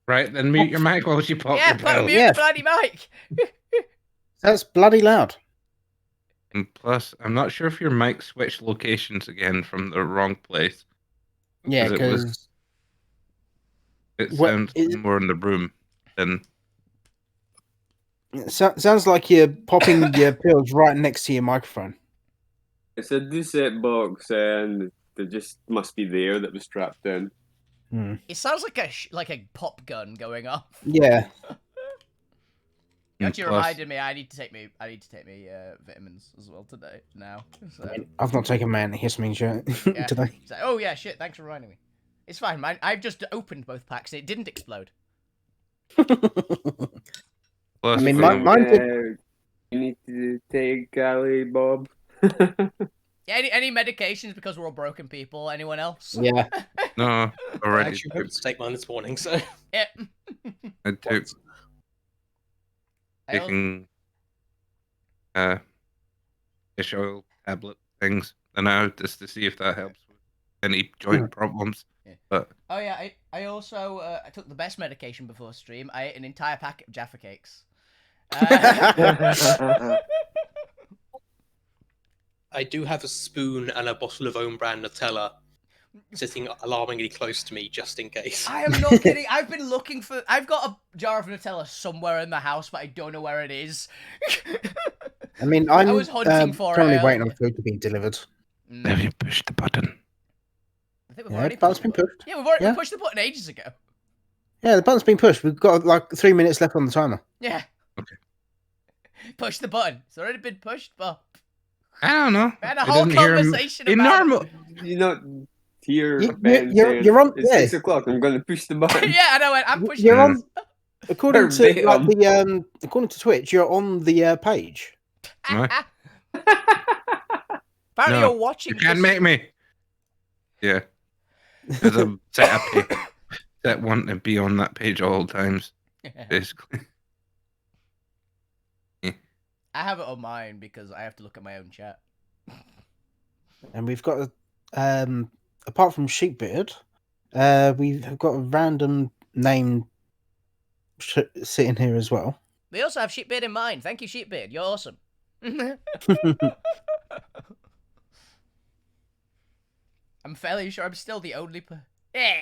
Right, then mute your mic while you pop Yeah, your pills. mute the bloody mic. That's bloody loud. And plus, I'm not sure if your mic switched locations again from the wrong place. Yeah, It because sounds more in the room than. it sounds like you're popping your pills right next to your microphone. It's a Doucette box, and there just must be the air that was trapped in. It sounds like a pop gun going off. Yeah. You actually reminded me. I need to take me vitamins as well today. Now, so. I mean, I've not taken my antihistamine today. So, oh yeah, shit! Thanks for reminding me. It's fine. I've just opened both packs. It didn't explode. I mean, mine. You need to take Ali, Bob. Yeah, any medications because we're all broken people? Anyone else? Yeah. No, already. I actually hoped to take mine this morning, so. Yeah. I took taking fish oil tablet things now just to see if that helps with any joint problems. Yeah. But oh yeah, I also I took the best medication before stream. I ate an entire packet of Jaffa cakes. I do have a spoon and a bottle of own brand Nutella sitting alarmingly close to me just in case. I am not kidding. I've been looking for. I've got a jar of Nutella somewhere in the house, but I don't know where it is. I mean, I was hunting for currently waiting on food to be delivered. Have you pushed the button? I think we've already the button's been pushed. Yeah, we've already pushed the button ages ago. Yeah, the button's been pushed. We've got like 3 minutes left on the timer. Yeah. Okay. Push the button. It's already been pushed, but I don't know. We had a whole conversation about normal. You're not here. You're on. It's 6 o'clock. I'm going to push the button. Yeah, I know. I'm pushing. You're on. According to according to Twitch, you're on the page. Apparently, you're watching. You can't make me. Yeah, because I'm set up that want to be on that page all times, basically. I have it on mine because I have to look at my own chat. And we've got, apart from Sheepbeard, we've got a random name sitting here as well. We also have Sheepbeard in mind. Thank you, Sheepbeard. You're awesome. I'm fairly sure I'm still the only Yeah,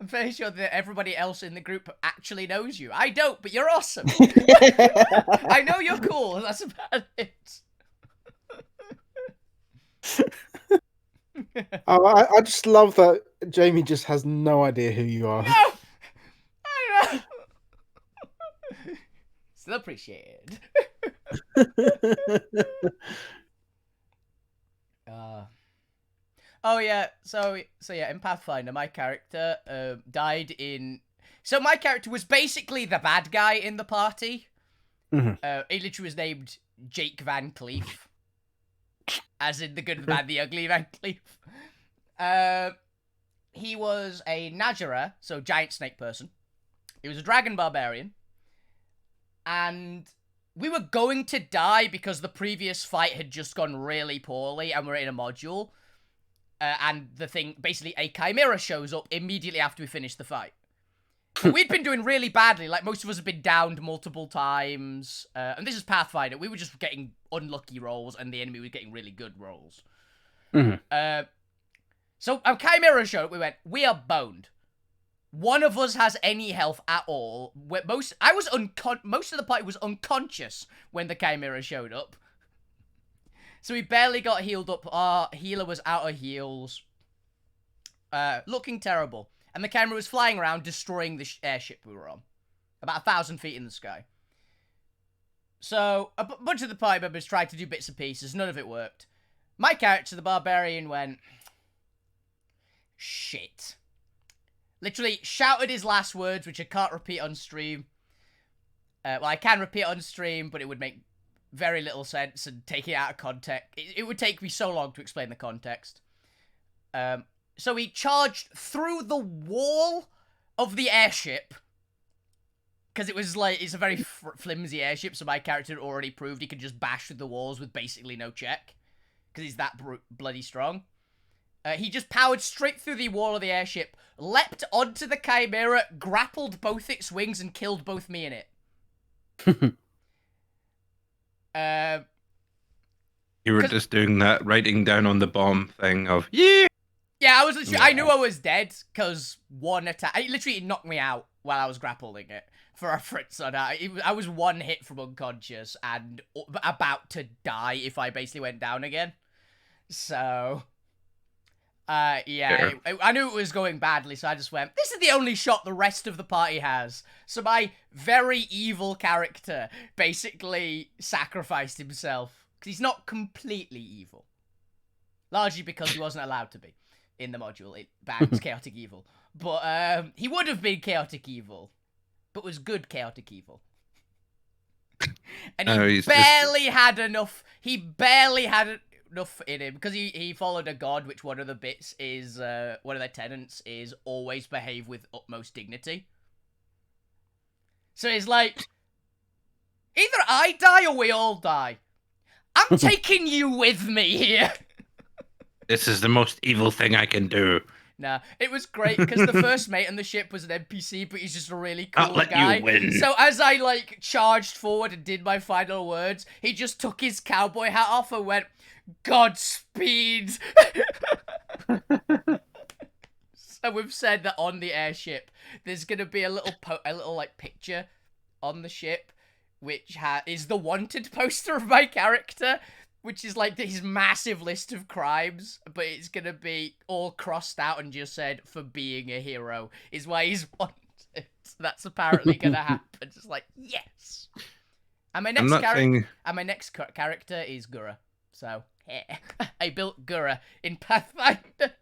I'm fairly sure that everybody else in the group actually knows you. I don't, but you're awesome. I know you're cool. That's about it. I just love that Jamie just has no idea who you are. No, I don't know. Still appreciated. Oh yeah, so yeah, in Pathfinder, my character died in. So my character was basically the bad guy in the party. Mm-hmm. He literally was named Jake Van Cleef, as in the good, the bad, the ugly Van Cleef. He was a Najera, so giant snake person. He was a dragon barbarian, and we were going to die because the previous fight had just gone really poorly, and we're in a module. And the thing, basically, a chimera shows up immediately after we finish the fight. We'd been doing really badly, like most of us have been downed multiple times. And this is Pathfinder. We were just getting unlucky rolls, and the enemy was getting really good rolls. Mm-hmm. So a chimera showed up. We went, we are boned. One of us has any health at all. Most of the party was unconscious when the chimera showed up. So we barely got healed up. Our healer was out of heals. Looking terrible. And the camera was flying around, destroying the airship we were on. About 1,000 feet in the sky. So, a bunch of the party members tried to do bits and pieces. None of it worked. My character, the barbarian, went... shit. Literally shouted his last words, which I can't repeat on stream. Well, I can repeat on stream, but it would make very little sense and take it out of context. It would take me so long to explain the context. So he charged through the wall of the airship. Because it was like, it's a very flimsy airship, so my character had already proved he could just bash through the walls with basically no check. Because he's that bloody strong. He just powered straight through the wall of the airship, leapt onto the Chimera, grappled both its wings, and killed both me and it. You were just doing that, writing down on the bomb thing of, yeah! Yeah, I was literally, I knew I was dead, because one attack, it literally knocked me out while I was grappling it. For reference on that, I was one hit from unconscious and about to die if I basically went down again. So, yeah, I knew it was going badly, so I just went, this is the only shot the rest of the party has. So my very evil character basically sacrificed himself, because he's not completely evil. Largely because he wasn't allowed to be in the module. It bans chaotic evil. But he would have been chaotic evil, but was good chaotic evil. And he barely had enough. He barely had enough in him because he followed a god, which one of the bits is one of their tenets is always behave with utmost dignity. So he's like, either I die or we all die. I'm taking you with me here. This is the most evil thing I can do. Nah, it was great because the first mate on the ship was an NPC, but he's just a really cool I'll let guy. you win. So as I like charged forward and did my final words, he just took his cowboy hat off and went, "Godspeed." So we've said that on the airship, there's gonna be a little like picture on the ship, which is the wanted poster of my character. Which is like his massive list of crimes, but it's gonna be all crossed out and just said, for being a hero is why he's wanted. So that's apparently gonna happen. Just like, yes. And my next character is Gura. So, yeah. I built Gura in Pathfinder.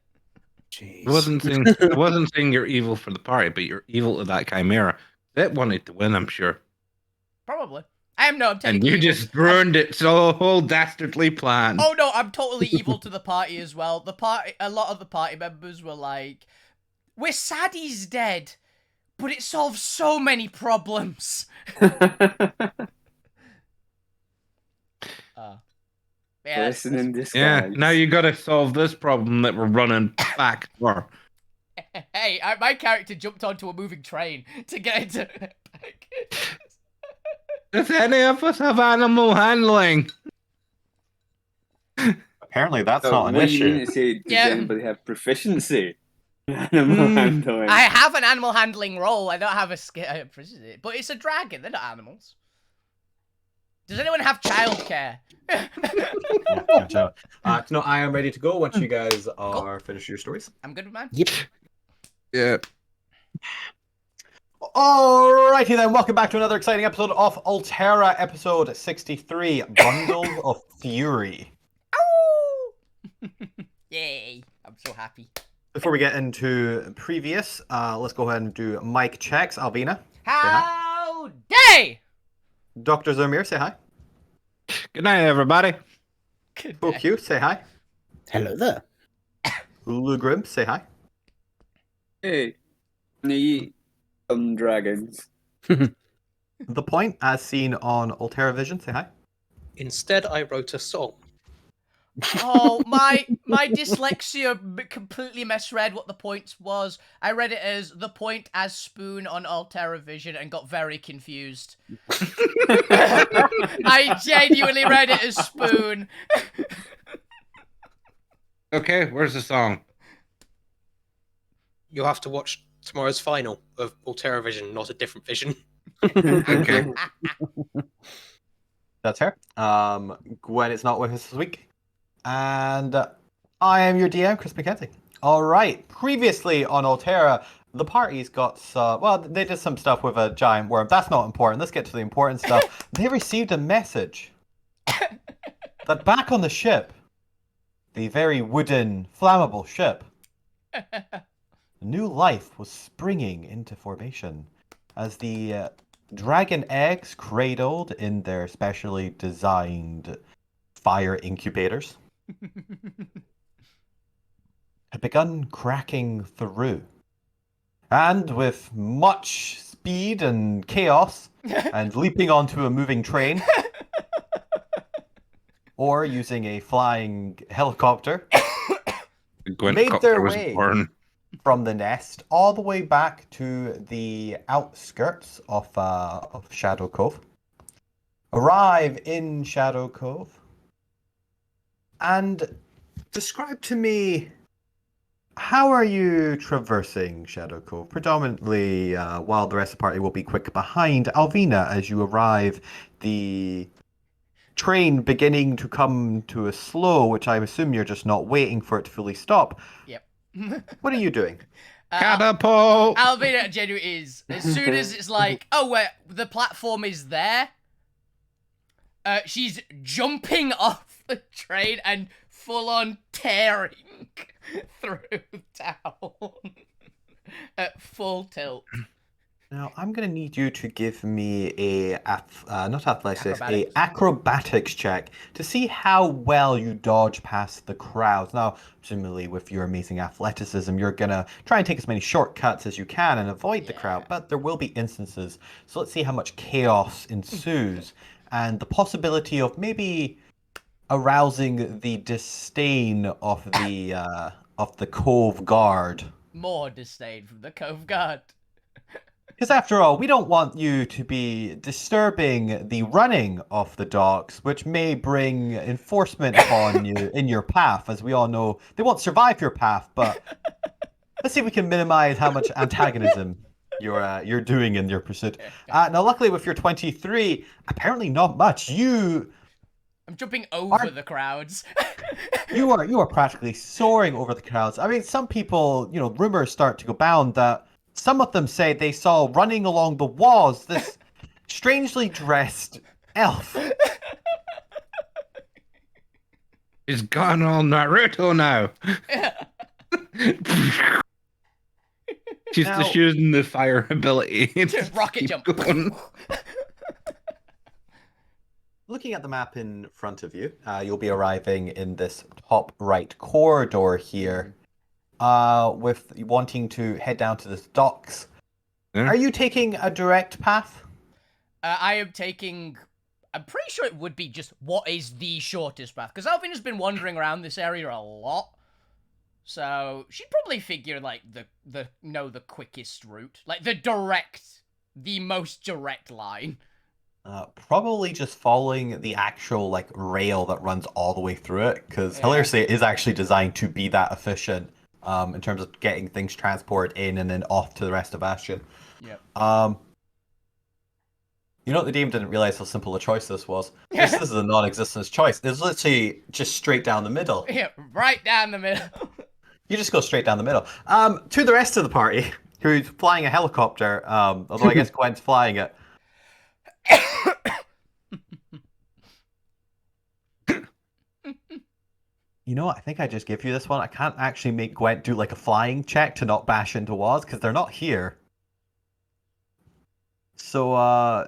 Jeez. I wasn't saying you're evil for the party, but you're evil to that Chimera. It wanted to win, I'm sure. Probably. I'm technically and you evil. just ruined it so whole dastardly plan. Oh no, I'm totally evil to the party as well. A lot of the party members were like, we're sad he's dead, but it solves so many problems. Listen in disguise. Yeah, now you gotta solve this problem that we're running back for. Hey, my character jumped onto a moving train to get into back. Does any of us have animal handling? Apparently, that's So not an what issue. you mean to say, does anybody have proficiency in animal handling? I have an animal handling role. I don't have a skill, but it's a dragon. They're not animals. Does anyone have childcare? Gotcha. No, I am ready to go once you guys are finished your stories. I'm good, man. Yep. Yeah. Alrighty then, welcome back to another exciting episode of Alterra, episode 63, Bundle of Fury. Ow! Yay, I'm so happy. Before we get into previous, let's go ahead and do mic checks. Alvina, howdy! Dr. Zermir, say hi. Good night, everybody. Good Full day. Q, say hi. Hello there. Lulu Grim, say hi. Hey, me, some dragons. The Point, as seen on Alterra Vision, say hi. Instead, I wrote a song. Oh, my dyslexia completely misread what the point was. I read it as the point as spoon on Alterra Vision and got very confused. I genuinely read it as spoon. Okay, where's the song? You'll have to watch tomorrow's final of Alterra Vision, not a different vision. Okay. That's her. Gwen is not with us this week. And I am your DM, Chris McKenzie. All right. Previously on Alterra, the party's got some... Well, they did some stuff with a giant worm. That's not important. Let's get to the important stuff. They received a message that back on the ship, the very wooden, flammable ship, new life was springing into formation as the dragon eggs cradled in their specially designed fire incubators had begun cracking through. And with much speed and chaos, and leaping onto a moving train, or using a flying helicopter, Gwent made copter their was way born. from the nest all the way back to the outskirts of Shadow Cove. Arrive in Shadow Cove. And describe to me, how are you traversing Shadow Cove? Predominantly, while the rest of the party will be quick behind Alvina as you arrive, the train beginning to come to a slow, which I assume you're just not waiting for it to fully stop. Yep. What are you doing? Catapult! Alvina genuinely is. As soon as it's like, oh, wait, the platform is there, she's jumping off the train and full on tearing through town at full tilt. Now, I'm going to need you to give me a, not athletics, a Acrobatics. acrobatics check to see how well you dodge past the crowds. Now, presumably with your amazing athleticism, you're going to try and take as many shortcuts as you can and avoid the crowd, but there will be instances. So let's see how much chaos ensues and the possibility of maybe arousing the disdain of the Cove Guard. More disdain from the Cove Guard. Because after all, we don't want you to be disturbing the running of the docks, which may bring enforcement upon you in your path. As we all know, they won't survive your path, but let's see if we can minimize how much antagonism you're doing in your pursuit. Now, luckily with your 23, apparently not much. I'm jumping over the crowds. you are practically soaring over the crowds. I mean, some people, rumors start to go bound that some of them say they saw running along the walls this strangely dressed elf. He's gone all Naruto now. She's Now- just using the fire ability. Just rocket jump. Going. Looking at the map in front of you, you'll be arriving in this top right corridor here, with wanting to head down to the docks. Yeah. Are you taking a direct path? I am taking... I'm pretty sure it would be just what is the shortest path. Because Alvina's been wandering around this area a lot. So she'd probably figure, like, the quickest route. Like, the most direct line. Probably just following the actual, rail that runs all the way through it. Because hilariously, it is actually designed to be that efficient. In terms of getting things transported in and then off to the rest of Bastion. Yep. You know, the DM didn't realize how simple a choice this was. This is a non-existence choice. It's literally just straight down the middle. Yeah, right down the middle. You just go straight down the middle. To the rest of the party, who's flying a helicopter, although I guess Gwen's flying it. You know what? I think I just give you this one. I can't actually make Gwent do a flying check to not bash into walls because they're not here. So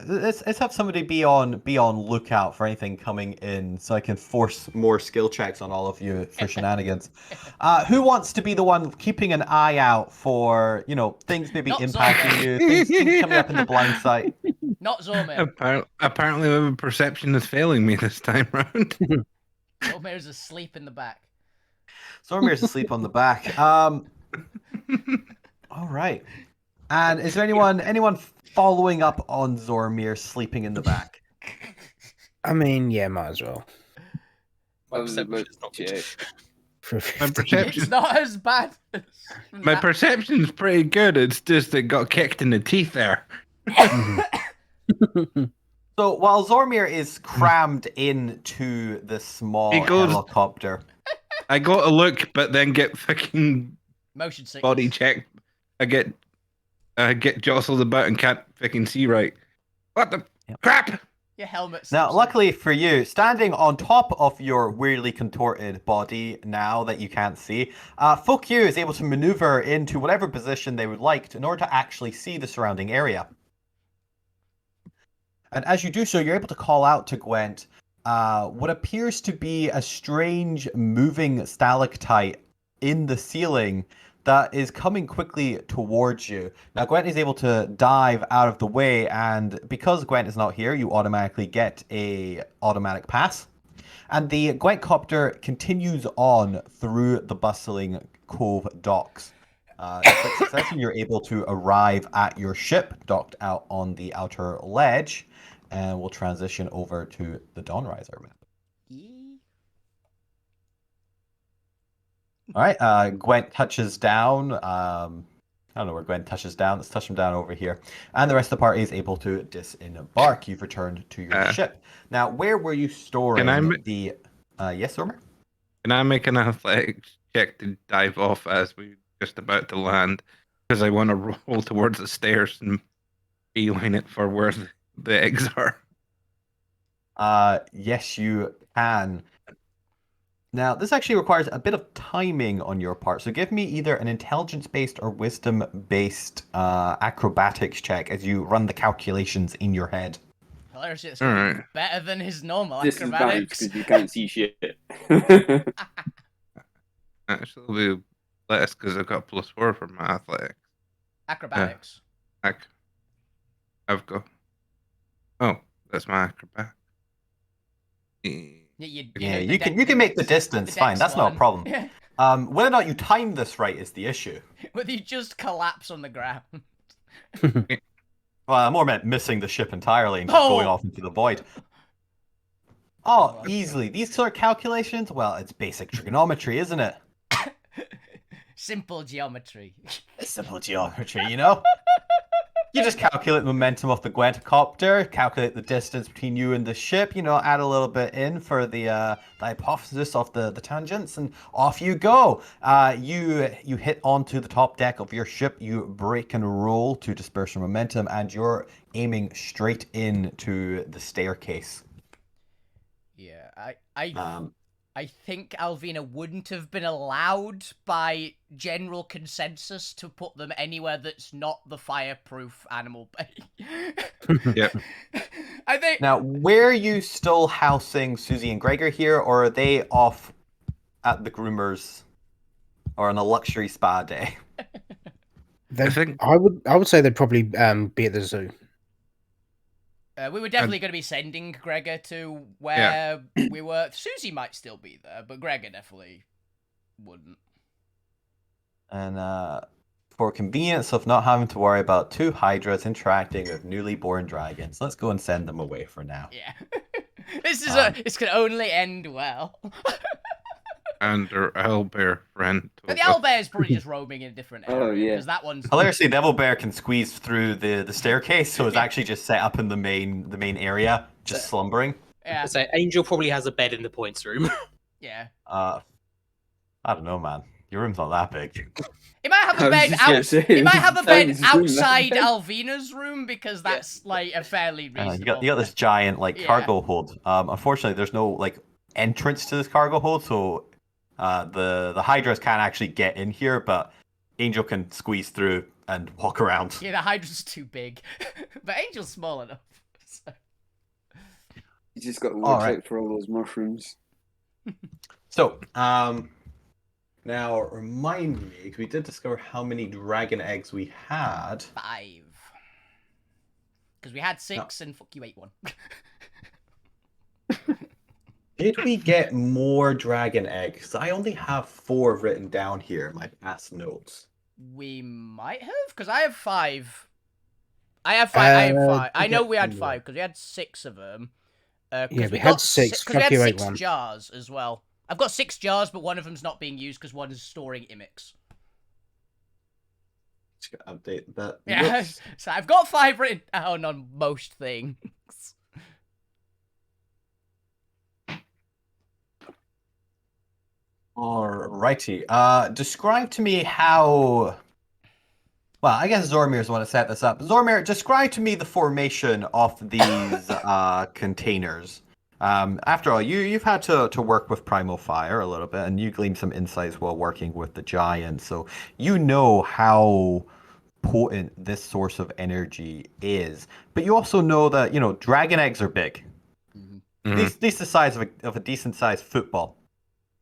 let's have somebody be on lookout for anything coming in, so I can force more skill checks on all of you for shenanigans. Who wants to be the one keeping an eye out for things maybe Not impacting you, things coming up in the blind sight? Not Zormir. Apparently, my perception is failing me this time round. Zormir's asleep in the back. Zormir's asleep on the back. All right. And is there anyone following up on Zormir sleeping in the back? I mean, yeah, might as well. My perception is not good. For My 15. perception, It's not as bad as my that. perception's pretty good. It's just it got kicked in the teeth there. So while Zormir is crammed into the small He goes- helicopter, I go to look, but then get fucking Motion sickness. body checked. I get jostled about and can't fucking see right. What the crap? Your helmet's now luckily for you, standing on top of your weirdly contorted body now that you can't see, Folk Yu is able to maneuver into whatever position they would like in order to actually see the surrounding area. And as you do so, you're able to call out to Gwent what appears to be a strange moving stalactite in the ceiling that is coming quickly towards you. Now, Gwent is able to dive out of the way, and because Gwent is not here, you automatically get a automatic pass. And the Gwent copter continues on through the bustling Cove docks. Quick success, and you're able to arrive at your ship docked out on the outer ledge, and we'll transition over to the Dawnriser map. All right, Gwent touches down. I don't know where Gwent touches down. Let's touch him down over here. And the rest of the party is able to disembark. You've returned to your ship. Now, where were you storing the... yes, Ormer? Can I make an athletics check to dive off as we're just about to land? Because I want to roll towards the stairs and beeline it for where the eggs are. Yes, you can. Now, this actually requires a bit of timing on your part. So give me either an intelligence-based or wisdom-based acrobatics check as you run the calculations in your head. Hilarious, it's gonna be better than his normal This is bad acrobatics. because you can't see shit. Actually, it'll be less because I've got +4 for my athletics. Acrobatics. I've got... Oh, that's my acrobat. You can make the distance, fine. That's not a problem. Whether or not you time this right is the issue. Whether you just collapse on the ground. Well, I more meant missing the ship entirely and just going off into the void. Oh, easily. These sort of calculations, well, it's basic trigonometry, isn't it? Simple geometry. Simple geometry, you know? You just calculate the momentum of the Gwentcopter, calculate the distance between you and the ship, you know, add a little bit in for the hypothesis of the tangents, and off you go. You hit onto the top deck of your ship, you brake and roll to disperse your momentum, and you're aiming straight into the staircase. Yeah, I think Alvina wouldn't have been allowed by general consensus to put them anywhere that's not the fireproof animal bay. Yep. I think. Now, where are you still housing Susie and Gregor here, or are they off at the groomers or on a luxury spa day? I would say they'd probably be at the zoo. We were definitely going to be sending Gregor to where we were. Susie might still be there, but Gregor definitely wouldn't. And for convenience of not having to worry about two hydras interacting with newly born dragons, let's go and send them away for now. Yeah. This can only end well. And their owlbear friend. But the owlbear is probably just roaming in a different area. Oh, yeah. Because that one's... Hilariously, the owlbear can squeeze through the staircase, so it's actually just set up in the main area, just slumbering. Yeah. So Angel probably has a bed in the points room. Yeah. I don't know, man. Your room's not that big. It might have a bed It might have a bed outside Alvina's room because that's like a fairly reasonable. You got this giant cargo hold. Unfortunately, there's no entrance to this cargo hold, so the hydras can't actually get in here, but Angel can squeeze through and walk around. Yeah, the hydra's too big, but Angel's small enough. So. You just got to watch out for all those mushrooms. So, now remind me, because we did discover how many dragon eggs we had. 5. Because we had 6 and fuck you ate 1. Did we get more dragon eggs? I only have 4 written down here in my past notes. We might have, because I have 5. I have 5. I know we had 5 because we had 6 of them. Yeah, we had 6. Because we had 6 jars as well. I've got 6 jars, but one of them's not being used because one is storing imics. Just gotta update that. Yeah, Whoops. So I've got 5 written down on most things. Alrighty. Describe to me how... Well, I guess Zormir's the one to set this up. Zormir, describe to me the formation of these containers. After all, you've had to work with Primal Fire a little bit, and you gleaned some insights while working with the Giants, so you know how potent this source of energy is. But you also know that, dragon eggs are big. Mm-hmm. These the size of a decent-sized football.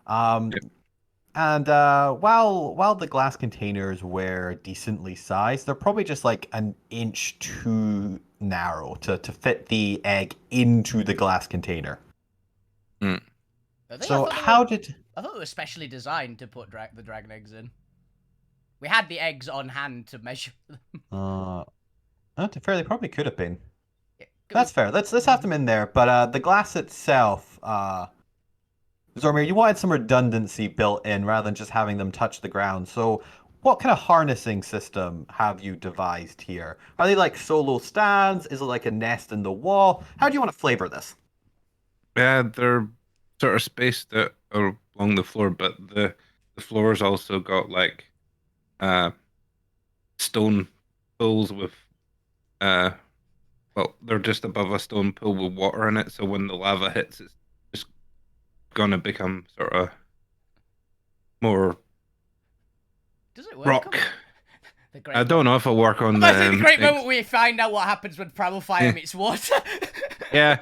And while the glass containers were decently sized, they're probably just like an inch too narrow to fit the egg into the glass container. Mm. So how did I thought it was specially designed to put the dragon eggs in. We had the eggs on hand to measure them. To fair, they probably could have been. Yeah, That's fair. Let's have them in there. But the glass itself, Zormir, you wanted some redundancy built in rather than just having them touch the ground. So, what kind of harnessing system have you devised here? Are they like solo stands? Is it like a nest in the wall? How do you want to flavor this? Yeah, they're sort of spaced out along the floor, but the floor's also got like stone pools with well, they're just above a stone pool with water in it, so when the lava hits, it's just gonna become sort of more Does it work? rock. I don't moment. know if it'll work on Imagine the the great moment we find out what happens when primal fire meets water. Yeah.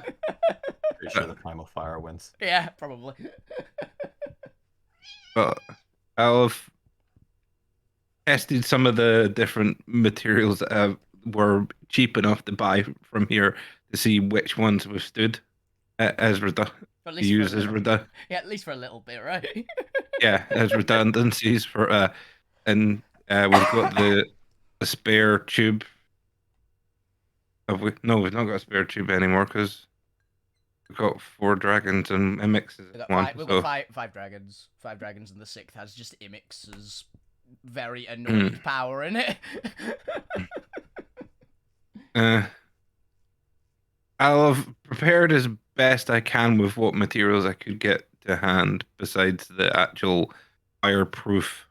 Pretty sure the primal fire wins. Yeah, probably. But I've tested some of the different materials that were cheap enough to buy from here to see which ones withstood as use as Yeah, at least for a little bit, right? yeah, as redundancies for and we've got the spare tube. Have we? No, we've not got a spare tube anymore because we've got 4 dragons and mimics is one. We've got five dragons. 5 dragons, and the 6th has just Imix's very annoying power in it. I'll have prepared as best I can with what materials I could get to hand, besides the actual fireproof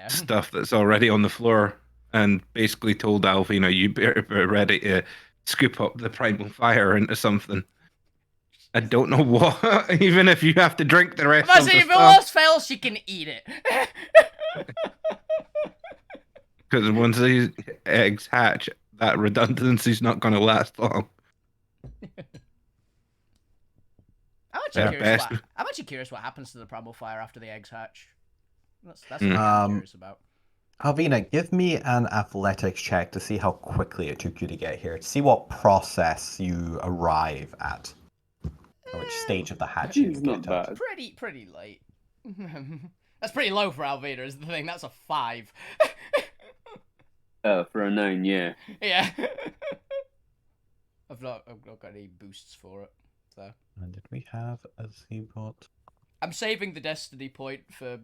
stuff that's already on the floor, and basically told Alvina, you better be ready to scoop up the primal fire into something. I don't know what, even if you have to drink the rest of the if stuff. it all fails, she can eat it. Because once these eggs hatch, that redundancy's not going to last long. I'm actually curious what happens to the primal fire after the eggs hatch. That's what I'm curious about. Alvina, give me an athletics check to see how quickly it took you to get here, to see what process you arrive at. Or which stage of the hatching It's you not get bad. Pretty late. That's pretty low for Alvina, is the thing. That's a 5. For a 9, yeah. Yeah. I've not got any boosts for it. So. And did we have a Z-bot? I'm saving the destiny point for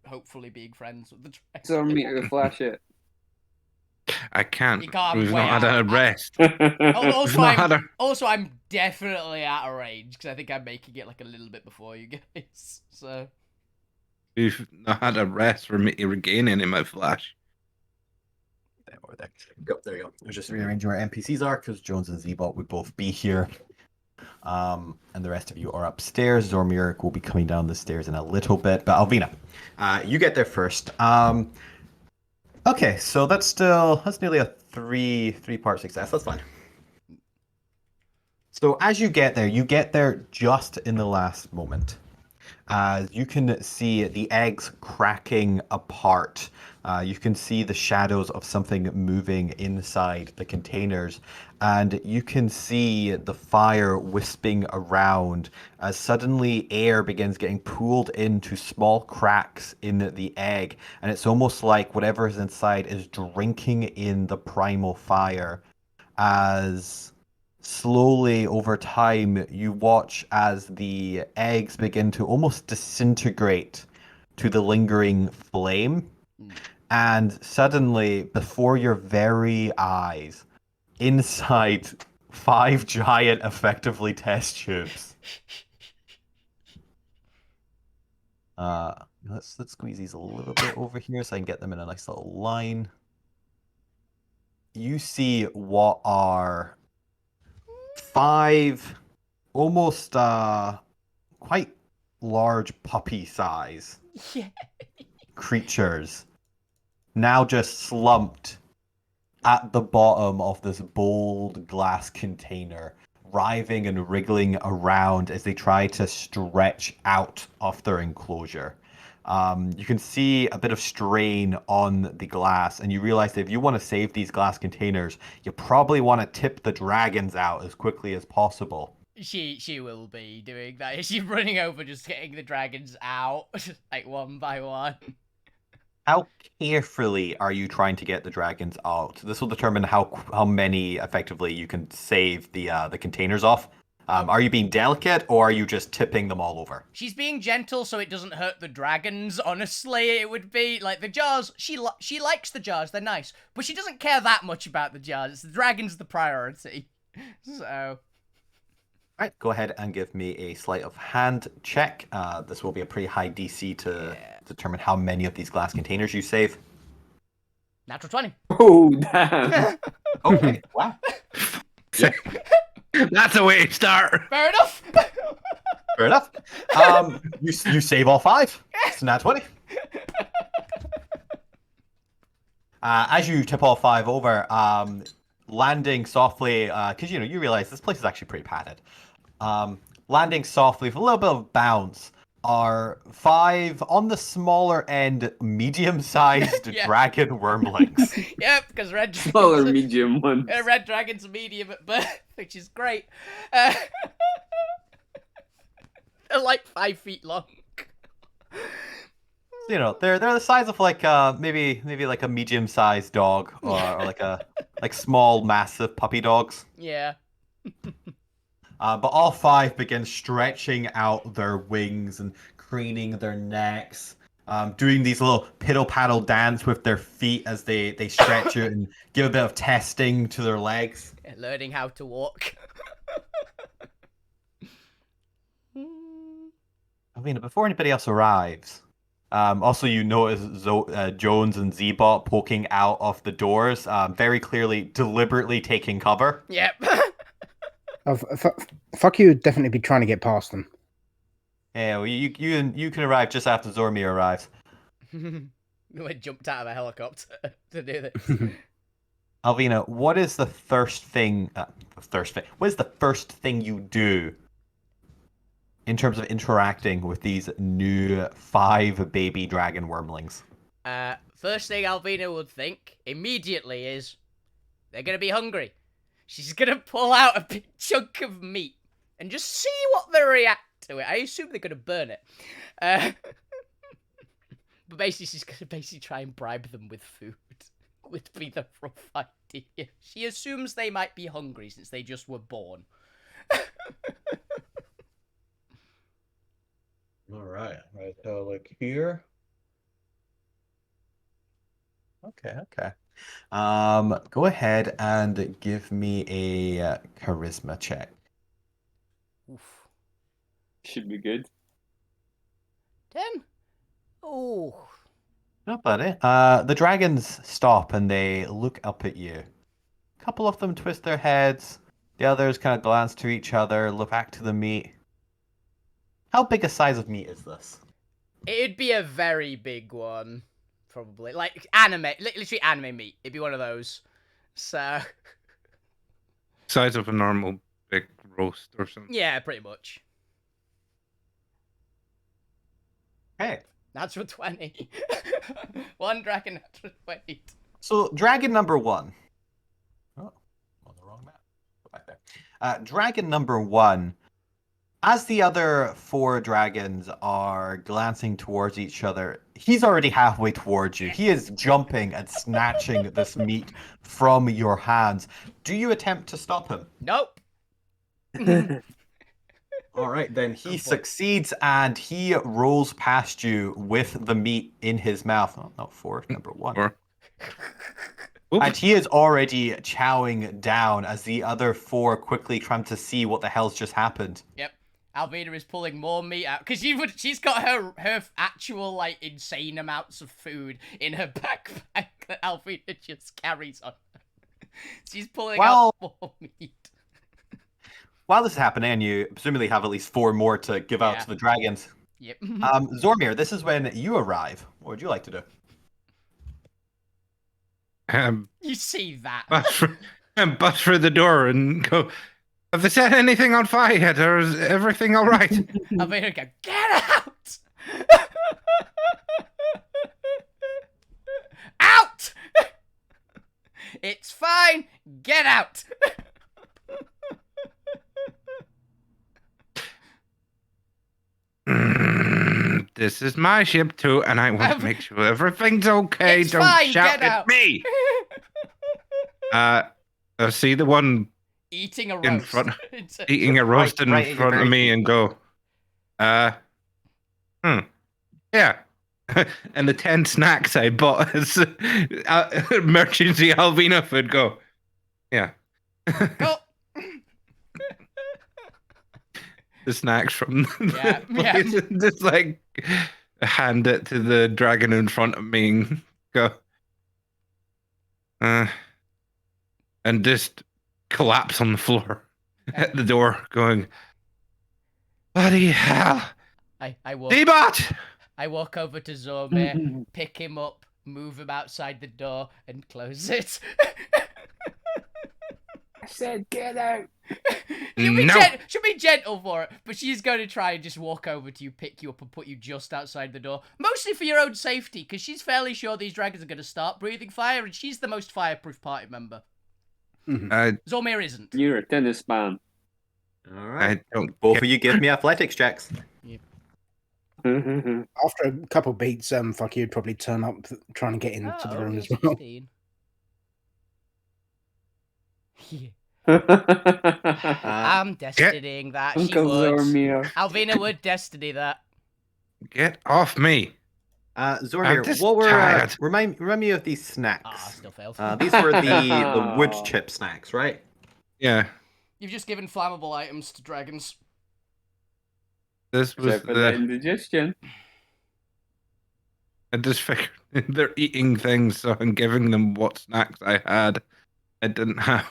hopefully being friends with the dragon. It's on me to flash it. I can't. You can't We've not had a rest. Also, I'm definitely out of range because I think I'm making it like a little bit before you guys. So We've not had a rest for me to regain any of my flash. There you go. Let's just rearrange where NPCs are because Jones and Z-bot would both be here. And the rest of you are upstairs. Zormir will be coming down the stairs in a little bit. But Alvina, you get there first. Okay, so that's nearly a three-part success. That's fine. So as you get there just in the last moment. You can see the eggs cracking apart. You can see the shadows of something moving inside the containers. And you can see the fire wisping around as suddenly air begins getting pulled into small cracks in the egg. And it's almost like whatever is inside is drinking in the primal fire. As slowly over time, you watch as the eggs begin to almost disintegrate to the lingering flame. And suddenly, before your very eyes, inside 5 giant, effectively test tubes. Let's squeeze these a little bit over here so I can get them in a nice little line. You see what are 5 almost quite large puppy size creatures now just slumped at the bottom of this bold glass container, writhing and wriggling around as they try to stretch out of their enclosure. You can see a bit of strain on the glass, and you realize that if you want to save these glass containers, you probably want to tip the dragons out as quickly as possible. She will be doing that. She's running over, just getting the dragons out, like one by one. How carefully are you trying to get the dragons out? This will determine how many effectively you can save the containers off. Are you being delicate, or are you just tipping them all over? She's being gentle so it doesn't hurt the dragons. Honestly, it would be like the jars. She likes the jars; they're nice, but she doesn't care that much about the jars. It's the dragons the priority. So. All right, go ahead and give me a sleight of hand check. This will be a pretty high DC to determine how many of these glass containers you save. Natural 20. Oh, damn. Okay, wow. That's a way to start. Fair enough. Fair enough. You save all 5. It's a nat 20. As you tip all 5 over, landing softly, because you realize this place is actually pretty padded. Landing softly with a little bit of bounce are 5 on the smaller end, medium-sized dragon wormlings. Yep, because red Smaller, dragons, medium ones. red dragons are medium at birth, which is great. They're like 5 feet long. They're the size of like maybe like a medium-sized dog or like small, massive puppy dogs. Yeah. But all 5 begin stretching out their wings and craning their necks, doing these little piddle-paddle dance with their feet as they stretch it and give a bit of testing to their legs. Learning how to walk. Before anybody else arrives, also you notice Jones and Z-Bot poking out of the doors, very clearly, deliberately taking cover. Yep. Fuck you would definitely be trying to get past them. Yeah, well, you can arrive just after Zormir arrives. We jumped out of a helicopter to do this. Alvina, what is the first thing? What is the first thing you do in terms of interacting with these new 5 baby dragon wormlings? First thing Alvina would think immediately is they're gonna be hungry. She's gonna pull out a big chunk of meat and just see what they react to it. I assume they're gonna burn it. But basically, she's gonna try and bribe them with food. Would be the rough idea. She assumes they might be hungry since they just were born. All right. So look here. Okay. Go ahead and give me a charisma check. Oof. Should be good. 10? Oh. Not bad, the dragons stop and they look up at you. A couple of them twist their heads. The others kind of glance to each other, look back to the meat. How big a size of meat is this? It'd be a very big one. Probably. Like, literally anime meat. It'd be one of those. So... Size of a normal big roast or something. Yeah, pretty much. Okay. Natural 20. One dragon, natural 20. So, dragon number 1. Oh, on the wrong map. Go back there. Dragon number 1. As the other 4 dragons are glancing towards each other, he's already halfway towards you. He is jumping and snatching this meat from your hands. Do you attempt to stop him? Nope. All right, then he succeeds and he rolls past you with the meat in his mouth. Oh, not 4, number 1. Or And he is already chowing down as the other 4 quickly try to see what the hell's just happened. Yep. Alvina is pulling more meat out because she's got her actual like insane amounts of food in her backpack that Alvina just carries on her. She's pulling out more meat. While this is happening, and you presumably have at least 4 more to give out to the dragons. Yep. Zormir, this is when you arrive. What would you like to do? You see that? Bust through the door and go. Have they set anything on fire yet, or is everything all right? Alvina go, get out! Out! It's fine. Get out. this is my ship too, and I want to make sure everything's okay. It's Don't fine, shout get at out. me. See the one Eating a in roast. front, eating a roast in right at your front of very me, feet. and go, yeah. And the 10 snacks I bought as emergency Alvina food. Go, yeah. Go. The snacks from the Yeah, place, and just like hand it to the dragon in front of me and go, and just collapse on the floor at the door, going, bloody hell, I walk. D-Bot! I walk over to Zormir, pick him up, move him outside the door, and close it. I said, get out. She'll be gentle for it, but she's going to try and just walk over to you, pick you up, and put you just outside the door. Mostly for your own safety, because she's fairly sure these dragons are going to start breathing fire, and she's the most fireproof party member. Zormir isn't. You're a tennis man. All right. I don't. Both of you give me athletics checks. After a couple beats, fuck you'd probably turn up trying to get into the room as well. 16. Yeah. I'm destinying that. She Uncle would. Zormir. Alvina would destiny that. Get off me. Zormir, just what were tired. remind me of these snacks? Still failed. These were the wood chip snacks, right? Yeah. You've just given flammable items to dragons. This was Except for the indigestion. I just figured they're eating things, so I'm giving them what snacks I had. I didn't have.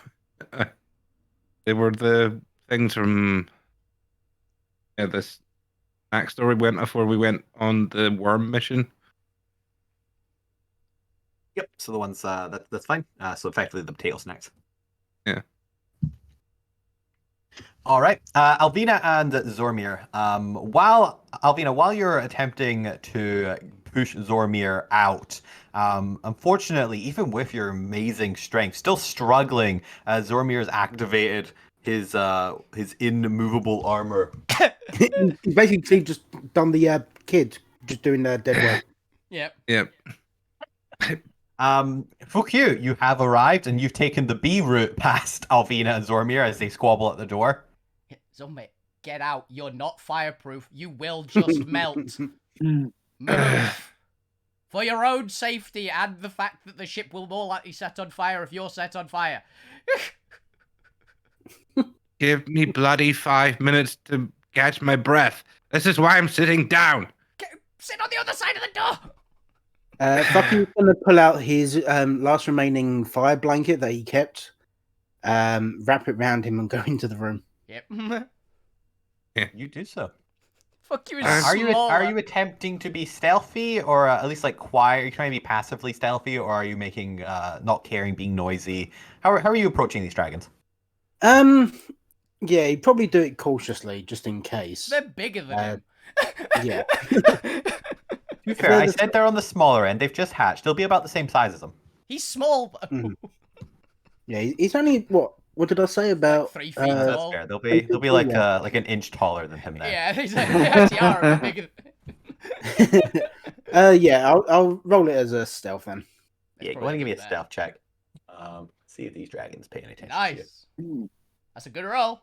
They were the things from this snack store we went before we went on the worm mission. Yep. So the ones that's fine. So effectively the potato snacks. Yeah. All right, Alvina and Zormir. While you're attempting to push Zormir out, unfortunately, even with your amazing strength, still struggling as Zormir's activated his immovable armor. He's basically just done the kid, just doing the dead weight. Yep. Fukyu, you have arrived and you've taken the B route past Alvina and Zormir as they squabble at the door. Zormir, get out. You're not fireproof. You will just melt. Move. For your own safety and the fact that the ship will more likely set on fire if you're set on fire. Give me bloody 5 minutes to catch my breath. This is why I'm sitting down. Sit on the other side of the door. Fucky's gonna pull out his last remaining fire blanket that he kept, wrap it around him, and go into the room. Yep. You do so. Fuck you. Are you attempting to be stealthy, or at least like quiet? Are you trying to be passively stealthy, or are you making not caring, being noisy? How are you approaching these dragons? Yeah, he'd probably do it cautiously, just in case. They're bigger than him. Yeah. To be fair, I said they're on the smaller end. They've just hatched. They'll be about the same size as them. He's small. Yeah, he's only what did I say about 3 feet That's tall. fair. They'll be like an inch taller than him then. Yeah, they actually are a bit bigger. Yeah, I'll roll it as a stealth then. Yeah, go ahead and give me a stealth check. See if these dragons pay any attention. Nice. That's a good roll.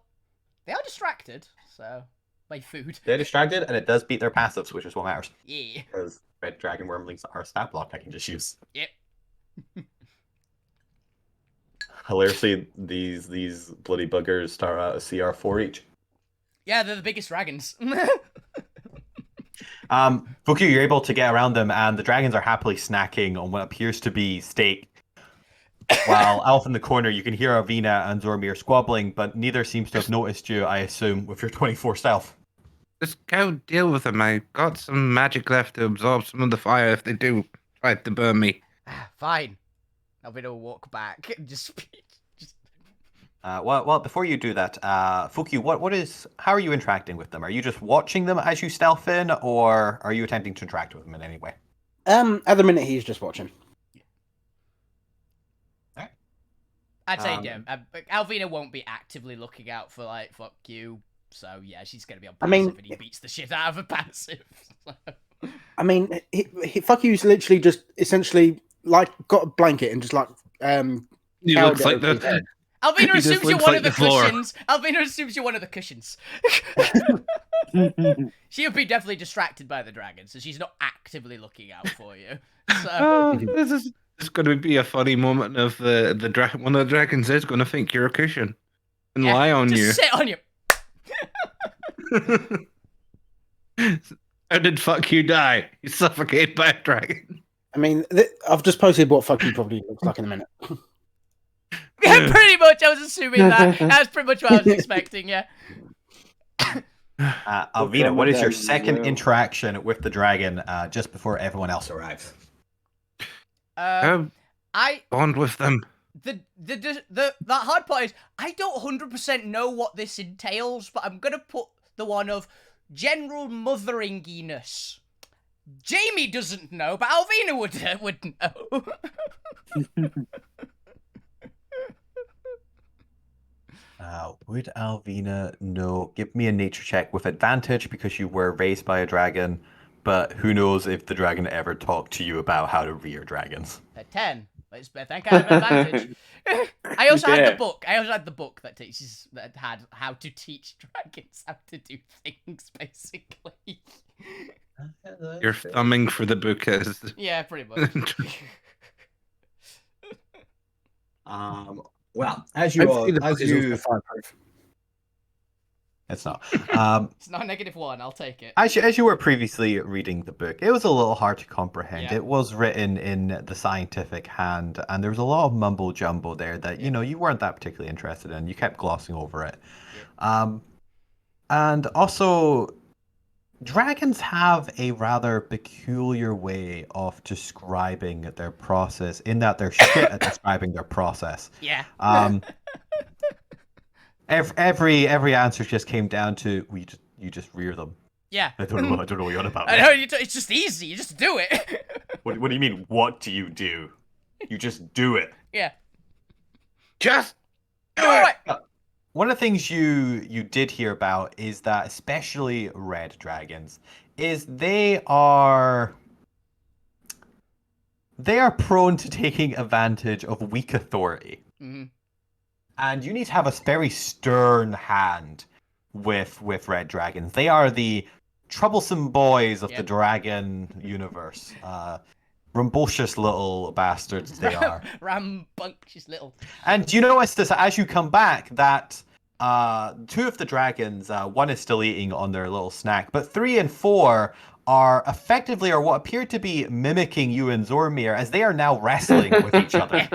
They are distracted, so by food. They're distracted, and it does beat their passives, which is what matters. Yeah. Because red dragon wormlings are a stat block I can just use. Yep. Hilariously, these bloody buggers start out a CR4 each. Yeah, they're the biggest dragons. Fuku, you're able to get around them, and the dragons are happily snacking on what appears to be steak. While off in the corner, you can hear Avina and Zormir squabbling, but neither seems to have noticed you, I assume, with your 24 stealth. Just go deal with them. I got some magic left to absorb some of the fire if they do try to burn me. Fine. Alvina will walk back and just. Well, before you do that, Fuku, how are you interacting with them? Are you just watching them as you stealth in, or are you attempting to interact with them in any way? At the minute, he's just watching. Alright. I'd say Alvina won't be actively looking out for fuck you. So yeah, she's gonna be on passive, and he beats the shit out of a passive. I mean, fuck you's literally just essentially like got a blanket and just like You cowed looks it like over his the. head. Albina He just assumes you're looks one like of the the floor. cushions. Albina assumes you're one of the cushions. She would be definitely distracted by the dragon, so she's not actively looking out for you. So Oh, this is going to be a funny moment of one of the dragons is going to think you're a cushion and yeah, lie on just you. sit on you. How did fuck you die? You suffocated by a dragon. I mean, I've just posted what fuck you probably looks like in a minute. Yeah, pretty much. I was assuming that. That's pretty much what I was expecting. Yeah. Alvina, what is your traumatized as second well. interaction with the dragon just before everyone else arrives? Have I bond with them. the that hard part is I don't 100% know what this entails, but I'm gonna put the one of general motheringiness. Jamie doesn't know, but Alvina would know. Would Alvina know? Give me a nature check with advantage because you were raised by a dragon, but who knows if the dragon ever talked to you about how to rear dragons. A 10. I think I have advantage. I also had the Yeah. book. I also had the book that had how to teach dragons how to do things, basically. You're thumbing for the book as. Yeah, pretty much. Well, as you all, Hopefully the book as is also you, fireproof. it's not. It's not a -1. I'll take it. As you were previously reading the book, it was a little hard to comprehend. Yeah. It was written in the scientific hand, and there was a lot of mumbo jumbo there that you weren't that particularly interested in. You kept glossing over it. And also, dragons have a rather peculiar way of describing their process, in that they're shit at describing their process. Yeah. Every answer just came down to you just rear them. Yeah. I don't know what you're on about. I know, it's just easy. You just do it. What do you mean? What do you do? You just do it. Yeah. Just do Do it. it. One of the things you did hear about is that especially red dragons is they are prone to taking advantage of weak authority. Mm-hmm. And you need to have a very stern hand with red dragons. They are the troublesome boys of the dragon universe. Rambunctious little bastards they are. Rambunctious little. And you notice this as you come back that two of the dragons, one is still eating on their little snack, but 3 and 4 are effectively, or what appear to be, mimicking you and Zormir as they are now wrestling with each other.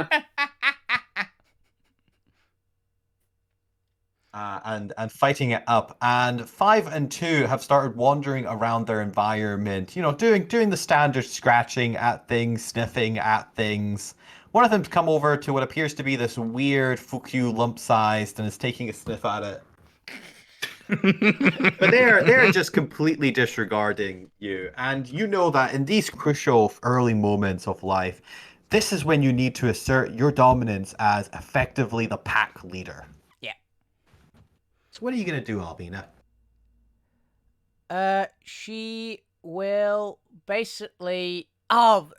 And fighting it up. And 5 and 2 have started wandering around their environment, doing the standard scratching at things, sniffing at things. One of them's come over to what appears to be this weird Fukyu lump-sized and is taking a sniff at it. But they're just completely disregarding you. And you know that in these crucial early moments of life, this is when you need to assert your dominance as effectively the pack leader. So what are you going to do, Albina? She will basically... Oh,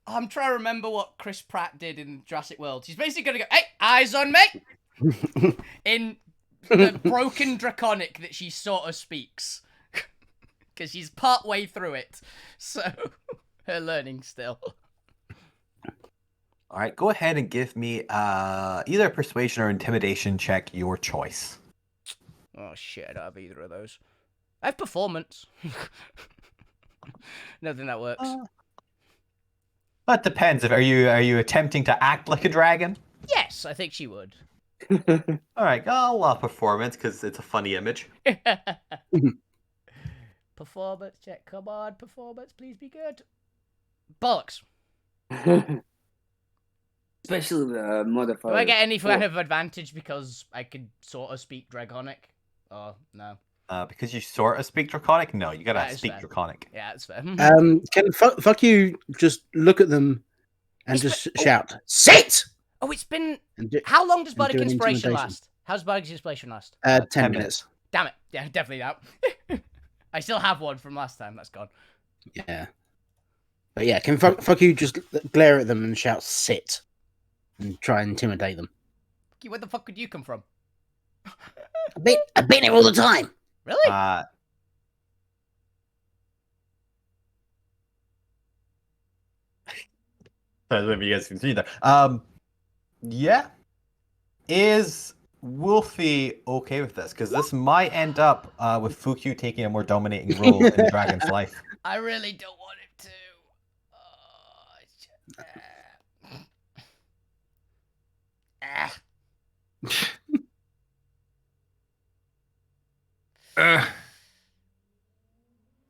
I'm trying to remember what Chris Pratt did in Jurassic World. She's basically going to go, hey, eyes on me! In the broken Draconic that she sort of speaks. Because she's part way through it. So, her learning still. All right, go ahead and give me either a persuasion or intimidation check, your choice. Oh shit, I don't have either of those. I have performance. Nothing that works. That depends. Are you attempting to act like a dragon? Yes, I think she would. All right, I'll performance because it's a funny image. Performance check. Come on, performance. Please be good. Bollocks. Especially the modifier. Do I get any kind of advantage because I can sort of speak Draconic? Oh, no. Because you sort of speak Draconic? No, you gotta That is speak fair. Draconic. Yeah, that's fair. Can fuck you just look at them and just shout, sit! Oh, it's been... And do, How long does and Bardic do an Inspiration intimidation. last? How's Bardic Inspiration last? 10 minutes. Damn it. Yeah, definitely that. I still have one from last time. That's gone. Yeah. But yeah, can fuck you just glare at them and shout "sit" and try and intimidate them? Where the fuck could you come from? I've been here all the time. Really? Maybe you guys can see that. Yeah. Is Wolfie okay with this? Because this might end up with Fukyu taking a more dominating role in the dragon's life. I really don't want him to.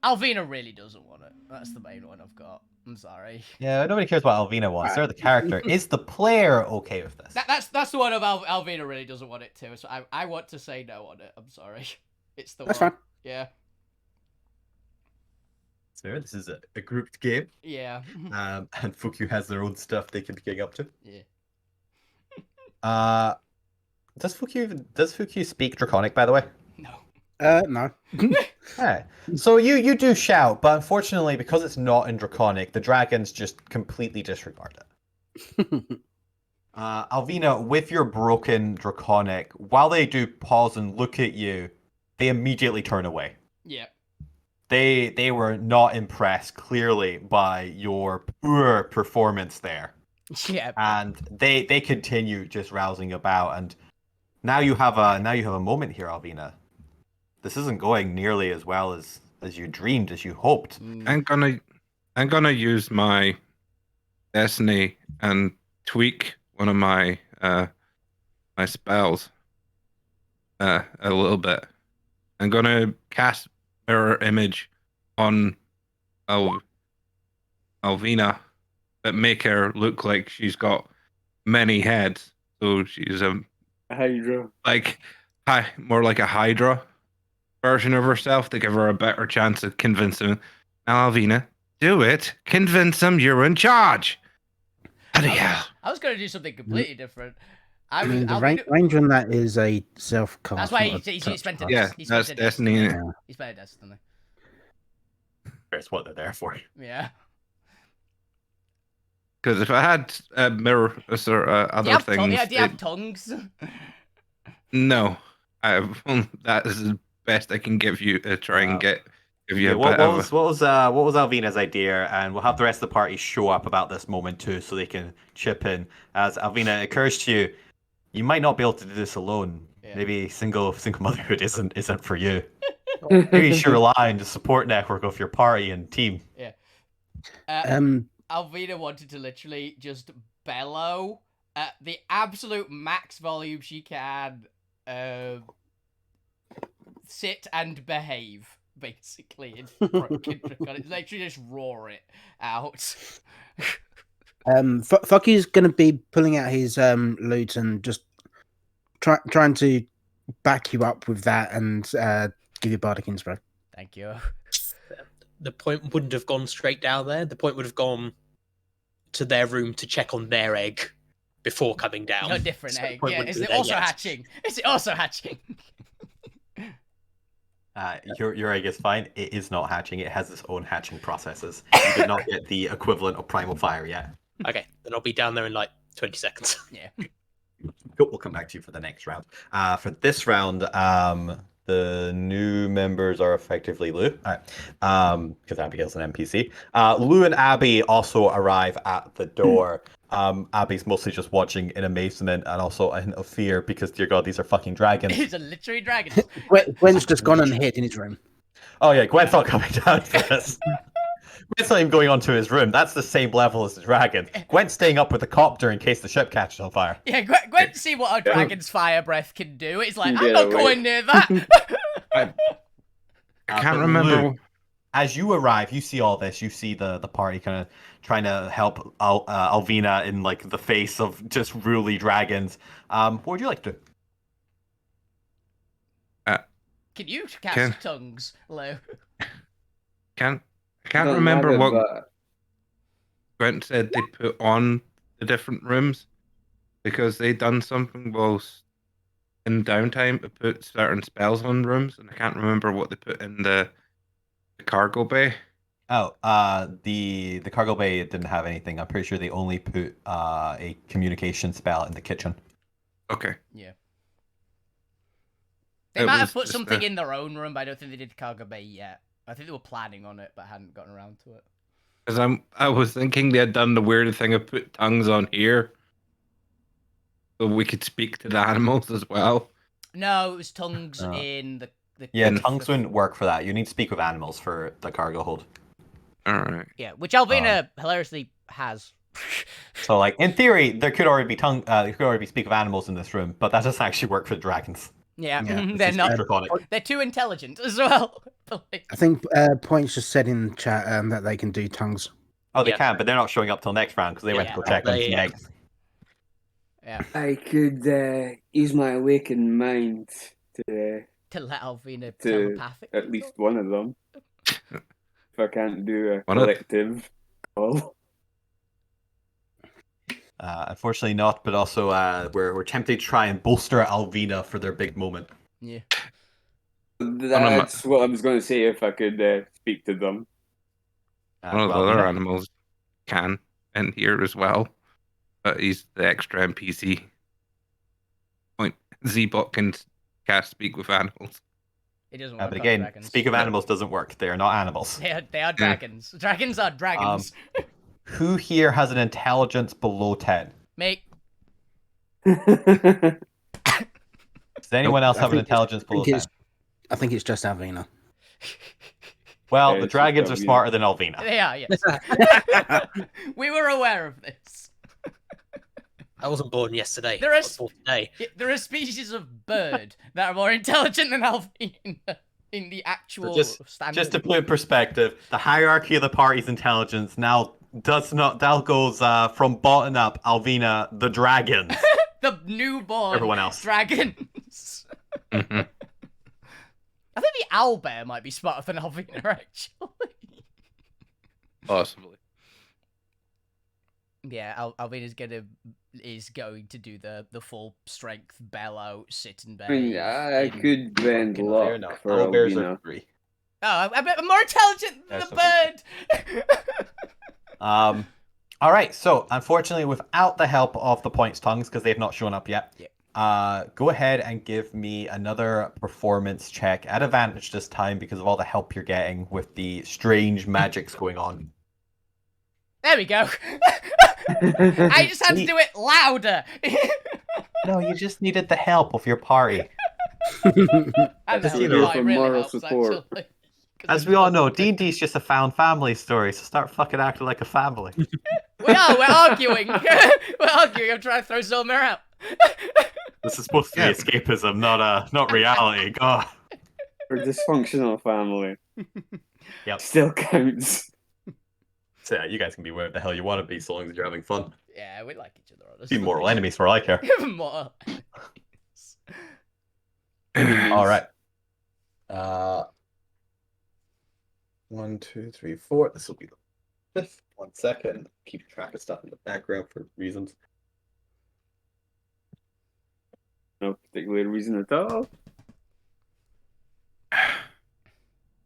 Alvina really doesn't want it. That's the main one I've got. I'm sorry. Yeah, nobody cares what Alvina wants. They're the character. Is the player okay with this? That's the one of Alvina really doesn't want it too. So I want to say no on it. I'm sorry. It's the That's one. fine. Yeah. So this is a grouped game. Yeah. And Fukyu has their own stuff they can be getting up to. Yeah. Does Fukyu speak Draconic, by the way? No. No. Alright. So you do shout, but unfortunately, because it's not in Draconic, the dragons just completely disregard it. Alvina, with your broken Draconic, while they do pause and look at you, they immediately turn away. Yeah. They were not impressed, clearly, by your poor performance there. Yeah. And they continue just rousing about, and now you have a moment here, Alvina. This isn't going nearly as well as you dreamed, as you hoped. I'm gonna use my destiny and tweak one of my my spells a little bit. I'm gonna cast mirror image on Alvina, but make her look like she's got many heads. So she's A Hydra. more like a Hydra version of herself to give her a better chance of convincing. Now, Alvina, do it. Convince him you're in charge. Bloody hell. I was going to do something completely different. I mean, the range on that is a self-cast. That's why he spent it. Yeah, that's destiny. He spent a destiny. That's what they're there for. Yeah. Because if I had mirror or other things, do you have tongues? no, that is the best I can give you to try and give you a what bit was Alvina's idea, and we'll have the rest of the party show up about this moment too, so they can chip in. As Alvina, it occurs to you, you might not be able to do this alone. Yeah. Maybe single motherhood isn't for you. Maybe you should rely on the support network of your party and team. Yeah. Alvina wanted to literally just bellow at the absolute max volume she can. Sit and behave, basically. In literally just roar it out. Fucky's gonna be pulling out his loot and just trying to back you up with that and give you bardic inspire. Thank you. The point wouldn't have gone straight down there. The point would have gone to their room to check on their egg before coming down. No different egg. Yeah, is it also hatching? Is it also hatching? Your egg is fine. It is not hatching. It has its own hatching processes. You did not get the equivalent of primal fire yet. Okay, then I'll be down there in like 20 seconds. Yeah. Cool. We'll come back to you for the next round. For this round, the new members are effectively Lou, because Abigail's an NPC. Lou and Abby also arrive at the door. Abby's mostly just watching in amazement and also a hint of fear because, dear God, these are fucking dragons. These are literally dragons. Gwen's just gone and hid in his room. Oh yeah, Gwen's not coming down for this. Gwen's not even going onto his room. That's the same level as the dragon. Gwen's staying up with the copter in case the ship catches on fire. Yeah, Gwen see what a dragon's fire breath can do. It's like, I'm not going near that. I can't remember. Lou, as you arrive, you see all this. You see the party kind of trying to help Alvina in like the face of just ruly dragons. What would you like to do? Can you cast tongues, Lou? I can't remember what Gwent said they put on the different rooms because they done something whilst in downtime to put certain spells on rooms, and I can't remember what they put in the cargo bay. Oh, the cargo bay didn't have anything. I'm pretty sure they only put a communication spell in the kitchen. Okay. Yeah. They It might have was put just something a- in their own room, but I don't think they did cargo bay yet. I think they were planning on it, but hadn't gotten around to it. Because I was thinking they had done the weird thing of put tongues on here, so we could speak to the animals as well. No, it was tongues Uh, in the Yeah, And- tongues wouldn't work for that. You need to speak with animals for the cargo hold. All right. Yeah, which Alvina hilariously has. So, like in theory, there could already be there could already be speak of animals in this room, but that doesn't actually work for the dragons. Yeah, Yeah, It's they're just not. draconic. They're too intelligent as well. I think Points just said in the chat that they can do tongues. Oh, they Yeah. can, but they're not showing up till next round because they went to go Yeah. check on They- some eggs. Yeah, I could use my awakened mind to to let Alvina To telepathic. at least one of them. If I can't do a One of- collective call. Unfortunately, not. But also, we're tempted to try and bolster Alvina for their big moment. Yeah. That's what I was going to say if I could speak to them. One of the Well, other Alvina, animals can in here as well, but he's the extra NPC. Point Z-Bot can cast speak with animals. It doesn't work but on again, dragons. speak of animals doesn't work. They are not animals. They are dragons. Dragons are dragons. Who here has an intelligence below 10? Mate, Does anyone else I have an think intelligence below 10? I think it's just Alvina. Well, Yeah, the it's dragons just are Alvina. smarter than Alvina. they are, yes. We were aware of this. I wasn't born yesterday. There I is- was born today. There are species of bird that are more intelligent than Alvina in the actual standard. Just to put in perspective, the hierarchy of the party's intelligence now goes from bottom up, Alvina, the dragons, the newborn everyone else. dragons. Mhm. I think the owlbear might be smarter than Alvina, actually. Possibly. Yeah, Alvina's is going to do the full strength bellow sit and I mean, bathe I in could bend fucking- Fair luck enough. for Owlbears are Alvina. 3. Oh, I'm more intelligent than There's the bird. All right. So, unfortunately, without the help of the points tongues, because they've not shown up yet, go ahead and give me another performance check at advantage this time because of all the help you're getting with the strange magics going on. There we go. I just had to do it louder. No, you just needed the help of your party. And Just, the you hell know, it for really moral helps, support. actually. 'Cause As it we all does- know, D&D's just a found family story, so start fucking acting like a family. We're arguing. We're arguing. I'm trying to throw Zolmer out. This is supposed to be escapism, not reality. God. For dysfunctional family. Yep. Still counts. So yeah, you guys can be wherever the hell you want to be, so long as you're having fun. Yeah, we like each other, honestly. Be mortal enemies for all I care. Mortal. All right. 1, 2, 3, 4. This will be the 5th. 1 second. Keep track of stuff in the background for reasons. No particular reason at all.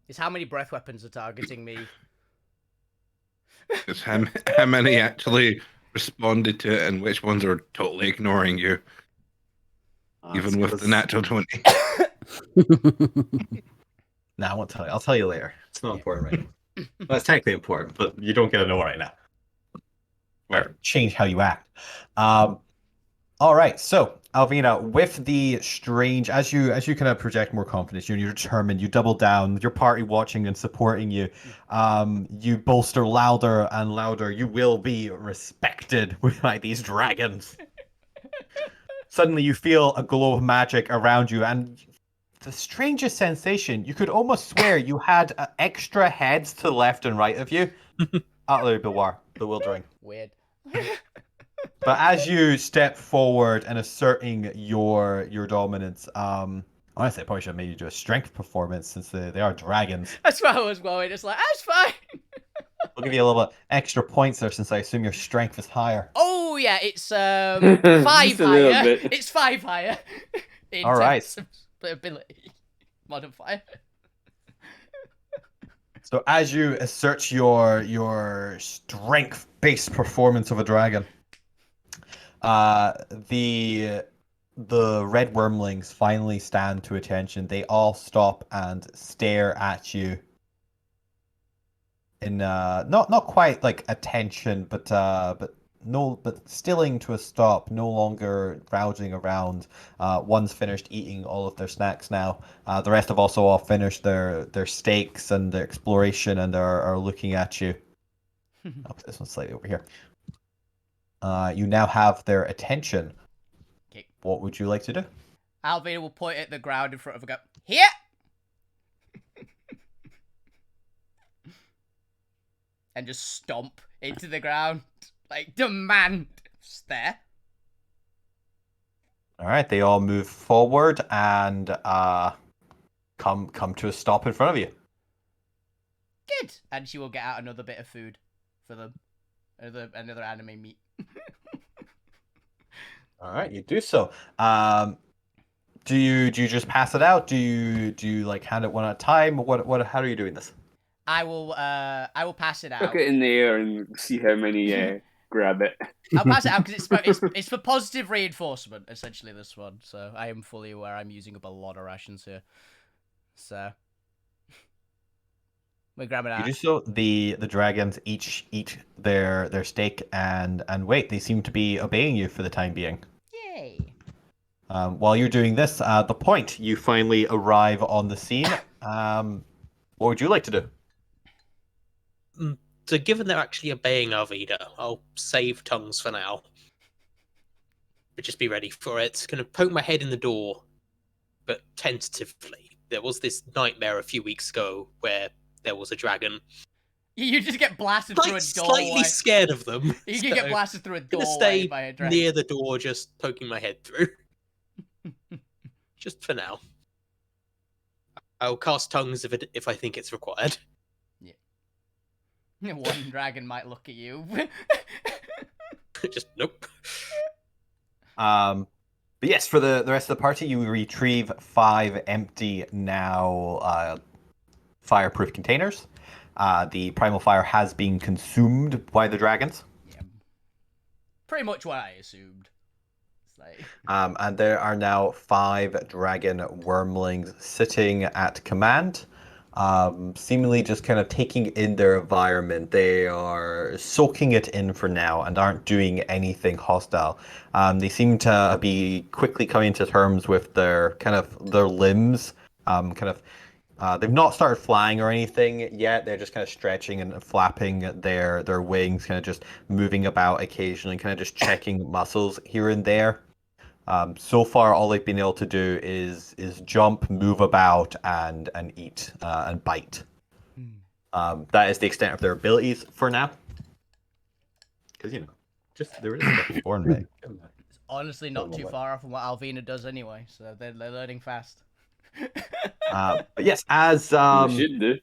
It's how many breath weapons are targeting me. It's how many actually responded to it and which ones are totally ignoring you, even with the natural 20. Nah, I won't tell you. I'll tell you later. It's not important right now. Well, it's technically important, but you don't get to know right now. Or change how you act. All right, so Alvina, with the strange, as you kind of project more confidence, you're determined, you double down, your party watching and supporting you, you bolster louder and louder. You will be respected by these dragons. Suddenly, you feel a glow of magic around you, and the strangest sensation. You could almost swear you had extra heads to the left and right of you. Utterly bewildering. Weird. But as you step forward and asserting your dominance, honestly, I probably should have made you do a strength performance since they are dragons. That's why I was going. It's like, that's fine. I'll give you a little bit extra points there since I assume your strength is higher. Oh, yeah, it's 5 Just a little higher. bit. It's 5 higher. In All right. terms of ability. Modifier. So as you assert your strength-based performance of a dragon, the red wormlings finally stand to attention. They all stop and stare at you in not quite like attention, but stilling to a stop, no longer rousing around. One's finished eating all of their snacks now. The rest have also all finished their steaks and their exploration and are looking at you. Oh, this one's slightly over here. You now have their attention. Okay. What would you like to do? Alvina will point at the ground in front of her. Go here. And just stomp into the ground. Like, demand stare. All right, they all move forward and come to a stop in front of you. Good. And she will get out another bit of food for them. Another anime meat. All right, you do so. Do you just pass it out? Do you like hand it one at a time? How are you doing this? I will pass it out. Chuck it in the air and see how many grab it. I'll pass it out because it's for positive reinforcement, essentially, this one. So I am fully aware I'm using up a lot of rations here. So we're grabbing You out. do so. The dragons each eat their steak and wait. They seem to be obeying you for the time being. Yay. While you're doing this, the point you finally arrive on the scene. What would you like to do? So given they're actually obeying Arvida, I'll save tongues for now. But just be ready for it. Gonna poke my head in the door, but tentatively. There was this nightmare a few weeks ago where there was a dragon. You just get blasted through a doorway. Slightly scared of them. You can get blasted through a Gonna doorway stay by a dragon. near the door, just poking my head through. Just for now. I'll cast tongues if I think it's required. One dragon might look at you. Just nope. But yes, for the rest of the party, you retrieve 5 empty now fireproof containers. The primal fire has been consumed by the dragons. Yeah. Pretty much what I assumed. It's like... And there are now 5 dragon wormlings sitting at command. Seemingly just kind of taking in their environment. They are soaking it in for now and aren't doing anything hostile. They seem to be quickly coming to terms with their limbs. They've not started flying or anything yet. They're just kind of stretching and flapping their wings, kind of just moving about occasionally, kind of just checking muscles here and there. So far, all they've been able to do is jump, move about, and eat and bite. That is the extent of their abilities for now. Because just there is stuff born mate. It's honestly not too far off from what Alvina does anyway, so they're learning fast. But yes, as You should do.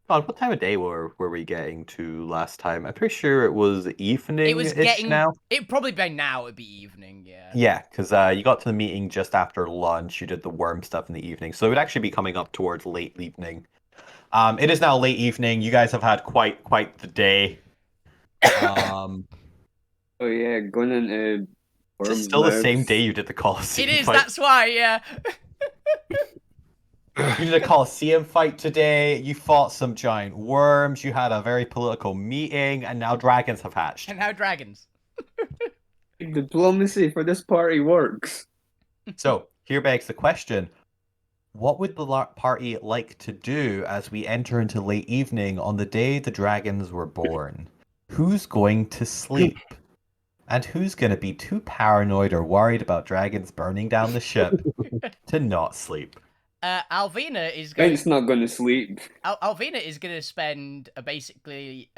God, what time of day were we getting to last time? I'm pretty sure it was evening. It was getting now. It probably by now it'd be evening, yeah. Yeah, because you got to the meeting just after lunch. You did the worm stuff in the evening, so it would actually be coming up towards late evening. It is now late evening. You guys have had quite the day. Oh yeah, going into It's still the same day you did the Colosseum. It is. Fight. That's why, yeah. You did a Colosseum fight today. You fought some giant worms. You had a very political meeting, and now dragons have hatched. And now dragons. Diplomacy for this party works. So here begs the question: what would the party like to do as we enter into late evening on the day the dragons were born? Who's going to sleep? And who's going to be too paranoid or worried about dragons burning down the ship to not sleep? Alvina is going. It's not going to sleep. Alvina is going to spend basically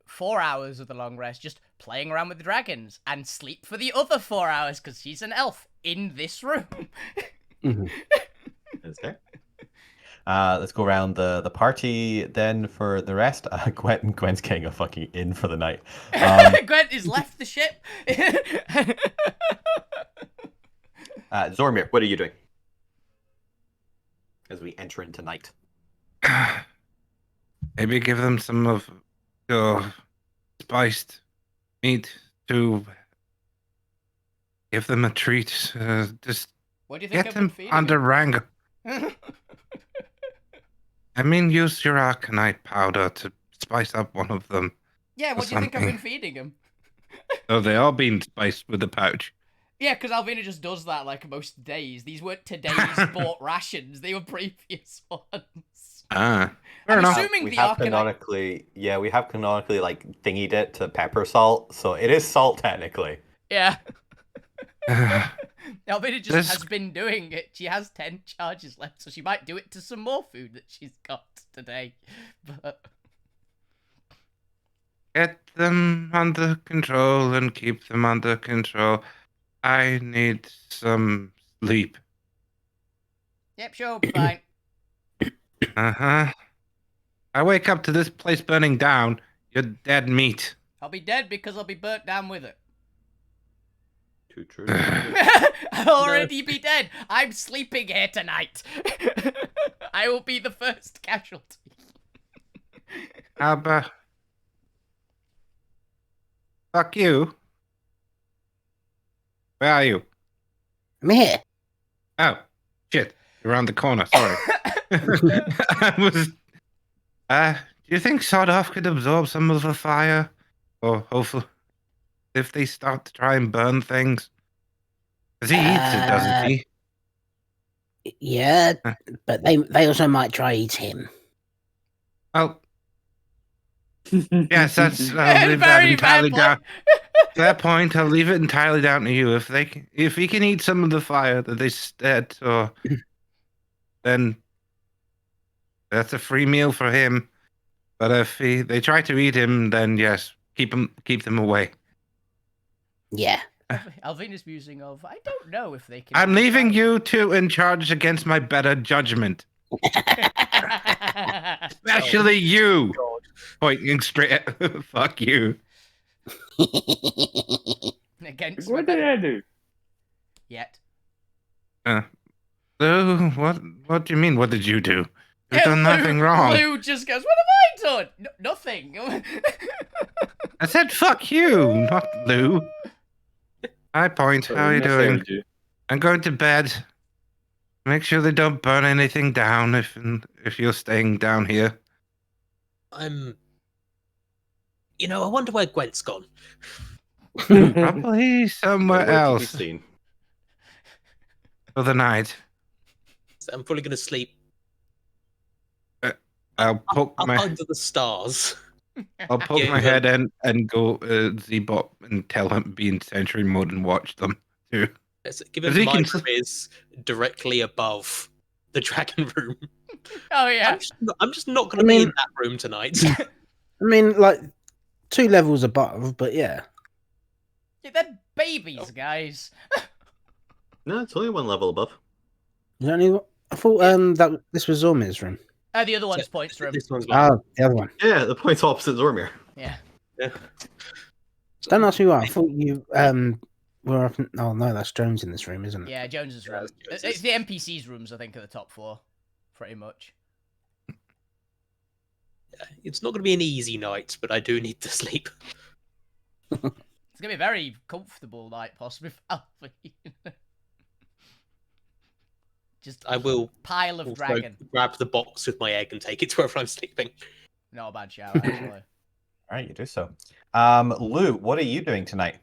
4 hours of the long rest just playing around with the dragons and sleep for the other 4 hours because she's an elf in this room. That's fair. Let's go around the party then for the rest. Gwen's getting a fucking in for the night. Gwen has left the ship. Zormir, what are you doing as we enter into night? Maybe give them some of your spiced meat to give them a treat. Just What do you think get I've been them feeding under him? wrangle. I mean, use your arcanite powder to spice up one of them. Yeah, or what do you think I've something. been feeding him? Oh, they are being spiced with the pouch. Yeah, because Alvina just does that like most days. These weren't today's bought rations; they were previous ones. Ah, fair I'm enough. assuming We the have Arcanite. canonically, yeah, we have canonically like thingied it to pepper salt, so it is salt technically. Yeah. Alvina just This- has been doing it. She has 10 charges left, so she might do it to some more food that she's got today. But Get them under control and keep them under control. I need some sleep. yep, sure, fine. Uh-huh. I wake up to this place burning down. You're dead meat. I'll be dead because I'll be burnt down with it. Too true. I'll already be dead. I'm sleeping here tonight. I will be the first casualty. How about... Fuck you. Where are you? I'm here. Oh, shit. You're around the corner. Sorry. I was... do you think Sawed-Off could absorb some of the fire? Or hopefully... If they start to try and burn things? Because he eats it, doesn't he? Yeah, Huh. but they also might try eat him. Oh, yes, that's... I'll Very leave that entirely valid down... point. Fair point. I'll leave it entirely down to you. If he can eat some of the fire that they set, or then that's a free meal for him. But if they try to eat him, then yes, keep them away. Yeah. Alvina's musing of, I don't know if they can. I'm be leaving right." you two in charge against my better judgment, especially you. Pointing straight at fuck you. Against What did I do? yet. So what do you mean? What did you do? You've done nothing wrong. Lou just goes, what have I done? Nothing. I said fuck you, not Lou. Hi, Point. How are you doing? Misheard you. I'm going to bed. Make sure they don't burn anything down if you're staying down here. I'm. You know, I wonder where Gwent's gone. Probably somewhere Nowhere to be else seen. for the night. So I'm probably going to sleep I'll poke up my under the stars. I'll poke Yeah, my you head in and go Z-Bot and tell him be in sentry mode and watch them too. Given If he my can room is directly above the dragon room, Oh yeah. I'm just not going to I be mean- in that room tonight. I mean, like 2 levels above, but yeah. Yeah, they're babies, guys. No, it's only 1 level above. Is there any? I thought that this was Zormir's room. The other one's points room. This one's mine. Oh, the other one. Yeah, the point's opposite Zormir. Yeah. Don't ask me why. I thought you were up. Oh no, that's Jones in this room, isn't it? Yeah, Jones's room. Jones's. It's the NPC's rooms, I think, are the top floor, pretty much. It's not going to be an easy night, but I do need to sleep. It's gonna be a very comfortable night, possibly. For Alfie. Just I will pile of also dragon. grab the box with my egg and take it to wherever I'm sleeping. Not a bad shout, actually. All right, you do so. Lou, what are you doing tonight?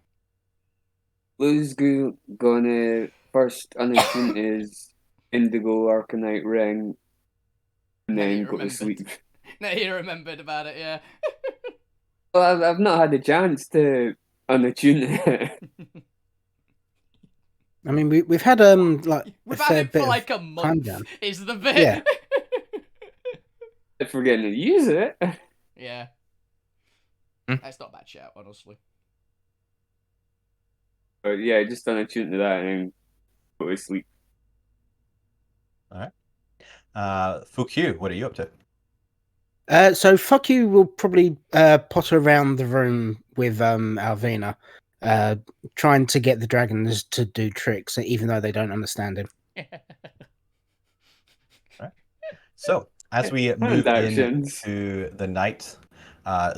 Lou's gonna first unattune his Indigo Arcanite ring and Now then you go to remembered. sleep. No, you remembered about it, yeah. Well, I've not had a chance to unattune it. I mean, we've had like We've a had fair it bit for of like a time month. down. Is the bit. Yeah. Forgetting to use it. Yeah. Hmm. That's not a bad shout, honestly. But yeah, just unattune to that and then go to sleep. Fukyu, what are you up to? So fuck you will probably potter around the room with Alvina, trying to get the dragons to do tricks, even though they don't understand him. So, As we move into the night,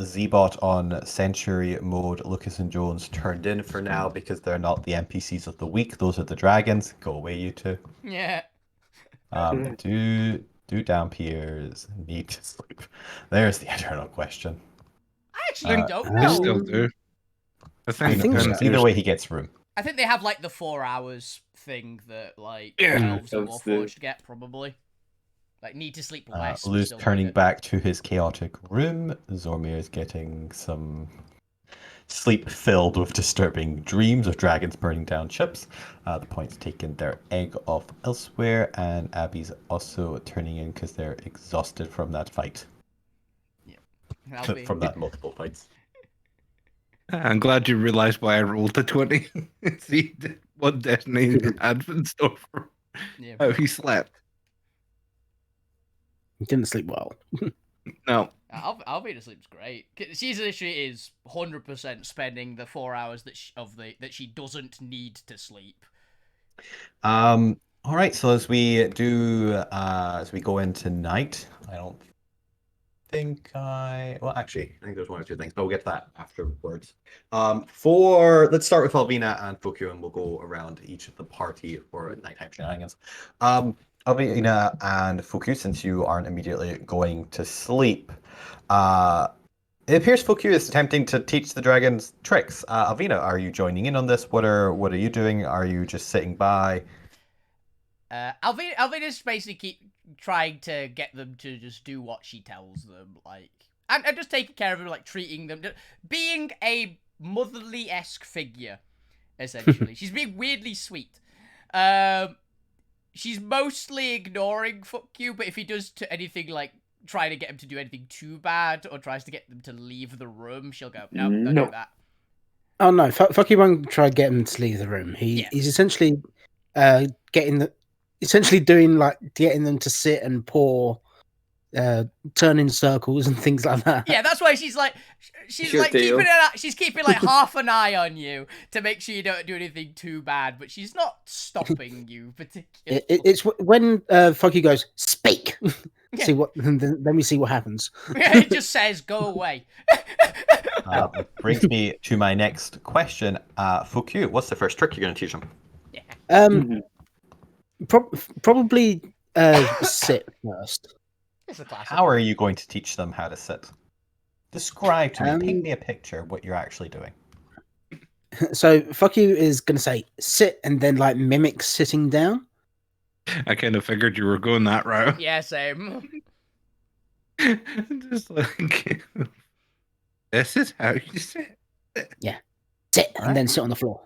Z-Bot on Century mode, Lucas and Jones turned in for now because they're not the NPCs of the week. Those are the dragons. Go away, you two. Yeah. Do Dampiers need to sleep? There's the eternal question. I actually don't I know. still do. I I think so. depends Either who's- way, he gets room. I think they have like the 4 hours thing that like Yeah. elves and Elves do. warforged get probably. Like need to sleep less. but Lou's still turning need it. back to his chaotic room. Zormir is getting some sleep filled with disturbing dreams of dragons burning down ships. The point's taken their egg off elsewhere, and Abby's also turning in because they're exhausted from that fight. That'll be- From that multiple fights. I'm glad you realised why I rolled the 20. See what Destiny had in store for Yeah. how he slept. He didn't sleep well. No. Alvina sleeps great. She's literally is 100% spending the 4 hours that she doesn't need to sleep. All right. So as we go into night, I don't think actually, I think there's one or two things, but we'll get to that afterwards. Let's start with Alvina and Fokyo, and we'll go around each of the party for nighttime shenanigans. Alvina and Fokyo, since you aren't immediately going to sleep, it appears Fokyo is attempting to teach the dragons tricks. Alvina, are you joining in on this? What are you doing? Are you just sitting by? Alvina's basically keep trying to get them to just do what she tells them, like, and just taking care of them, like treating them, being a motherly-esque figure, essentially. She's being weirdly sweet. She's mostly ignoring fuck you, but if he does anything like try to get him to do anything too bad or tries to get them to leave the room, she'll go, no, don't do that. Oh no, fuck you won't try to get him to leave the room. He's essentially getting them to sit and pour, turn in circles and things like that. Yeah, that's why she's Sure like deal. keeping like half an eye on you to make sure you don't do anything too bad, but she's not stopping you particularly. It's when fuck you goes speak. Yeah. See what then we see what happens. It just says go away. Brings me to my next question. Fokyo, what's the first trick you're going to teach them? Probably sit first. It's a classic. How are you going to teach them how to sit? Describe to me, paint me a picture of what you're actually doing. So fuck you is gonna say sit and then like mimic sitting down. I kind of figured you were going that route. Yeah, same. Just like, this is how you sit. Sit and then sit on the floor.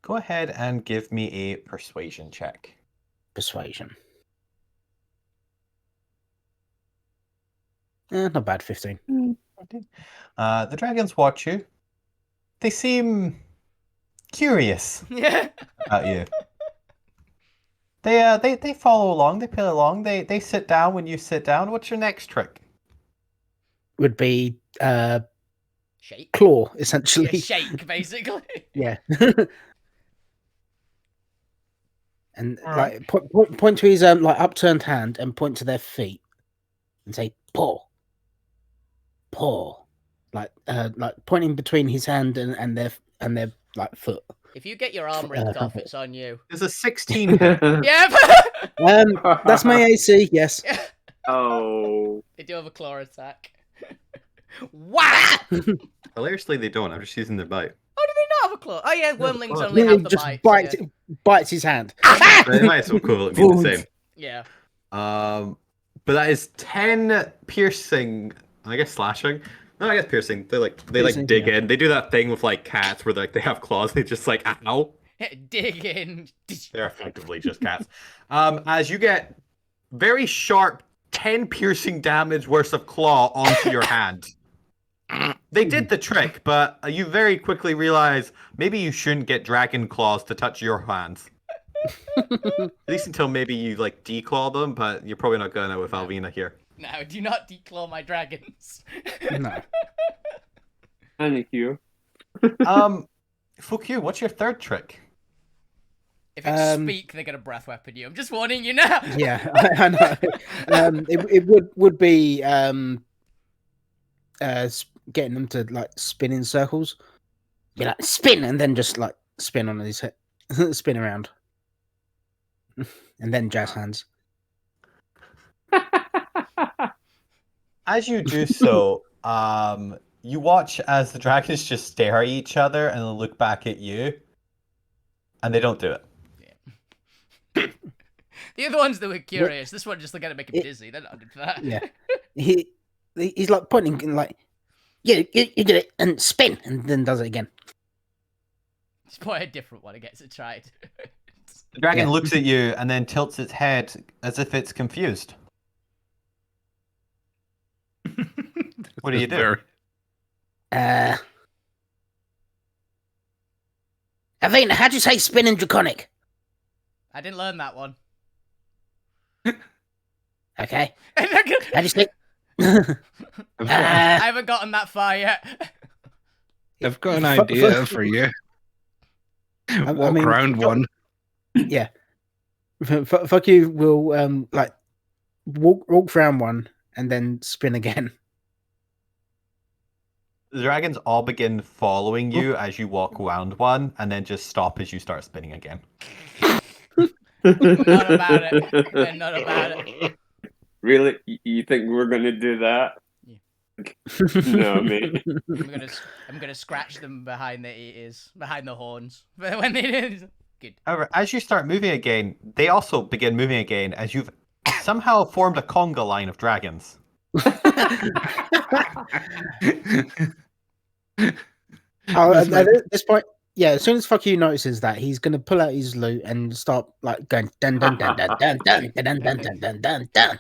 Go ahead and give me a persuasion check. Persuasion. Not bad, 15. The dragons watch you. They seem curious Yeah. about you. They follow along. They play along. They sit down when you sit down. What's your next trick? Would be Shake. claw, Yeah, essentially. shake, basically. Yeah. And All right. like point to his like upturned hand and point to their feet and say paw. Paw. Like pointing between his hand and their like foot. If you get your arm ripped off, it's on you. There's a 16 hit. Yeah. That's my AC, yes. Oh. They do have a claw attack. Wow! Hilariously, they don't. I'm just using their bite. Oh, do they not have a claw? Oh yeah, wormlings claw. only have the Just bites. bites his hand. They might as well call it be the same. Yeah. But that is 10 piercing. I guess slashing. No, I guess piercing. They Piercing, dig yeah. in. They do that thing with like cats where they have claws. They just like ow. Dig in. They're effectively just cats. As you get very sharp 10 piercing damage worth of claw onto your hand. They did the trick, but you very quickly realize maybe you shouldn't get dragon claws to touch your hands. At least until maybe you like declaw them, but you're probably not gonna with Alvina here. No, do not declaw my dragons. No. Thank you. Fuck you, what's your third trick? If it's speak, they're gonna breath weapon you. I'm just warning you now. Yeah, I know. It would be getting them to like spin in circles. Be like spin, and then just like spin on his head, spin around, and then jazz hands. As you do so, you watch as the dragons just stare at each other and then look back at you, and they don't do it. The other ones that were curious. This one just gonna make him dizzy. They're not good for that. Yeah, he's like pointing and like, you do it and spin, and then does it again. Just point a different one. It gets it tried. The dragon Yeah. looks at you and then tilts its head as if it's confused. What do you do? Avina, how'd you say spin in Draconic? I didn't learn that one. Okay. I How'd you say? haven't gotten that far yet. I've got an idea for you. Walk around one. Yeah. Fuck you will like walk around one and then spin again. The dragons all begin following you as you walk around one, and then just stop as you start spinning again. Not about it. They're not about it. Really? You think we're gonna do that? No, mate. I'm gonna scratch them behind the ears, behind the horns. When they do, good. However, as you start moving again, they also begin moving again as you've somehow formed a conga line of dragons. At this point, yeah, as soon as fuck you notices that, he's gonna pull out his loot and start like going dun dun dun dun dun dun dun dun dun dun dun dun.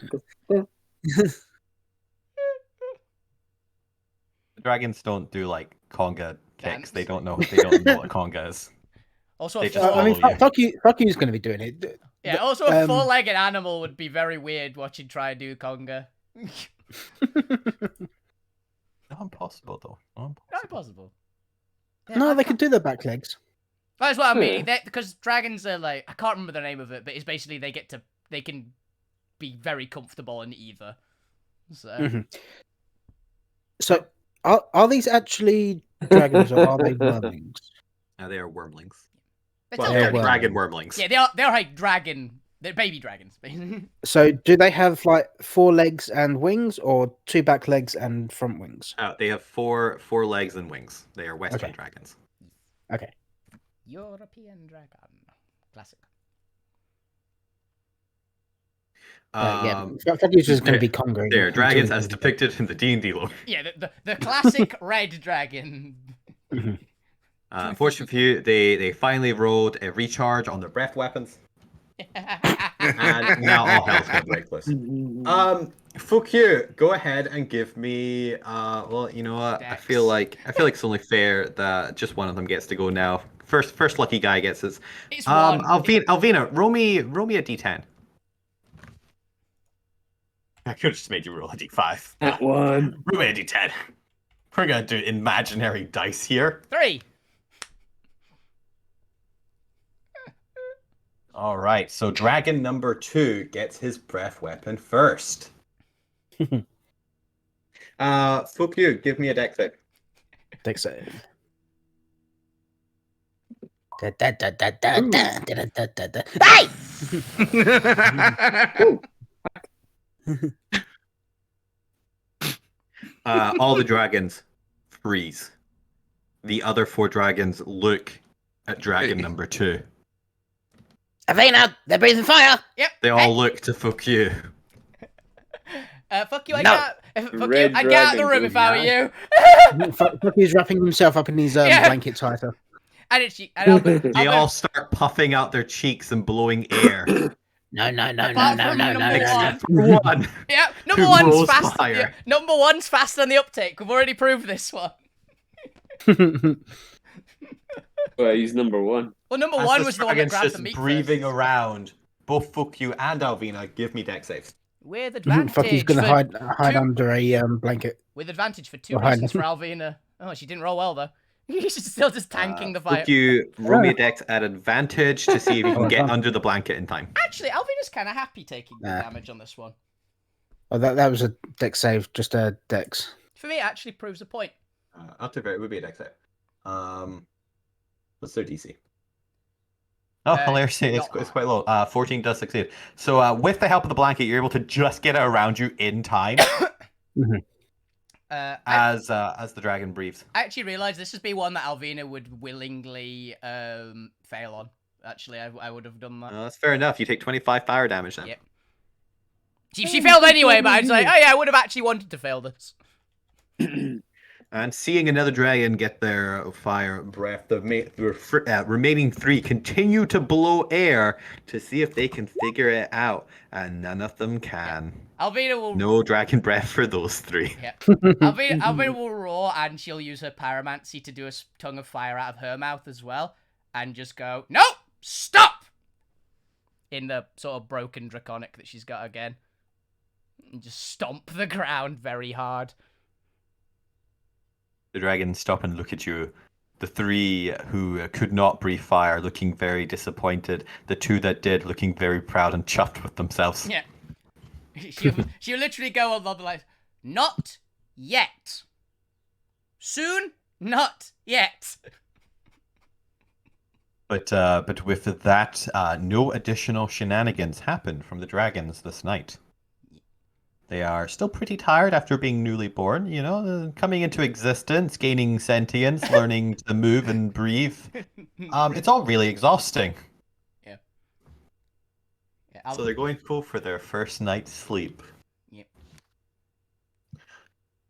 The dragons don't do like conga kicks. Dance. They don't know what conga is. Also, They a just four- I mean, follow you. fuck you's gonna be doing it. yeah. Also, a four-legged animal would be very weird watching try and do conga. Not impossible though. Not Not impossible. impossible. No, they can do their back legs. That's what I mean. Yeah. Because dragons are like, I can't remember the name of it, but it's basically they can be very comfortable in either. So Mhm. So, are these actually dragons or are they wormlings? They are wormlings. they're Well, still they're they're very- dragon wormlings. yeah, they're like dragon. They're baby dragons. So, do they have like 4 legs and wings, or 2 back legs and front wings? They have four legs and wings. They are western Okay. dragons. Okay. European dragon, classic. Yeah, fuck you's just going to be Congo. They're dragons as depicted in the D&D lore. Yeah, the classic red dragon. Unfortunately for you, they finally rolled a recharge on their breath weapons, and now all hell's gonna break loose. Fuck you. Go ahead and give me. Well, you know what? I Dex. feel like it's only fair that just one of them gets to go now. First lucky guy gets it. It's one. Alvina, roll me a d10. I could have just made you roll a d5. That one. Roll me a d10. We're gonna do imaginary dice here. 3. All right, so dragon number 2 gets his breath weapon first. Fuck you. Give me a deck save. Deck save. Hey! All the dragons freeze. The other 4 dragons look at dragon number 2. Avena, they're breathing fire. Yep. They all Hey, look to fuck you. fuck you. I No. can't. Fuck you. Red I'd get out of the dragon room goes if I were mad. you. Fuck you's wrapping himself up in his Yeah. blanket tighter. And it's and I'll They all start puffing out their cheeks and blowing air. No. Apart from number one. Except for one. Yeah, number Who one's rolls fast. higher. Yeah, number one's faster than the uptake. We've already proved this one. Well, he's number 1. Well, number As one this was the one that dragon's grabbed the just meat breathing first. around. Both fuck you and Alvina, give me deck saves. With advantage. Fuck you's gonna for, hide two- under a blanket. With advantage for 2 Behind reasons for him. Alvina. Oh, she didn't roll well though. He's still just tanking the fire. Fuck you, roll me a dex at advantage to see if you can get Advantage. under the blanket in time. Actually, Alvina's kind of happy taking the Nah. damage on this one. Oh, that was a dex save, just a dex. For me, it actually proves a point. Alterra, it would be a dex save. What's their DC? Oh, hilarious! It's quite low. 14 does succeed. So, with the help of the blanket, you're able to just get it around you in time as the dragon breathes. I actually realised this would be one that Alvina would willingly fail on. Actually, I would have done that. That's fair enough. You take 25 fire damage then. Yep. She failed anyway, but I was like, oh yeah, I would have actually wanted to fail this. And seeing another dragon get their fire breath, the remaining 3 continue to blow air to see if they can figure it out, and none of them can. Alvina will... No dragon breath for those 3. Yeah. Alvina will roar, and she'll use her pyromancy to do a tongue of fire out of her mouth as well, and just go, no, stop! In the sort of broken draconic that she's got again. And just stomp the ground very hard. The dragons stop and look at you. The 3 who could not breathe fire looking very disappointed. The 2 that did looking very proud and chuffed with themselves. Yeah. She'll literally go on the like, not yet. Soon, not yet. But with that, no additional shenanigans happen from the dragons this night. They are still pretty tired after being newly born, you know, coming into existence, gaining sentience, learning to move and breathe. It's all really exhausting. Yeah. So they're going to go for their first night's sleep. Yep.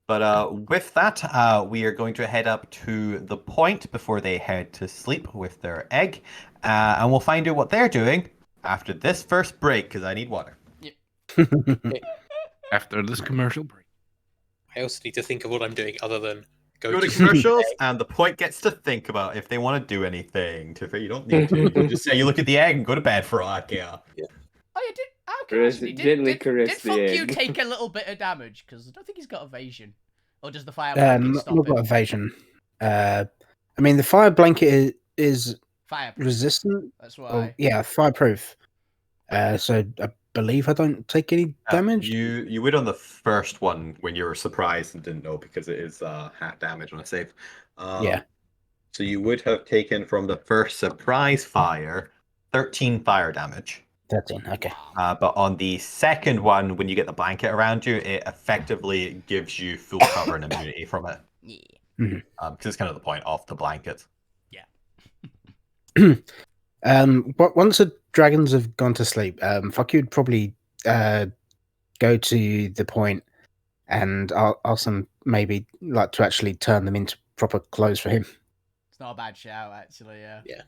But with that, we are going to head up to the point before they head to sleep with their egg. And we'll find out what they're doing after this first break, because I need water. Yep. After this commercial break. I also need to think of what I'm doing other than Go to commercials, and the point gets to think about if they want to do anything. You don't need to. You just say you look at the egg and go to bed for all yeah. Oh, you did? Okay, actually, did the Fuck egg. You take a little bit of damage? Because I don't think he's got evasion. Or does the fire Not blanket stop got him? evasion. I mean, the fire blanket is Fireproof. resistant. That's why. Oh, yeah, fireproof. So I believe I don't take any damage. You would on the first one when you were surprised and didn't know because it is half damage on a save. Yeah. So you would have taken from the first surprise fire 13 fire damage. 13. Okay. But on the second one, when you get the blanket around you, it effectively gives you full cover and immunity from it. Yeah. Because it's kind of the point of the blanket. But once the dragons have gone to sleep, fuck you'd probably go to the point and ask them maybe like to actually turn them into proper clothes for him. It's not a bad shout, actually, yeah. Yeah.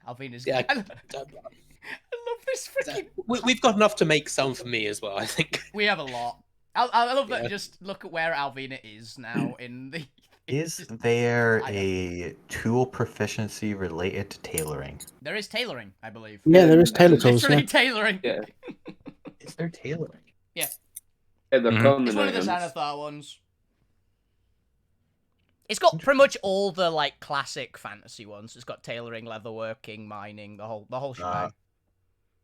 Alvina's... Yeah, I love this freaking... We've got enough to make some for me as well, I think. We have a lot. I love that. Yeah. Just look at where Alvina is now in the... Is there a tool proficiency related to tailoring? There is tailoring, I believe. Yeah, there is tailor tools. Literally Yeah. tailoring. Yeah. Is there tailoring? Yeah, they're Mhm. common It's one of the items. Xanathar ones. It's got pretty much all the like classic fantasy ones. It's got tailoring, leatherworking, mining, the whole shebang.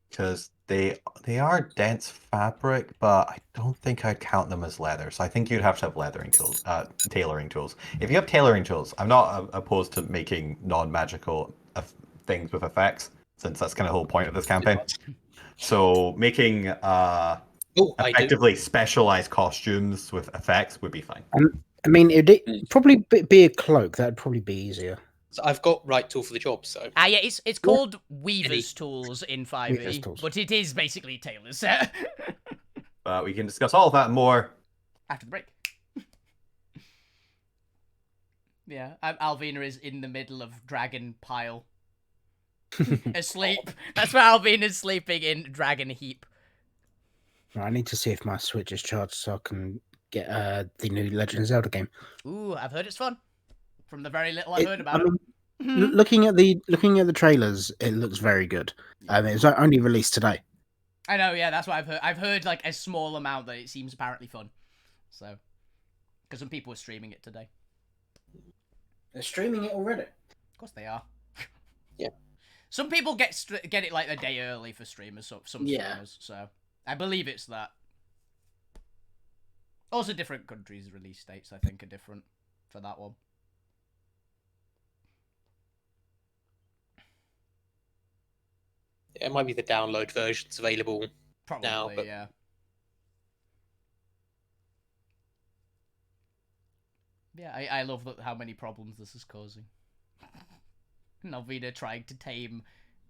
Because they are dense fabric, but I don't think I'd count them as leather. So I think you'd have to have leathering tools, tailoring tools. If you have tailoring tools, I'm not opposed to making non-magical things with effects, since that's kind of the whole point of this campaign. So making effectively specialized costumes with effects would be fine. I mean, it'd probably be a cloak. That'd probably be easier. So I've got right tool for the job, so Yeah, it's called Weaver's Tools in 5e, Weaver's Tools. but it is basically Tailor's set. But we can discuss all of that and more. After the break. Yeah, Alvina is in the middle of dragon pile. Asleep. That's where Alvina's sleeping, in dragon heap. I need to see if my Switch is charged so I can get the new Legend of Zelda game. Ooh, I've heard it's fun. From the very little I've heard about I mean, it. looking at the trailers, it looks very good. It was only released today. I know, yeah, that's what I've heard. I've heard like a small amount that it seems apparently fun. So, because some people were streaming it today. They're streaming it already. Of course they are. Yeah. Some people get it like a day early for streamers, so some Yeah. streamers. So I believe it's that. Also, different countries' release dates I think are different for that one. Yeah, it might be the download versions available. Probably, Now, but- yeah. Yeah, I love how many problems this is causing. Nelvina trying to tame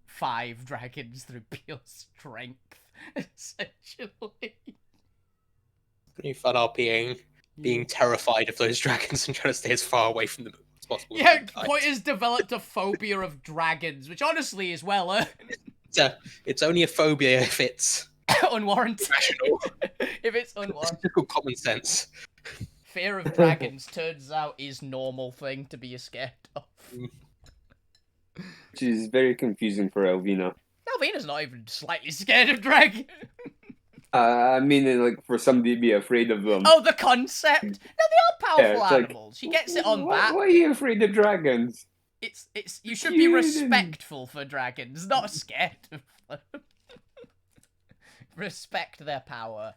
5 dragons through pure strength, essentially. Pretty fun RPing, being terrified of those dragons and trying to stay as far away from them as possible. Yeah, Pointer's developed a phobia of dragons, which honestly is well It's only a phobia if it's unwarranted. rational. If it's unwarranted. Typical common sense. Fear of dragons turns out is normal thing to be scared of. Which is very confusing for Elvina. Nelvina's not even slightly scared of dragons. I mean, like, for somebody to be afraid of them. Oh, the concept. No, they are powerful Yeah, it's like, animals. She gets it on why, that. Why are you afraid of dragons? It's you should be You respectful for dragons, not scared of them. Respect their power.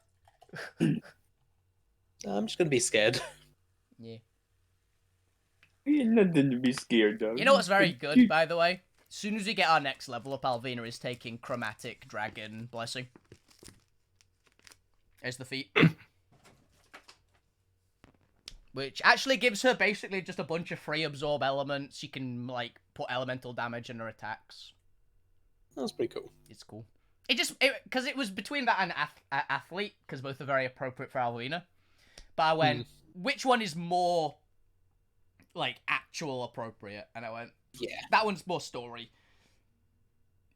I'm just gonna be scared. Yeah. Ain't nothing to be scared of. You know what's very good, by the way? As soon as we get our next level up, Alvina is taking Chromatic Dragon Blessing. There's the feat. Which actually gives her basically just a bunch of free absorb elements. She can, like, put elemental damage in her attacks. That's pretty cool. It's cool. Because it was between that and Athlete, because both are very appropriate for Alvina. But I went, which one is more, like, actual appropriate? And I went, Yeah. that one's more story.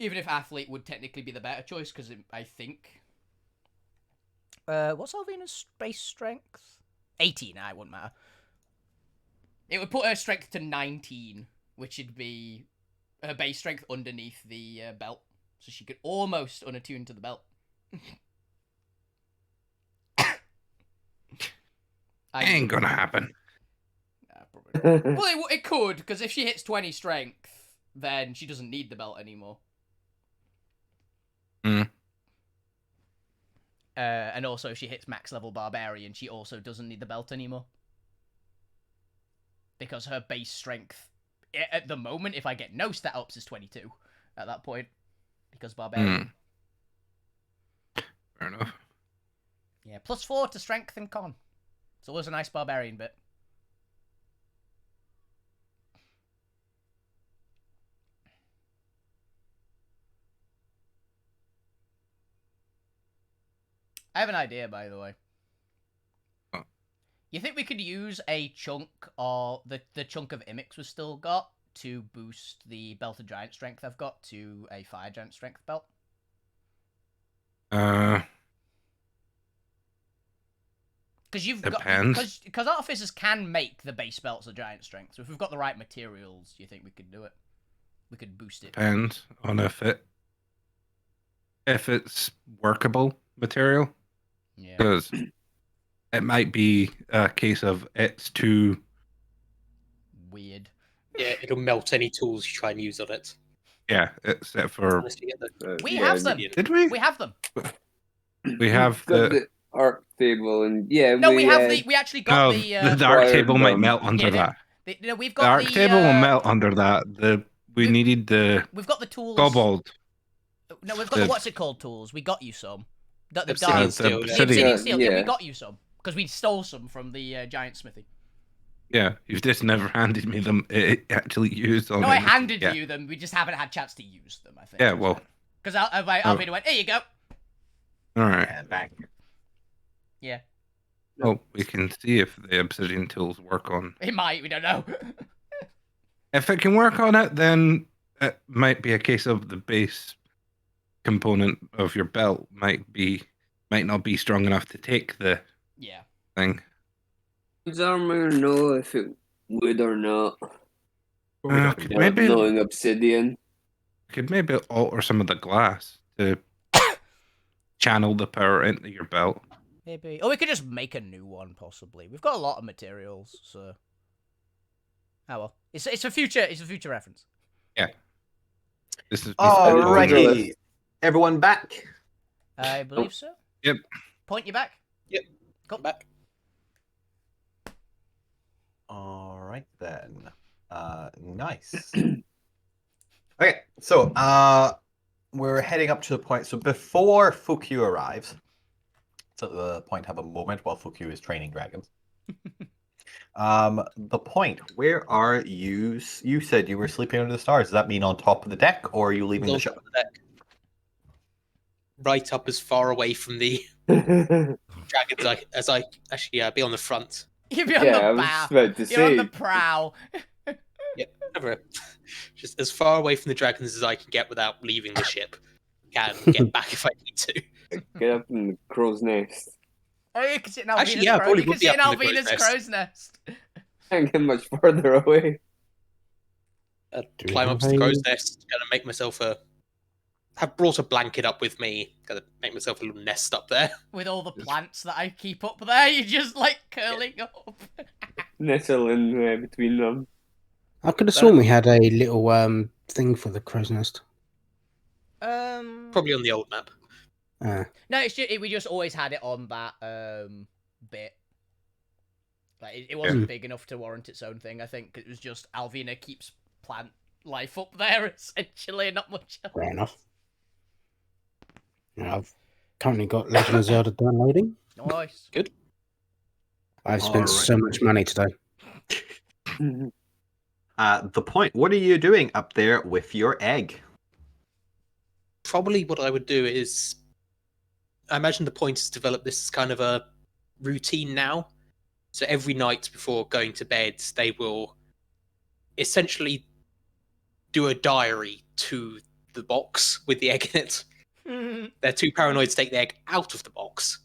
Even if Athlete would technically be the better choice, because I think... what's Alvina's base strength? 18, it wouldn't matter. It would put her strength to 19, which would be her base strength underneath the belt. So she could almost unattune to the belt. Ain't gonna happen. Nah, probably not. Well, it could, because if she hits 20 strength, then she doesn't need the belt anymore. And also, if she hits max level Barbarian, she also doesn't need the belt anymore. Because her base strength, at the moment, if I get no stat ups, is 22 at that point. Because Barbarian. Fair enough. Yeah, +4 to strength and con. It's always a nice Barbarian bit. I have an idea, by the way. Oh. You think we could use a chunk, or the chunk of Imix we've still got, to boost the Belt of Giant Strength I've got to a Fire Giant Strength belt? Because you've Depends. because artificers can make the base belts of Giant Strength. So if we've got the right materials, you think we could do it? We could boost it. Depends on if it's workable material. Yeah. Because it might be a case of it's too... Weird. Yeah, it'll melt any tools you try and use on it. Yeah, except for... Unless you get the We have them. Did we? We have them. We have Got the... art table and yeah. No, we have uh, the. We actually got No, the. the art Wired table might them. melt under Yeah, that. no, we've The got art the. table will melt under that. We needed the We've got the tools. kobold. No, we've got the the- what's it called tools. We got you some. The Obsidian dark. steel, the yeah. The obsidian Yeah, steel. Yeah, we yeah. got you some because we stole some from the giant smithy. Yeah, you've just never handed me them. It actually used on. No, I anything. handed Yeah. you them. We just haven't had chance to use them. I think. Yeah, well, because Alvina went, "Here you go." all right. Yeah, Well, we can see if the obsidian tools work on. it might. We don't know. If it can work on it, then it might be a case of the base component of your belt might not be strong enough to take the Yeah. thing. Does armor know if it would or not? Could Not maybe knowing obsidian. alter some of the glass to channel the power into your belt. Maybe. Or we could just make a new one, possibly. We've got a lot of materials, so. Oh well, it's a future reference. This is Alrighty, everyone back. I believe so. Yep. Point you back. Yep. Come Back. All right then. Nice. Okay, so we're heading up to the point. So before Fukyu arrives, so at the point have a moment while Fukyu is training dragons. The point. Where are you? You said you were sleeping under the stars. Does that mean on top of the deck, or are you leaving the On ship? top of the deck. Right up as far away from the dragons as I actually be on the front. You'd be on Yeah, I the was bow. just about to You're on the say. prow. Yeah, just as far away from the dragons as I can get without leaving the ship. Can get back if I need to. Get up in the crow's nest. Oh, you can sit in Actually, Alvina's yeah, I crow. probably You can would be sit in up in the crow's Alvina's nest. crow's nest. Can't get much further away. Do we Climb up have to the a- crow's nest. Gonna make myself have brought a blanket up with me. Gonna make myself a little nest up there. With all the plants that I keep up there, you're just like curling up. Nestle in between them. I could have sworn we had a little thing for the crow's nest. Probably on the old map. No, it's just, we just always had it on that bit. Like it wasn't big enough to warrant its own thing. I think it was just Alvina keeps plant life up there essentially, not much else. Fair enough. Yeah, I've currently got Legend of Zelda downloading. Nice. Good. I've spent Alright. so much money today. The point. What are you doing up there with your egg? Probably what I would do is, I imagine the point is develop this as kind of a routine now. So every night before going to bed, they will essentially do a diary to the box with the egg in it. They're too paranoid to take the egg out of the box.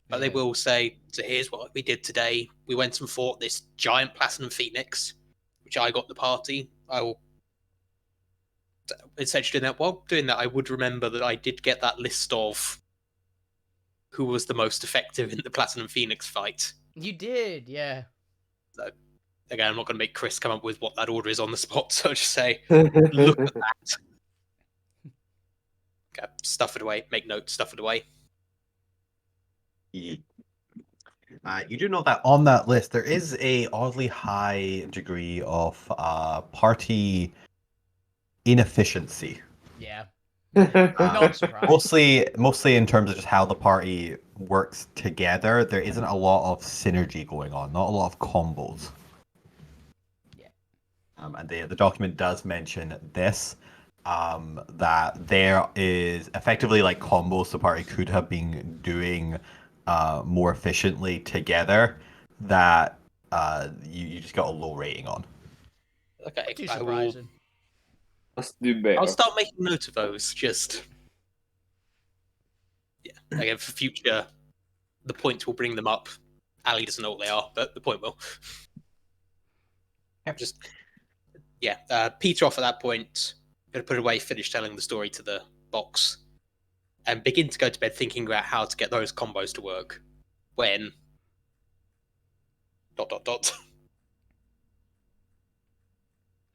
But they will say, so here's what we did today. We went and fought this giant platinum phoenix, which I got the party. I will essentially while doing that, I would remember that I did get that list of who was the most effective in the platinum phoenix fight. You did, yeah. So again, I'm not going to make Chris come up with what that order is on the spot, so I'll just say, look at that. Okay, stuff it away, make notes, stuff it away. You do know that on that list there is a oddly high degree of party inefficiency. Yeah. Uh, Not surprised. Mostly in terms of just how the party works together. There isn't a lot of synergy going on, not a lot of combos. Yeah. And the document does mention this, that there is effectively like combos the party could have been doing more efficiently together that you just got a low rating on. Okay, Too I will, surprising. Let's do better. I'll start making note of those, just... Yeah, again, for future, the point will bring them up. Ali doesn't know what they are, but the point will. Just, yeah, Peter off at that point, going to put away, finish telling the story to the box, and begin to go to bed thinking about how to get those combos to work. When... ...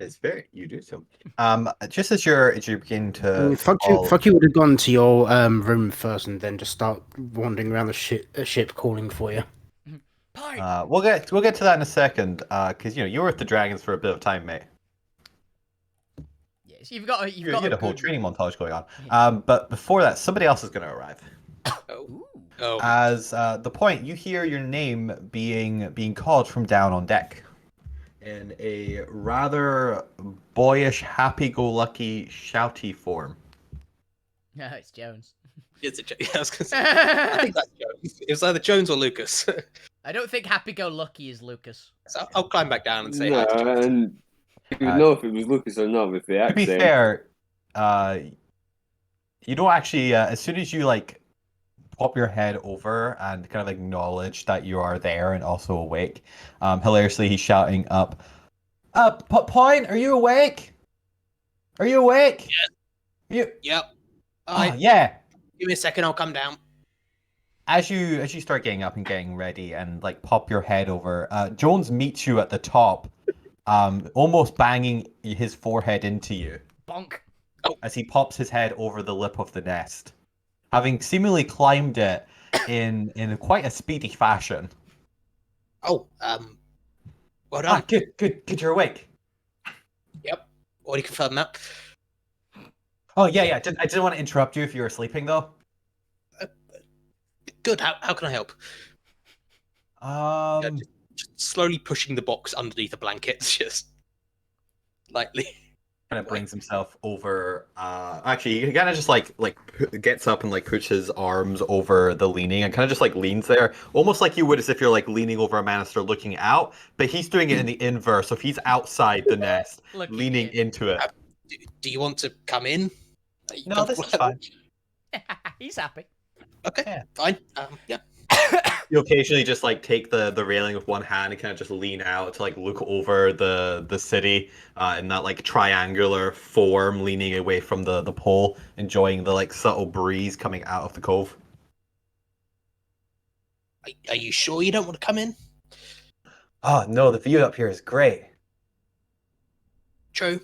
It's fair, you do so. Just as you begin to Fuck you would have gone to your room first and then just start wandering around the ship calling for you. Pine! we'll get to that in a second, because you were with the dragons for a bit of time, mate. Yes, you've got You had a whole good- training montage going on. But before that, somebody else is going to arrive. Ooh. Oh, As the point, you hear your name being called from down on deck, in a rather boyish, happy-go-lucky, shouty form. No, it's Jones. is it? Yeah, I was gonna say, I think that's Jones. It was either Jones or Lucas. I don't think happy-go-lucky is Lucas. So I'll climb back down and say No, hi to Jones. and you would know if it was Lucas or not with the To be accent. fair, you don't actually. As soon as you pop your head over and kind of acknowledge that you are there and also awake, hilariously he's shouting up, Point, are you awake? Are you awake? Yes. You... Yep. Oh, yeah. Give me a second, I'll come down. As you start getting up and getting ready and pop your head over, Jones meets you at the top almost banging his forehead into you Bonk. as he pops his head over the lip of the nest, having seemingly climbed it in quite a speedy fashion. Oh, well Ah, done. good, you're awake. Yep. Already confirmed that. Oh yeah. I didn't want to interrupt you if you were sleeping though. Good. How can I help? Yeah, just slowly pushing the box underneath the blankets, just lightly. Kind of brings himself over. Actually, he kind of just gets up and like puts his arms over the leaning and kind of just like leans there, almost like you would as if you're like leaning over a banister looking out. But he's doing it in the inverse, so he's outside the nest, Looking leaning in. into it. Do you want to come in? Are you No, this is comfortable? fine. He's happy. Okay, Yeah. fine. Yeah. You occasionally just like take the railing with one hand and kind of just lean out to like look over the city in that like triangular form, leaning away from the pole, enjoying the like subtle breeze coming out of the cove. Are you sure you don't want to come in? Oh no, the view up here is great. True.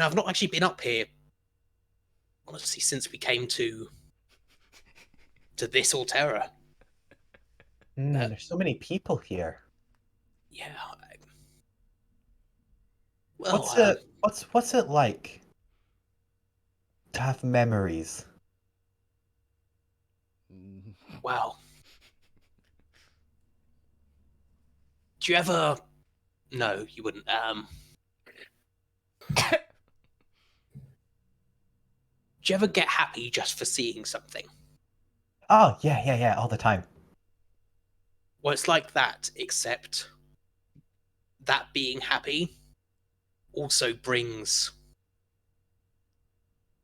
I've not actually been up here, honestly, since we came to this Alterra. There's so many people here. Yeah. Well, What's it like to have memories? well. Do you ever? No, you wouldn't. Do you ever get happy just for seeing something? Oh yeah, all the time. Well, it's like that, except that being happy also brings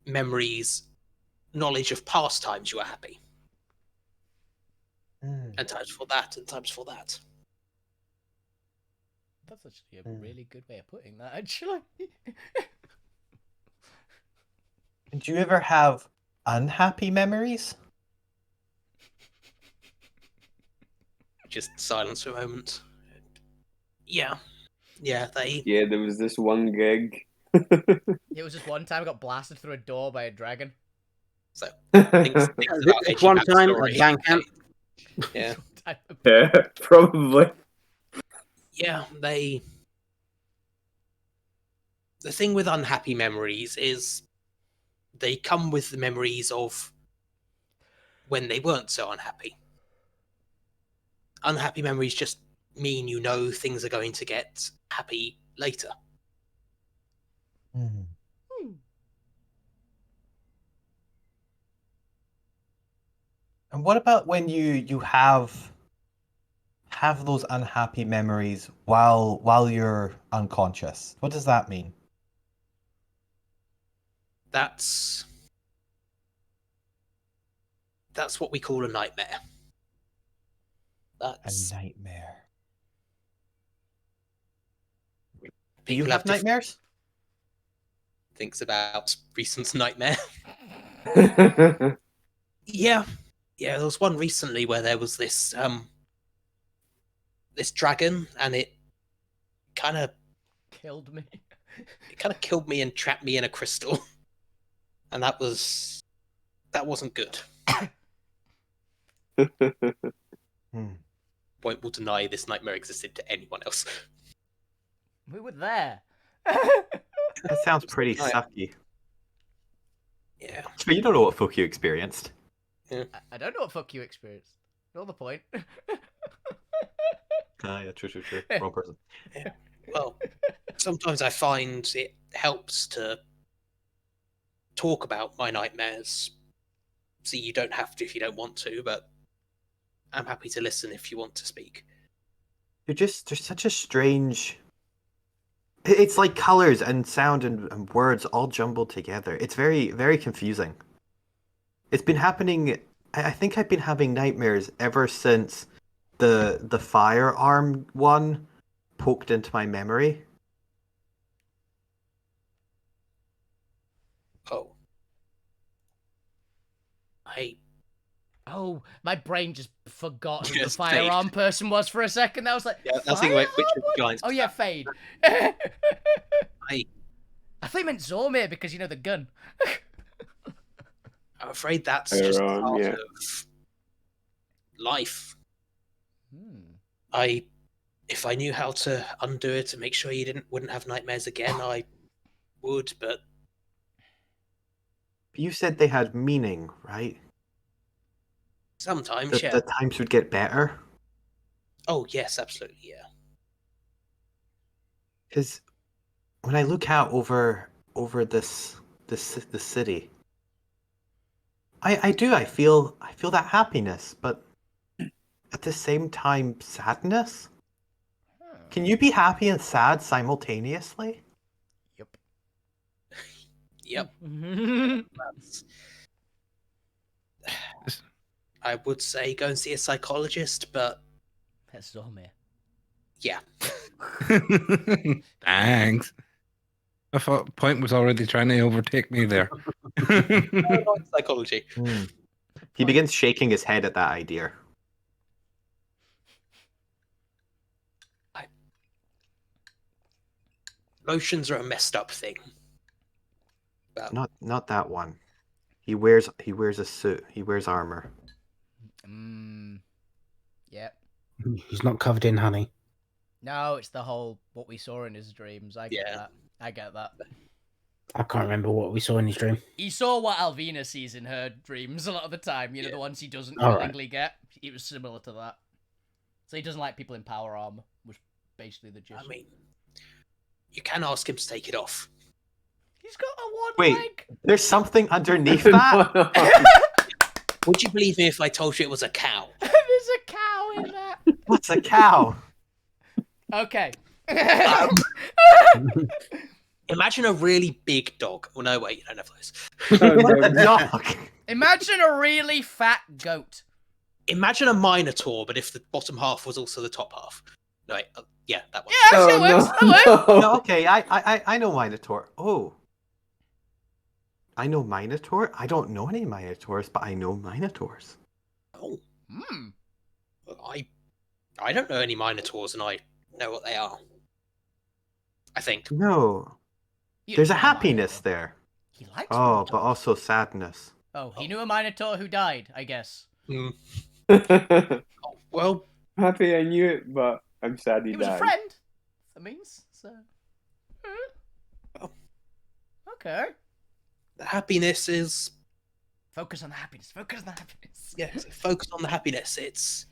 memories, knowledge of past times you were happy. And times for that, and times for that. That's actually a really good way of putting that, actually. Do you ever have unhappy memories? Just silence for a moment. Yeah, they. Yeah, there was this one gig. It was just one time I got blasted through a door by a dragon. So things about This edgy one time backstory. at Gang Camp. Yeah, Yeah, probably. yeah, they. The thing with unhappy memories is they come with the memories of when they weren't so unhappy. Unhappy memories just mean you know things are going to get happy later. And what about when you have those unhappy memories while you're unconscious? What does that mean? That's what we call a nightmare. That's A nightmare. Do you people have different nightmares? things about recent nightmare. Yeah, there was one recently where there was this this dragon, and it kind of Killed me. killed me and trapped me in a crystal, and that wasn't good. Point will deny this nightmare existed to anyone else. We were there. That sounds pretty sucky. Yeah. So you don't know what fuck you experienced. I don't know what fuck you experienced. You're the point. Yeah, true. Wrong person. Yeah. Well, sometimes I find it helps to talk about my nightmares. See, you don't have to if you don't want to, but I'm happy to listen if you want to speak. There's such a strange. It's like colors and sound and words all jumbled together. It's very, very confusing. It's been happening. I think I've been having nightmares ever since the firearm one poked into my memory. Oh. I Oh, my brain just forgot who the Just firearm person was for a second. I was like, Yeah, that's thinking, which of the firearm? giants Oh was yeah, that? Fade. I, I thought you meant Zormir because you know the gun. I'm afraid that's just part yeah. of life. Hmm. If I knew how to undo it and make sure you wouldn't have nightmares again, I would. But You said they had meaning, right? sometimes, That yeah. the times would get better. Oh yes, absolutely, yeah. Because when I look out over this city, I feel that happiness, but at the same time sadness. Can you be happy and sad simultaneously? Yep. Yep. That's- This- I would say go and see a psychologist, but That's Zormir. yeah. Thanks. I thought Point was already trying to overtake me there. Psychology. He begins shaking his head at that idea. Emotions are a messed up thing. But Not that one. He wears a suit. He wears armor. Yep. He's not covered in honey. No, it's the whole what we saw in his dreams. I get Yeah. that. I get that. I can't remember what we saw in his dream. He saw what Alvina sees in her dreams a lot of the time. You know, Yeah. the ones he doesn't All right. willingly get. It was similar to that. So he doesn't like people in power armor, which basically the gist. I mean, you can ask him to take it off. He's got a one Wait. leg. There's something underneath that. Would you believe me if I told you it was a cow? There's a cow in that. What's a cow? Okay. Imagine a really big dog. Well, no, wait, you don't have those. What's a dog? Imagine a really fat goat. Imagine a minotaur, but if the bottom half was also the top half. No, wait, yeah, that one. Yeah, that works. That works. No, okay, I know Minotaur. Oh. I know Minotaur? I don't know any Minotaurs, but I know Minotaurs. Oh, Hmm. well, I don't know any minotaurs, and I know what they are. I think. No. You There's a know happiness Minotaur. there. He likes Oh, Minotaurs. but also sadness. Oh, he knew a Minotaur who died, I guess. Oh, well, Happy I knew it, but I'm sad he He was a died. friend. That means so. Oh. Okay. the happiness is Focus on the happiness. Focus on the happiness. so focus on the happiness. It's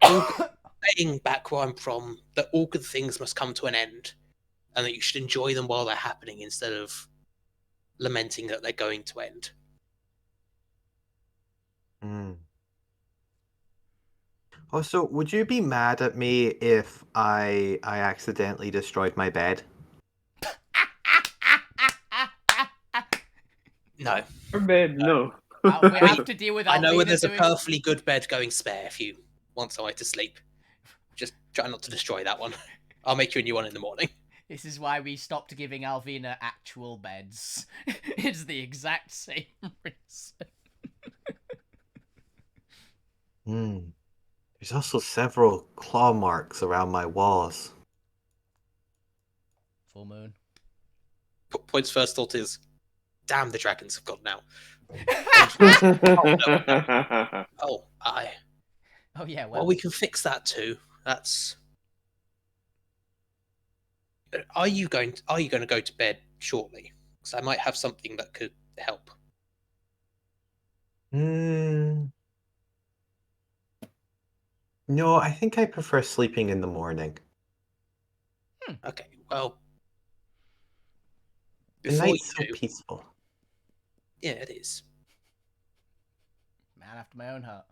all good, saying back where I'm from that all good things must come to an end, and that you should enjoy them while they're happening instead of lamenting that they're going to end. Also, would you be mad at me if I accidentally destroyed my bed? No, Or bed, no. We have to deal with I know Alvina when there's a doing- perfectly good bed going spare if you want somewhere to sleep. Just try not to destroy that one. I'll make you a new one in the morning. This is why we stopped giving Alvina actual beds. It's the exact same reason. There's also several claw marks around my walls. Full moon. Point's first thought is, damn, the dragons have gone now. Oh, aye. Oh yeah, Well, we can fix that too. That's. Are you going to go to bed shortly? Because I might have something that could help. No, I think I prefer sleeping in the morning. Okay, well. The Before you night's so do, peaceful. yeah, it is. Man after my own heart.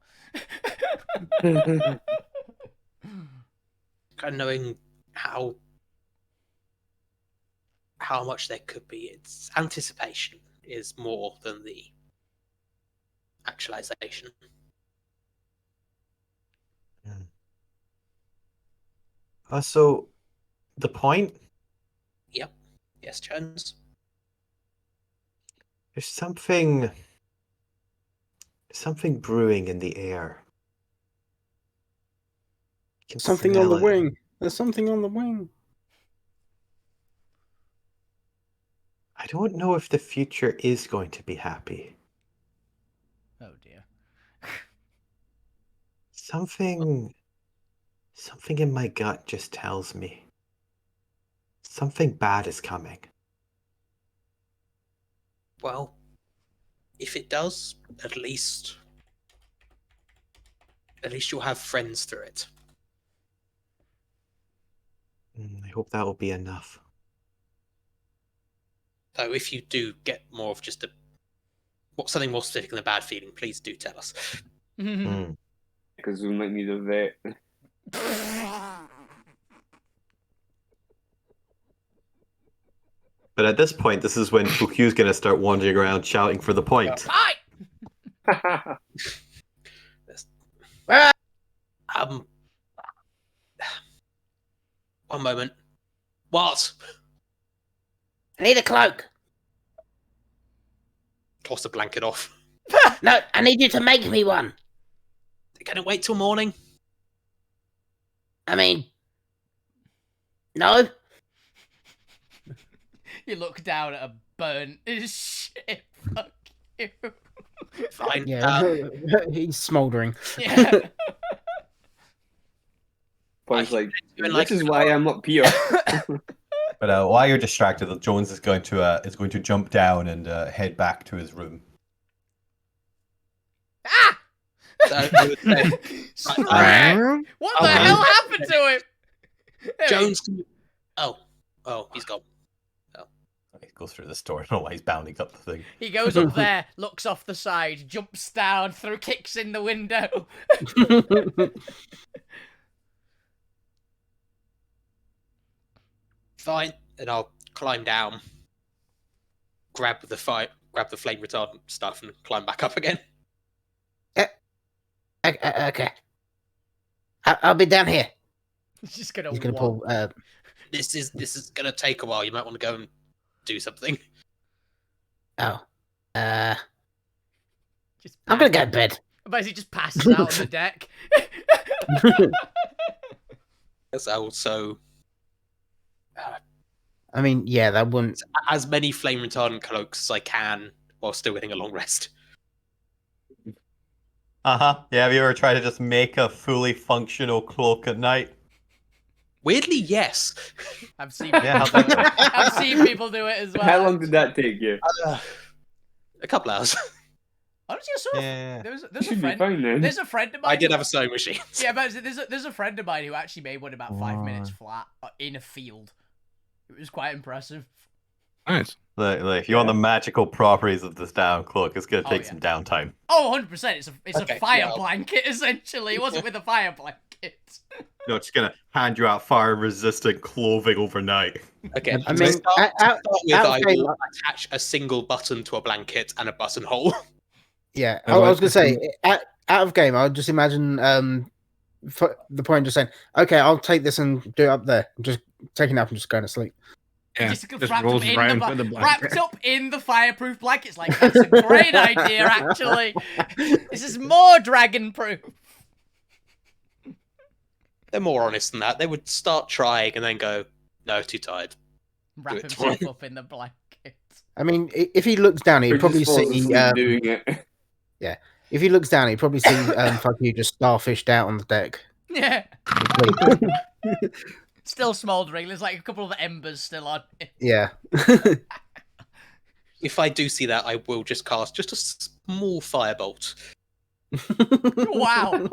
Kind of knowing how much there could be. It's anticipation is more than the actualization. So, the point? Yep. Yes, Jones. There's something Something brewing in the air. I can Something on the smell it. wing. There's something on the wing. I don't know if the future is going to be happy. Oh dear. Something in my gut just tells me something bad is coming. Well, if it does, at least you'll have friends through it. I hope that will be enough. So if you do get more of just something more specific than a bad feeling, please do tell us. Hmm. Because we might need a vet. But at this point, this is when Fukyu's going to start wandering around shouting for the point. Hi! Um, one moment. What? I need a cloak. Toss the blanket off. No, I need you to make me one. Can it wait till morning? I mean, no. You look down at a burnt shit. Fuck you. Fine. Yeah, he's smouldering. Yeah. Point's like, even this like is an why I'm up here. But while you're distracted, Jones is going to jump down and head back to his room. Ah! I would say, Shrek! What the Okay. hell happened to him? Jones. Oh, he's gone. He goes through this door. I don't know why he's bounding up the thing. He goes up there, looks off the side, jumps down, through kicks in the window. Fine, and I'll climb down, grab the flame retardant stuff, and climb back up again. Okay. I'll be down here. He's just gonna, He's gonna walk. pull. This is gonna take a while. You might want to go and do something. Oh. Just I'm gonna go to bed. Basically, just passes out on the deck. So I mean, yeah, that wouldn't. as many flame retardant cloaks as I can while still getting a long rest. Yeah, have you ever tried to just make a fully functional cloak at night? Weirdly, yes. I've seen. Yeah, how'd that go? I've seen people do it as well. How long did that take you? A couple hours. Honestly, I saw. Yeah. There's a Should be friend. fine then. There's a friend of mine. I did who- have a sewing machine. Yeah, but there's a friend of mine who actually made one about 5 minutes Why? flat in a field. It was quite impressive. Nice. Look, if you want the magical properties of this down cloak, it's going to Oh, take yeah. some downtime. Oh, 100%. It's Okay, a fire yeah. blanket essentially. It wasn't with a fire blanket. No, it's just going to hand you out fire-resistant clothing overnight. Okay. I so mean, start with out of I game, will attach a single button to a blanket and a buttonhole. yeah, And I was what- gonna say, out of game, I would just imagine the point just saying, okay, I'll take this and do it up there. Just taking it up and just going to sleep. Yeah, Just just wrapped rolls up in around the with the wrapped blanket. up in the fireproof blankets. Like, that's a great idea, actually. This is more dragon proof. They're more honest than that. They would start trying and then go, no, too tired. Wrap it. himself up in the blanket. I mean, if he looks down, he'd Or probably just falls see. asleep doing it. If he looks down, he'd probably see fuck you just starfished out on the deck. Yeah. asleep. Still smouldering. There's like a couple of embers still on. Yeah. If I do see that, I will just cast just a small firebolt. Wow.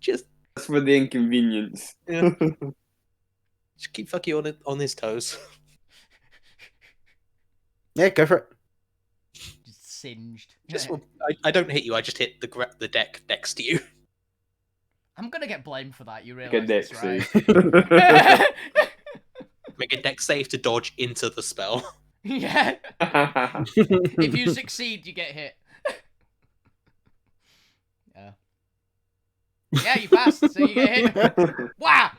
Just That's for the inconvenience. Just keep Fucky on his toes. Yeah, go for it. Just singed. Just I don't hit you. I just hit the deck next to you. I'm gonna get blamed for that. You Like realize a deck this, save. right? Make a deck save to dodge into the spell. Yeah. If you succeed, you get hit. Yeah. Yeah, you passed, so you get hit. Wow.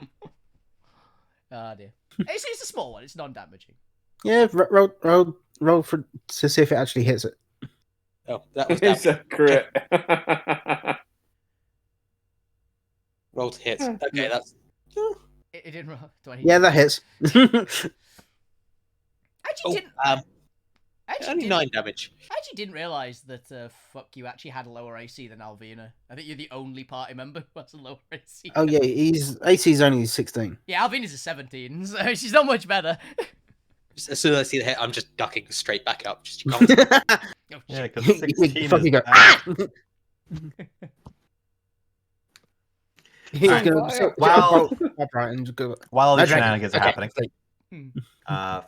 Oh dear. It's a small one. It's non-damaging. Yeah, roll for to see if it actually hits it. Oh, that was It's damage. a crit. Roll to hit. Okay, that's. It didn't roll 20. Yeah, that hits. Actually, Oh, didn't. Actually, only didn't, 9 damage. actually didn't realize that fuck you actually had a lower AC than Alvina. I think you're the only party member who has a lower AC. Oh yeah, he's AC's only 16. Yeah, Alvina's a 17, so she's not much better. Just as soon as I see the hit, I'm just ducking straight back up. Just you can't. Oh, Yeah, shit. because 16 Fucking is go. bad. He's Alright. gonna Wow. upright and just go. While these No, shenanigans are Okay. happening, Hmm.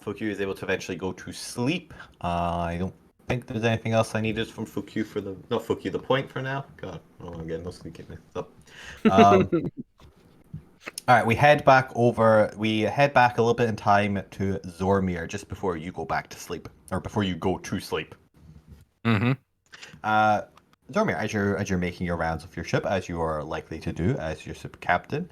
Fukyu is able to eventually go to sleep. I don't think there's anything else I needed from Fukyu for the not Fukyu the point for now. God, oh, I'm getting those keep mixed up. All right, we head back a little bit in time to Zormir just before you go back to sleep, or before you go to sleep. Mm-hmm. Zormir, as you're making your rounds of your ship, as you are likely to do as your ship captain,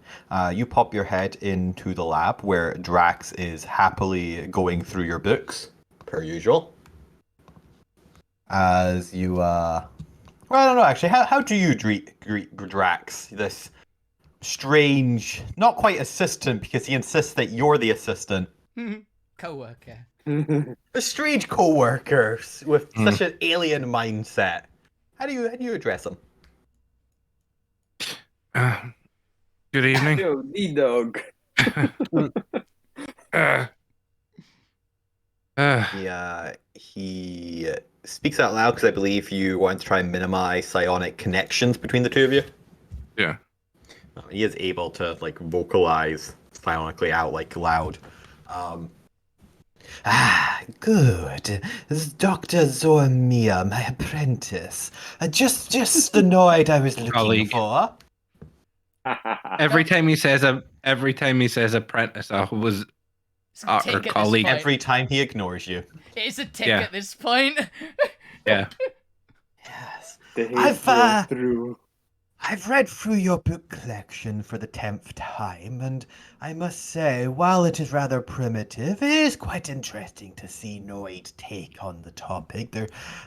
you pop your head into the lab where Drax is happily going through your books, per usual. As you, well, I don't know actually. How do you greet Drax? This strange, not quite assistant because he insists that you're the assistant. Co-worker. A strange co-worker with such an alien mindset. How do you address him? Good evening. Yo, D-Dog. He speaks out loud because I believe you want to try and minimize psionic connections between the two of you. Yeah. He is able to like vocalize psionically out like loud. Good. This is Dr. Zormia, my apprentice. Just the Noid I was looking Colleague. for. Every time he says apprentice, I was It's a tick or at this colleague. point. Every time he ignores you. It is a tick Yeah. at this point. Yeah. Yes. The hate I've, flows through. I've read through your book collection for the 10th time, and I must say, while it is rather primitive, it is quite interesting to see Noid take on the topic.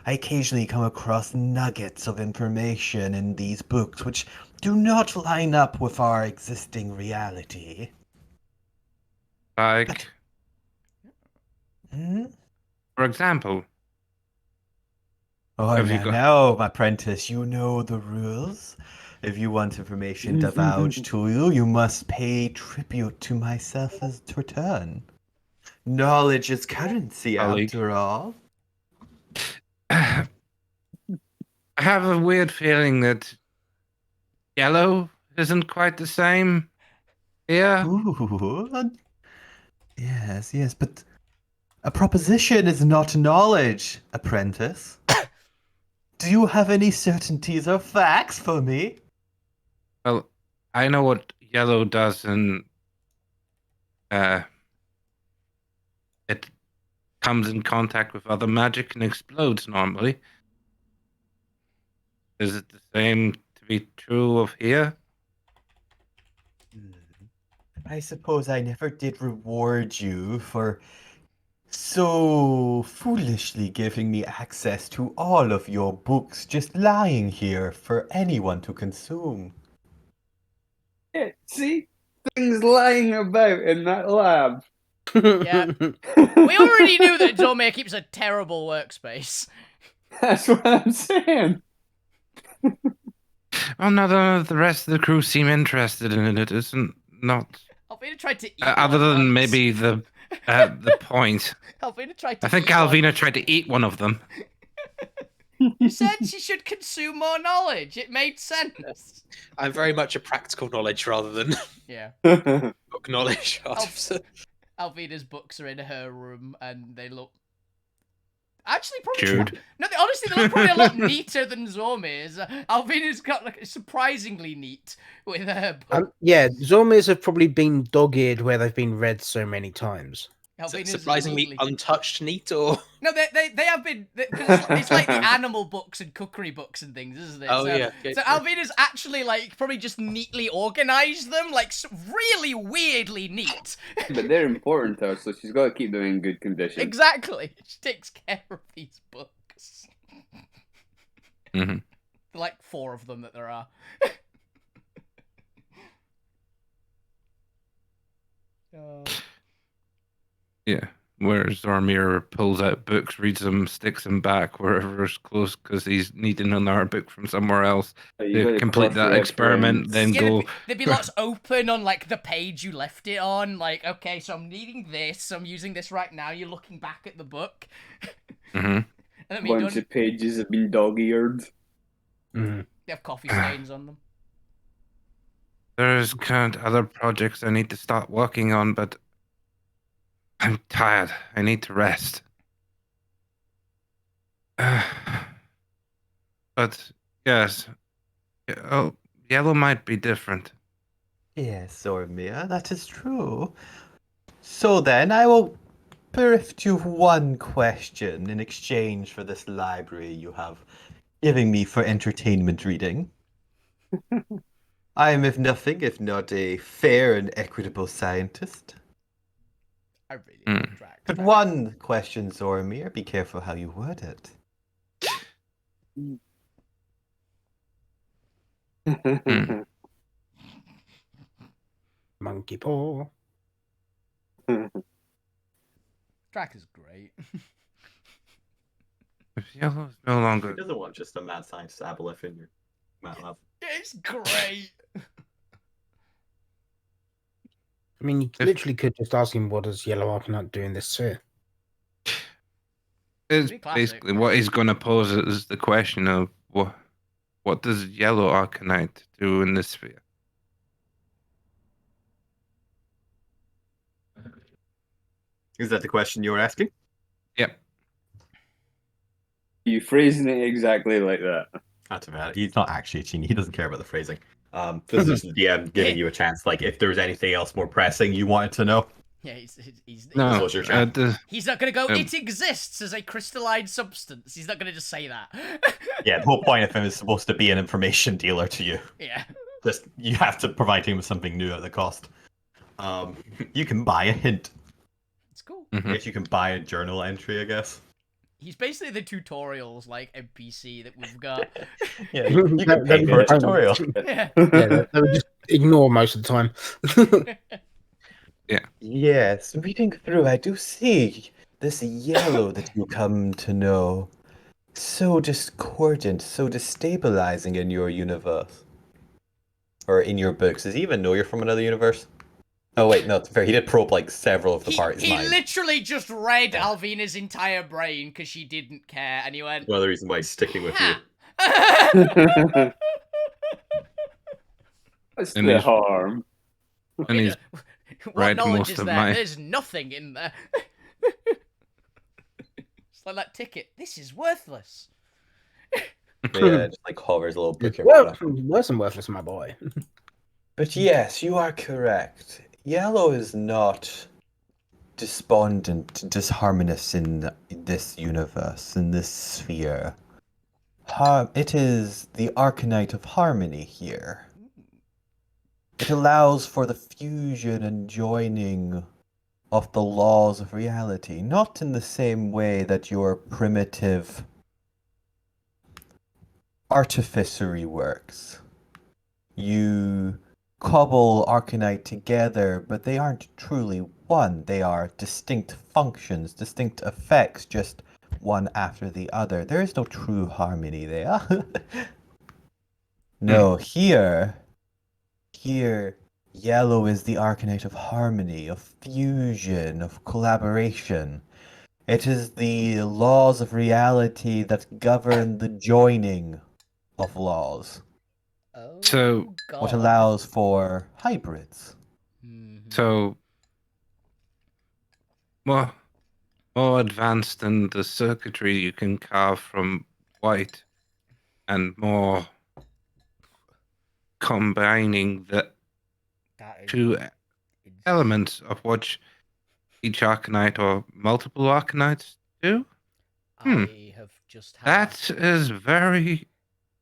I occasionally come across nuggets of information in these books which do not line up with our existing reality. Like, Hmm? for example, Oh, Have you got- now, my apprentice, you know the rules. If you want information divulged to you, you must pay tribute to myself as return. Knowledge is currency, Colleague. after all. I have a weird feeling that yellow isn't quite the same here. Ooh. Yes, but a proposition is not knowledge, apprentice. Do you have any certainties or facts for me? Well, I know what yellow does, and it comes in contact with other magic and explodes normally. Is it the same to be true of here? I suppose I never did reward you for so foolishly giving me access to all of your books just lying here for anyone to consume. Yeah, see? Things lying about in that lab. Yeah. We already knew that Zormir keeps a terrible workspace. That's what I'm saying. Oh, none of the rest of the crew seem interested in it. Isn't not Alvina tried to eat other one than once. maybe the point. Alvina tried to I think eat one. Alvina tried to eat one of them. You said she should consume more knowledge. It made sense. I'm very much a practical knowledge rather than Yeah. book knowledge artificer. Alvina's books are in her room, and they look... Actually, probably... Jude. No, honestly, they look probably a lot neater than Zormir's. Alvina's got like surprisingly neat with her books. Yeah, Zormir's have probably been dog-eared where they've been read so many times. Alvina's Surprisingly neatly- untouched neat, or No, they have been... It's like the animal books and cookery books and things, isn't it? oh So- yeah. So Alvina's actually like probably just neatly organized them, like really weirdly neat. But they're important to her, so she's got to keep them in good condition. Exactly. She takes care of these books. Mhm. Like 4 of them that there are. Yeah. Where Zormir pulls out books, reads them, sticks them back wherever's close because he's needing another book from somewhere else You to got complete that experiment, then Yeah, go. there'd be lots open on like the page you left it on. Like, okay, so I'm needing this. I'm using this right now. You're looking back at the book, Mhm. and then A when you're bunch done, of pages have been dog-eared. Mhm. they have coffee stains on them. There's kind of other projects I need to start working on, but I'm tired. I need to rest. But yes, oh, yellow might be different. Yes, Zormir, that is true. So then, I will thrift you one question in exchange for this library you have given me for entertainment reading. I am, if nothing, if not a fair and equitable scientist. I really Hmm. like Drax. But one question, Zormir, be careful how you word it. Hmm. Monkey paw. Drax is great. If yellow's no longer, doesn't want just a mad scientist aboleth in your mat lab. It's great. I mean, you If- literally could just ask him, what does Yellow Arcanine do in this sphere? it's Be classic. basically what he's going to pose is the question of what does yellow Arcanite do in this sphere? Is that the question you were asking? Yep. You phrasing it exactly like that. That's about it. He's not actually a genie. He doesn't care about the phrasing. This is just the DM giving you a chance. Like, if there's anything else more pressing you wanted to know, Yeah, he's No, This was your chat. he's not gonna go. Um, It exists as a crystalline substance. He's not gonna just say that. yeah, the whole point of him is supposed to be an information dealer to you. Yeah. Just you have to provide him with something new at the cost. You can buy a hint. It's cool. I mhm. guess you can buy a journal entry. I guess. He's basically the tutorials like NPC that we've got. Yeah, you can pay for a tutorial. Yeah. Yeah, they would just ignore most of the time. Yes, reading through, I do see this yellow that you come to know. So discordant, so destabilizing in your universe. Or in your books. Does he even know you're from another universe? Oh wait, no, it's fair. He did probe like several of the party's He minds. literally just read Yeah. Alvina's entire brain because she didn't care, and he went, One of the reasons why he's sticking with you. "Ha." What's And the he's- harm? And he's What read knowledge most is of there? my- There's nothing in there. It's like that ticket. This is worthless. Yeah, just like hovers a little bit. Worse and worthless, my boy. But yes, you are correct. Yellow is not despondent, disharmonious in this universe, in this sphere. It is the arcanite of harmony here. It allows for the fusion and joining of the laws of reality, not in the same way that your primitive artificery works. You cobble arcanite together, but they aren't truly one. They are distinct functions, distinct effects, just one after the other. There is no true harmony there. No, here, yellow is the arcanite of harmony, of fusion, of collaboration. It is the laws of reality that govern the joining of laws. Oh, So- God. What allows for hybrids. Mhm. So more advanced than the circuitry you can carve from white, and more combining the That is two insane. elements of which each arcanite or multiple arcanites do. I have just had. That is very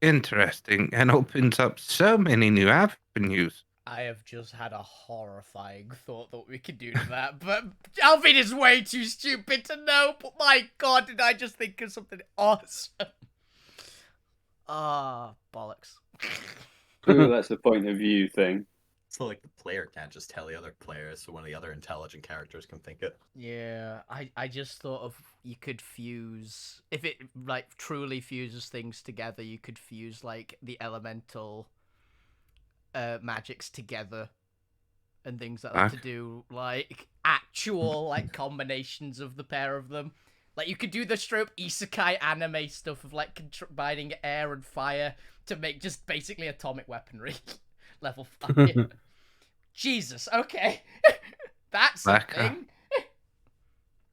interesting and opens up so many new avenues. I have just had a horrifying thought that we could do to that, but Alvin is way too stupid to know. But my God, did I just think of something awesome? Ah, bollocks. Ooh, that's a point of view thing. So like the player can't just tell the other players, so one of the other intelligent characters can think it. Yeah, I just thought of you could fuse if it like truly fuses things together. You could fuse like the elemental magics together and things like that to do like actual like combinations of the pair of them. Like you could do the strobe isekai anime stuff of like combining air and fire to make just basically atomic weaponry level 5. Jesus, okay. That's Black, something.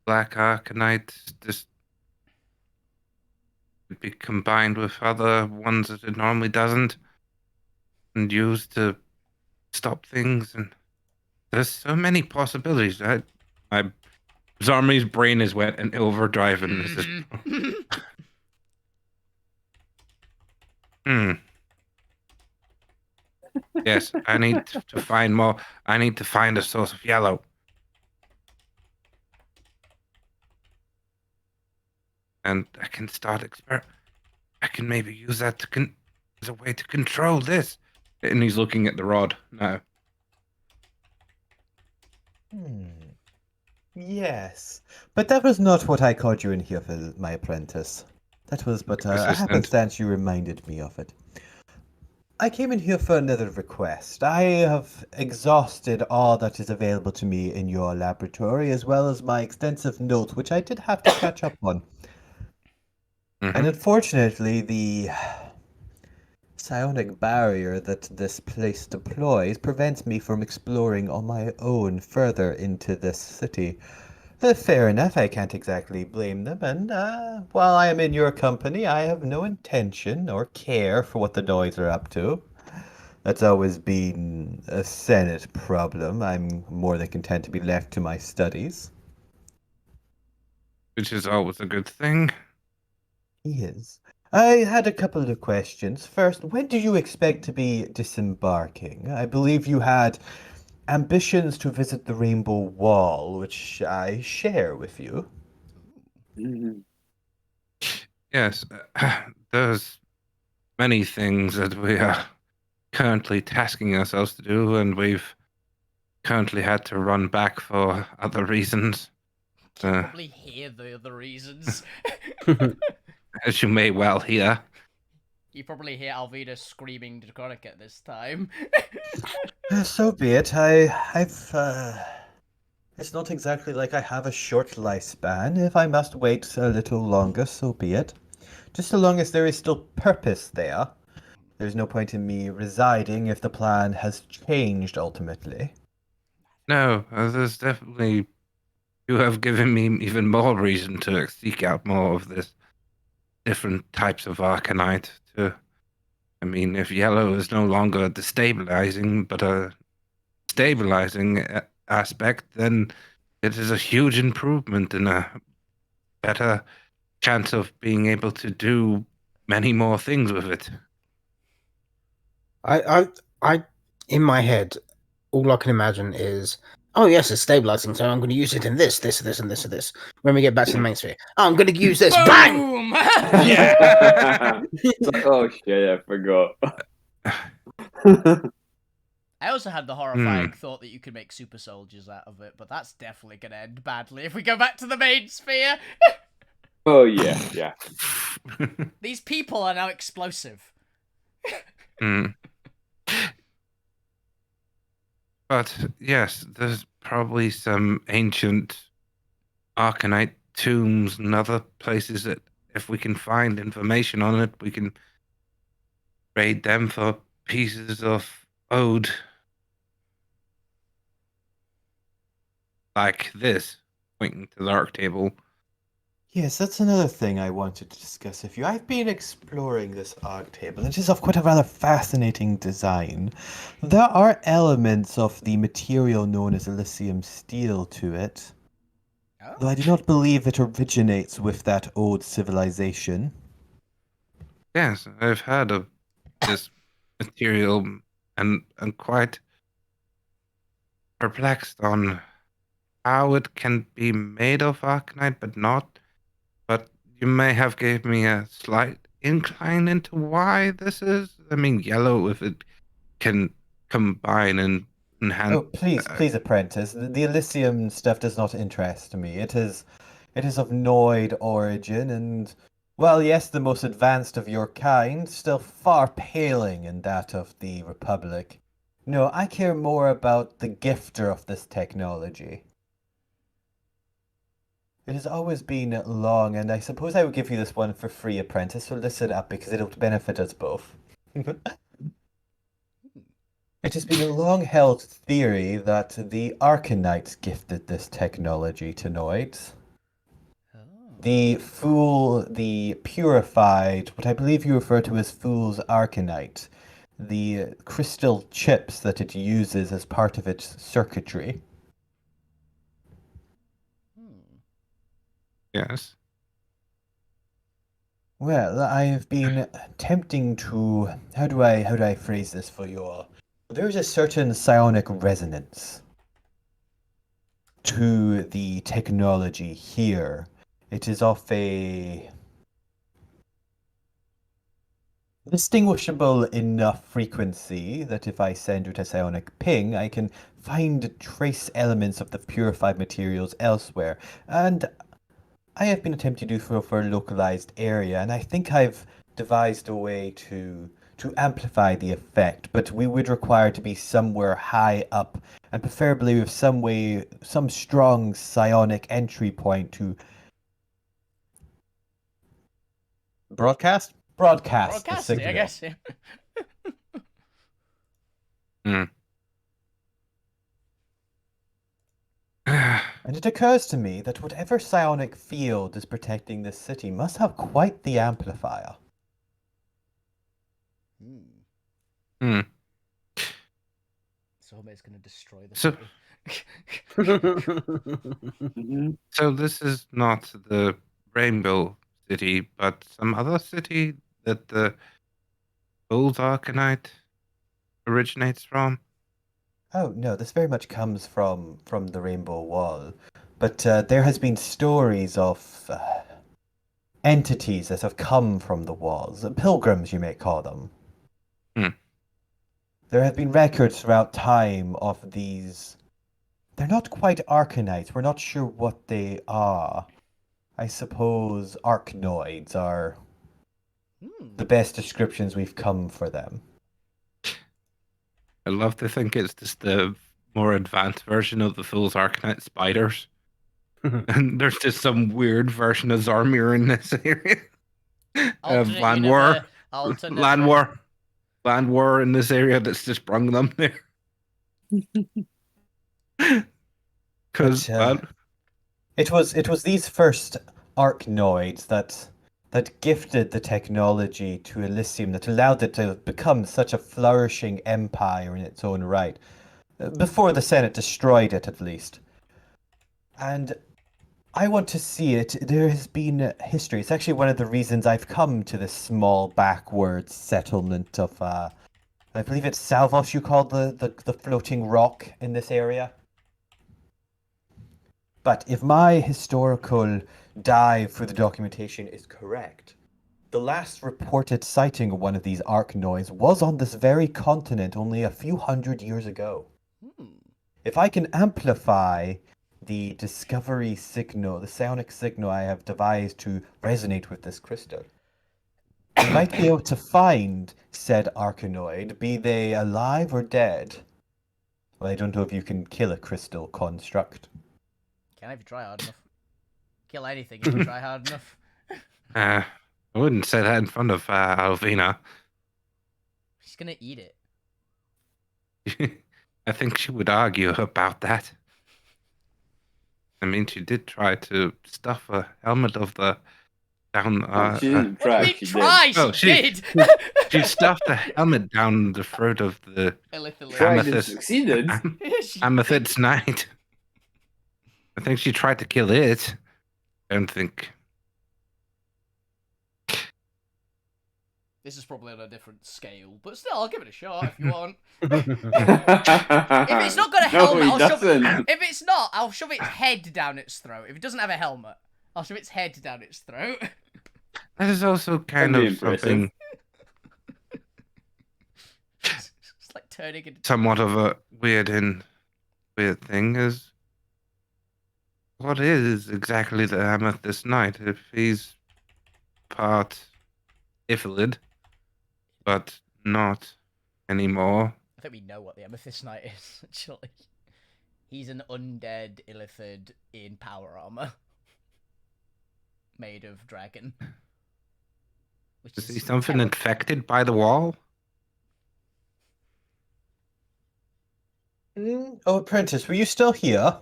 Black Arcanite just be combined with other ones that it normally doesn't, and used to stop things. And there's so many possibilities. Zarmi's brain is wet and overdrive, and is just Yes, I need to find more. I need to find a source of yellow. And I can start I can maybe use that as a way to control this. And he's looking at the rod now. Yes, but that was not what I called you in here for, my apprentice. That was but a Assistant. happenstance you reminded me of it. I came in here for another request. I have exhausted all that is available to me in your laboratory, as well as my extensive notes, which I did have to catch up on. And unfortunately, the psionic barrier that this place deploys prevents me from exploring on my own further into this city. Fair enough, I can't exactly blame them, and while I am in your company, I have no intention or care for what the Noise are up to. That's always been a Senate problem. I'm more than content to be left to my studies. Which is always a good thing. Yes. I had a couple of questions. First, when do you expect to be disembarking? I believe you had ambitions to visit the Rainbow Wall, which I share with you. Yes, there's many things that we are currently tasking ourselves to do, and we've currently had to run back for other reasons. You can probably hear the other reasons. As you may well hear. You probably hear Alvida screaming Draconic at this time. So be it. It's not exactly like I have a short lifespan. If I must wait a little longer, so be it. Just so long as there is still purpose there. There's no point in me residing if the plan has changed ultimately. No, there's definitely. You have given me even more reason to seek out more of this different types of Arcanite. I mean, if yellow is no longer destabilizing, but a stabilizing aspect, then it is a huge improvement and a better chance of being able to do many more things with it. I, in my head, all I can imagine is, oh yes, it's stabilizing, so I'm going to use it in this, and this. When we get back to the main sphere, oh, I'm going to use this. Bang! Boom! Yeah. It's like, oh shit, I forgot. I also had the horrifying thought that you could make super soldiers out of it, but that's definitely going to end badly if we go back to the main sphere. Oh yeah. These people are now explosive. But yes, there's probably some ancient Arcanite tombs and other places that, if we can find information on it, we can raid them for pieces of ode. Like this, pointing to the arc table. Yes, that's another thing I wanted to discuss with you. I've been exploring this arc table. It is of quite a rather fascinating design. There are elements of the material known as Elysium steel to it, though I do not believe it originates with that old civilization. Yes, I've heard of this material and quite perplexed on how it can be made of Arcanite, but not. But you may have gave me a slight incline into why this is? I mean, yellow, if it can combine and enhance. Oh, please, apprentice. The Elysium stuff does not interest me. It is of Noid origin, and well, yes, the most advanced of your kind, still far paling in that of the Republic. No, I care more about the gifter of this technology. It has always been long, and I suppose I would give you this one for free, apprentice, so listen up because it'll benefit us both. It has been a long-held theory that the Arcanites gifted this technology to Noids. Oh. The purified, what I believe you refer to as Fool's Arcanite, the crystal chips that it uses as part of its circuitry. Yes. Well, I have been attempting to, how do I phrase this for you all? There is a certain psionic resonance to the technology here. It is of a distinguishable enough frequency that if I send it a psionic ping, I can find trace elements of the purified materials elsewhere. And I have been attempting to do so for a localized area, and I think I've devised a way to amplify the effect, but we would require to be somewhere high up, and preferably with some strong psionic entry point to broadcast the Broadcasting, signal. I guess. Yeah. And it occurs to me that whatever psionic field is protecting this city must have quite the amplifier. Hmm. Somebody's gonna destroy the So- city. Mhm. So this is not the Rainbow City, but some other city that the old Arcanite originates from. Oh no, this very much comes from the Rainbow Wall, but there has been stories of entities that have come from the walls, pilgrims you may call them. Hmm. There have been records throughout time of these. They're not quite Arcanites. We're not sure what they are. I suppose Arcanoids are the best descriptions we've come for them. I love to think it's just the more advanced version of the Fool's Arcanite spiders. And there's just some weird version of Zarmir in this area. Alternate Land universe- War. alternate Land realm. War. Land War in this area that's just brung them there. Because But, It was these first Arcanoids that gifted the technology to Elysium that allowed it to become such a flourishing empire in its own right. Before the Senate destroyed it, at least. And I want to see it. There has been history. It's actually one of the reasons I've come to this small backwards settlement of, I believe it's Salvos you call the floating rock in this area. But if my historical dive through the documentation is correct, the last reported sighting of one of these Arcanoids was on this very continent only a few hundred years ago. If I can amplify the discovery signal, the psionic signal I have devised to resonate with this crystal, I might be able to find said Arcanoid, be they alive or dead. Well, I don't know if you can kill a crystal construct. Can if you try hard enough. Kill anything if you try hard enough. I wouldn't say that in front of Alvina. She's gonna eat it. I think she would argue about that. I mean, she did try to stuff a helmet of the down. She didn't What do you try. mean She did. try? She Oh, she- did. She stuffed a helmet down the throat of the Elithally. Tried and Amethyst. succeeded. She- Amethyst Knight. I think she tried to kill it. I don't think. This is probably on a different scale, but still, I'll give it a shot if you want. If If it's not got a helmet, I'll shove it. doesn't. If it's not, I'll shove its head down its throat. If it doesn't have a helmet, I'll shove its head down its throat. That is also kind That'd be of impressive. something, It's like turning into. somewhat of a weird thing. Is what is exactly the Amethyst Knight? If he's part Ifilid, but not anymore. I think we know what the Amethyst Knight is, actually. He's an undead Illithid in power armor. Made of dragon. Which Is he is something terrible. infected by the wall? Oh, Apprentice, were you still here?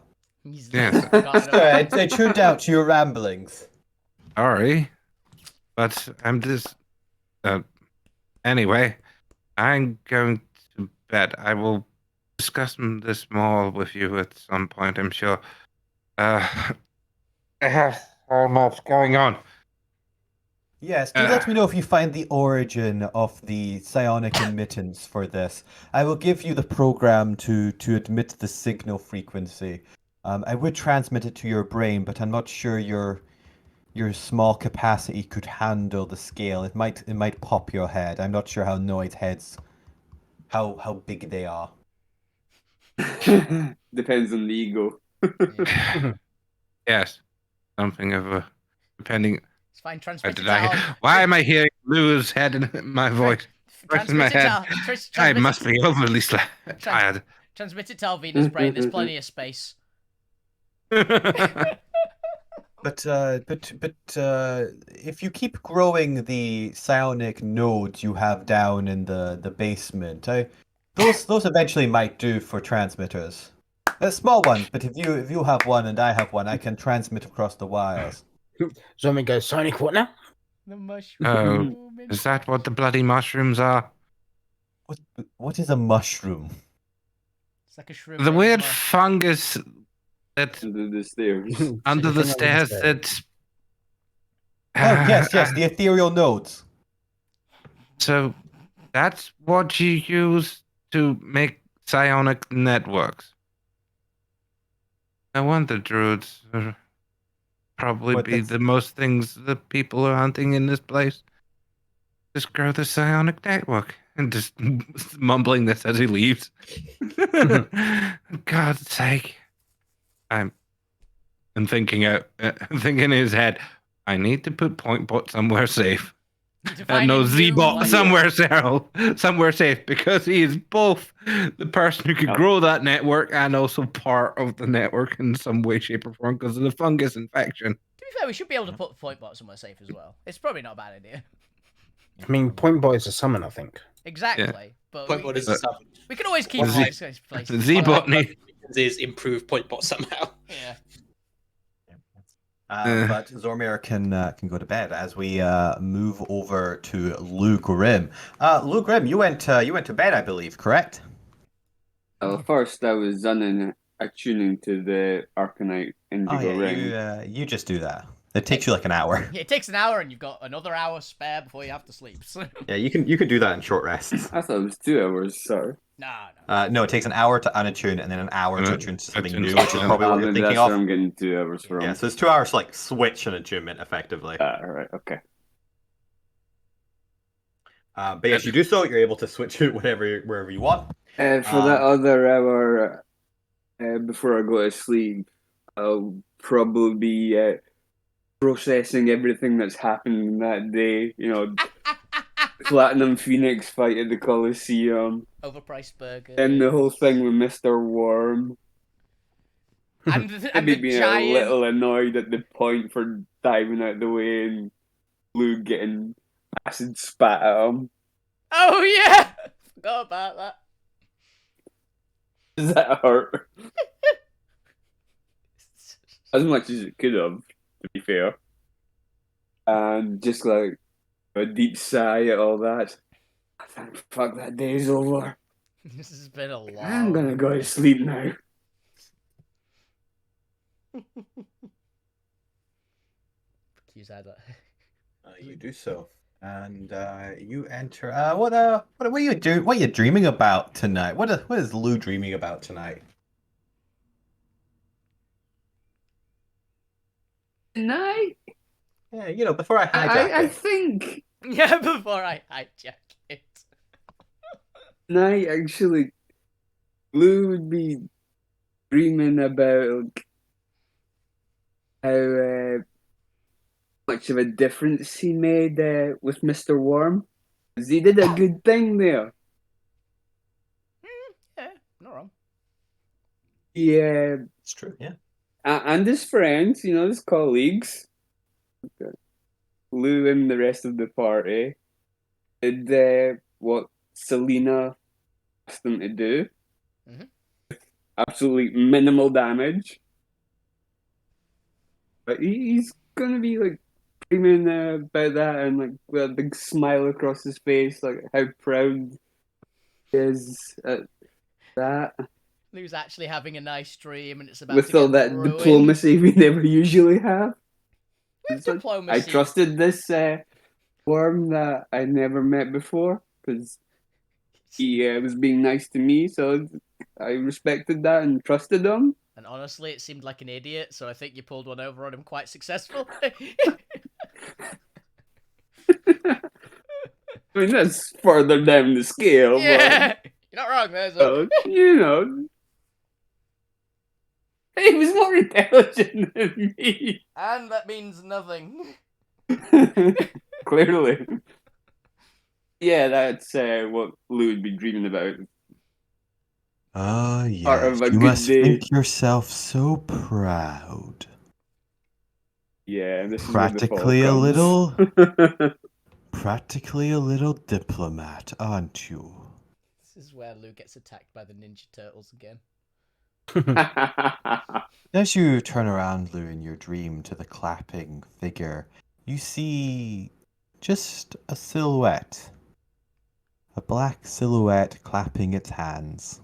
He's Yes. forgotten Sorry, about I tuned out to your ramblings. Sorry, but I'm just. Anyway, I'm going to bed. I will discuss this more with you at some point, I'm sure. I have so much going on. Yes, do let me know if you find the origin of the psionic emittance for this. I will give you the program to admit the signal frequency. I would transmit it to your brain, but I'm not sure your small capacity could handle the scale. It might pop your head. I'm not sure how Noid heads how big they are. Depends on the ego. Yeah. Yes, something of a. Depending. It's fine. Why, Transmit it did to I, Al- why am I hearing Lou's head in my voice? Voice in my Transmit it to head. Al- I transmit must it- be overly tired. Transmit it to Alvina's brain. There's plenty of space. But if you keep growing the psionic nodes you have down in the basement, those eventually might do for transmitters. Small ones, but if you have one and I have one, I can transmit across the wires. Zombie goes, Sonic, what now? The mushroom. Is that what the bloody mushrooms are? What is a mushroom? It's like a shroom. The made of weird mush. fungus that Under the stairs. under the Sitting on stairs that. Oh yes, the ethereal nodes. So that's what you use to make psionic networks. No wonder druids are probably But be that's- the most things that people are hunting in this place. Just grow the psionic network. And just mumbling this as he leaves. God's sake. I'm thinking thinking in his head, I need to put point bot somewhere safe. To find No a new Z-bot one. somewhere safe, because he is both the person who could Yep. grow that network and also part of the network in some way, shape, or form because of the fungus infection. To be fair, we should be able to put point bot somewhere safe as well. It's probably not a bad idea. I mean, Point Boy is a summon, I think. Exactly. But Point bot is a summon. we can always keep Well, Z- places. places. Z-bot All need- is improve point bot somehow. Yeah. But Zormir can go to bed as we move over to Lou Grim. Lou Grim, you went to bed, I believe, correct? First, I was attuning to the Arcanite Indigo Ring. You just do that. It takes you like an hour. Yeah, it takes an hour, and you've got another hour spare before you have to sleep. So. Yeah, you can do that in short rests. I thought it was 2 hours, sir. Nah. No, it takes an hour to unattune and then an hour to attune to something Attune new, to which is something. probably what you're Maybe thinking that's where of. I'm getting 2 hours from. Yeah, so it's 2 hours to like switch an attunement effectively. Alright, okay. But yes, you do so. You're able to switch it wherever you want. For that other hour, before I go to sleep, I'll probably be processing everything that's happened that day. You know, Platinum Phoenix fight at the Coliseum, Overpriced burger. and the whole thing with Mr. Worm. and the Maybe being giant. a little annoyed at the point for diving out the way and Blue getting acid spat at him. Oh yeah, forgot about that. Does that hurt? As much as it could have, to be fair. And just like a deep sigh at all that. I think, fuck, that day's over. This has been a long. I'm gonna go to sleep now. Use that. You do so, and you enter. What are you doing? What are you dreaming about tonight? What is Lou dreaming about tonight? Tonight? Yeah, before I hijack I it. think Yeah, before I hijack it. Night actually, Blue would be dreaming about how much of a difference he made with Mr. Worm. 'Cause he did a good thing there. Yeah, not wrong. Yeah, It's true, yeah. and his friends, his colleagues, Lou and the rest of the party, did what Selena asked them to do. Mhm. Absolutely minimal damage. But he's gonna be like dreaming about that and like with a big smile across his face, like how proud he is at that. Lou's actually having a nice dream and it's about With to all get that ruined. diplomacy we never usually have. With It's like, diplomacy. I trusted this worm that I never met before because he was being nice to me, so I respected that and trusted him. And honestly, it seemed like an idiot, so I think you pulled one over on him quite successfully. I mean, that's further down the scale, Yeah, you're not wrong there, so. but he was more intelligent than me. And that means nothing. Clearly. Yeah, that's what Lou would be dreaming about. Oh, Part yes. of a You good must day. think yourself so proud. Yeah, this Practically is a where the fall little, practically a little diplomat, aren't you? This is where Lou gets attacked by the Ninja Turtles again. comes. As you turn around, Lou, in your dream to the clapping figure, you see just a silhouette. A black silhouette clapping its hands.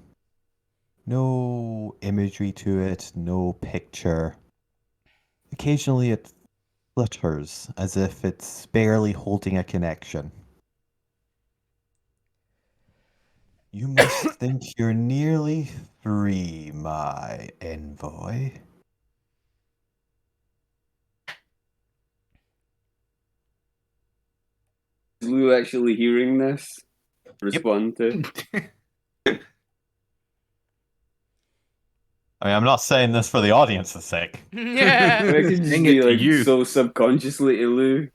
No imagery to it, no picture. Occasionally it flutters as if it's barely holding a connection. You must think you're nearly free, my envoy. Is Lou actually hearing this? Respond to. I mean, I'm not saying this for the audience's sake. Yeah. I could just Saying be it to like you. so subconsciously to Lou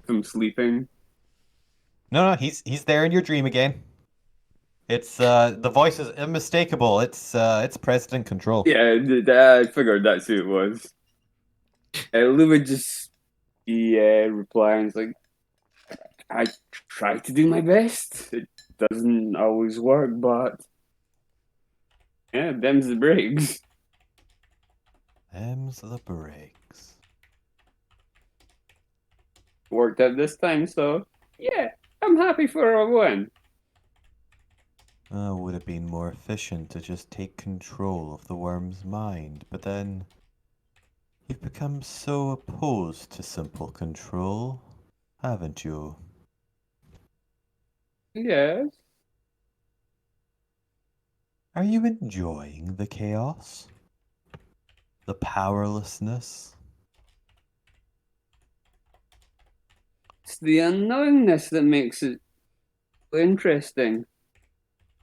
from sleeping. No, he's there in your dream again. It's the voice is unmistakable. It's President Control. Yeah, I figured that's who it was. Lou would just be replying, it's like, I try to do my best. It doesn't always work, but yeah, them's the breaks. Them's the breaks. Worked out this time, so yeah, I'm happy for a win. Would have been more efficient to just take control of the worm's mind, but then you've become so opposed to simple control, haven't you? Yes. Are you enjoying the chaos? The powerlessness? It's the unknownness that makes it interesting.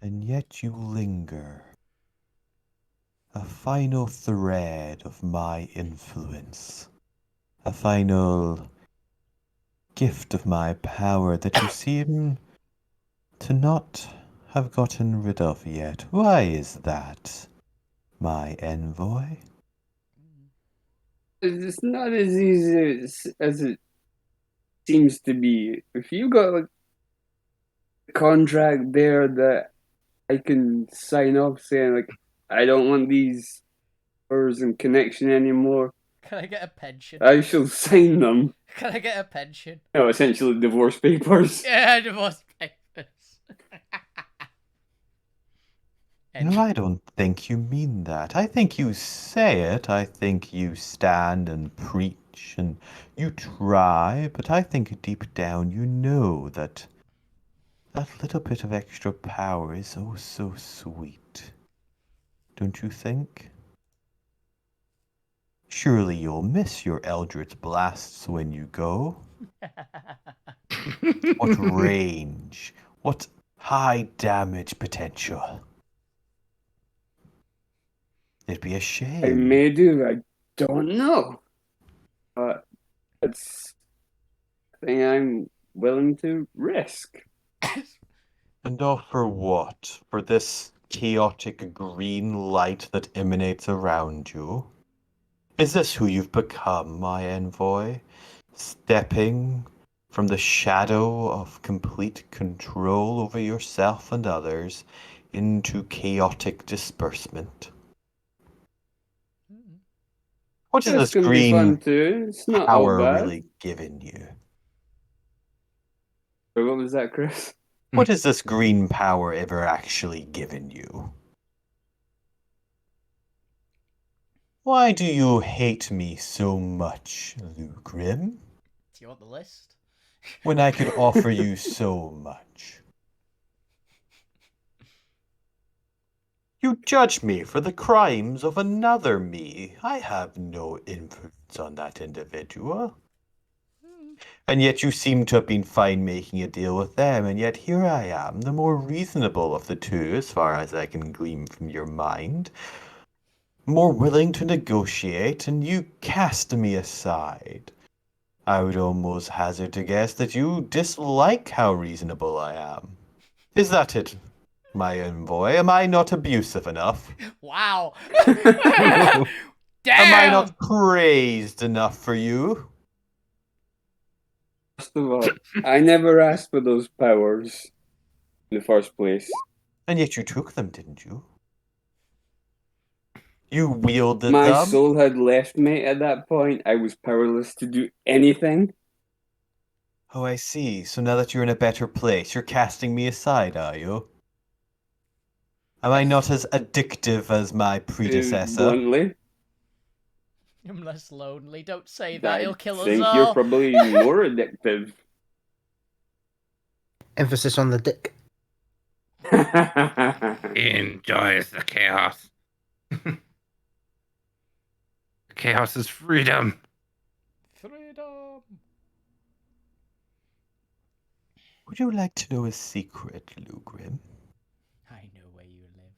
And yet you linger. A final thread of my influence. A final gift of my power that you seem to not have gotten rid of yet. Why is that, my envoy? It's not as easy as it seems to be. If you got like a contract there that I can sign off saying like I don't want these powers and connection anymore, Can I get a pension? I shall sign them. Can I get a pension? No, essentially divorce papers. Yeah, divorce papers. No, I don't think you mean that. I think you say it. I think you stand and preach and you try, but I think deep down you know that that little bit of extra power is oh so sweet. Don't you think? Surely you'll miss your Eldritch blasts when you go. What range? What high damage potential? It'd be a I shame. may do, I don't know. But it's a thing I'm willing to risk. And all for what? For this chaotic green light that emanates around you? Is this who you've become, my envoy? Stepping from the shadow of complete control over yourself and others into chaotic disbursement? What has This this can be fun green too. It's not all power bad. really given you? What was that, Chris? What has this green power ever actually given you? Why do you hate me so much, Lugrim, Do you want the list? when I could offer you so much? You judge me for the crimes of another me. I have no influence on that individual. And yet you seem to have been fine making a deal with them, and yet here I am, the more reasonable of the two, as far as I can glean from your mind. More willing to negotiate, and you cast me aside. I would almost hazard to guess that you dislike how reasonable I am. Is that it, my envoy? Am I not abusive enough? Wow. Am I Damn. not praised enough for you? First of all, I never asked for those powers in the first place. And yet you took them, didn't you? You wielded My them? soul had left me at that point. I was powerless to do anything. Oh, I see. So now that you're in a better place, you're casting me aside, are you? Am I not as addictive as my predecessor? Bluntly, I'm less lonely. Don't say that. He'll kill I us think all. you're probably more addictive. Emphasis on the dick. Enjoys the chaos. Chaos is freedom. Freedom. Would you like to know a secret, Lugrim? I know where you live.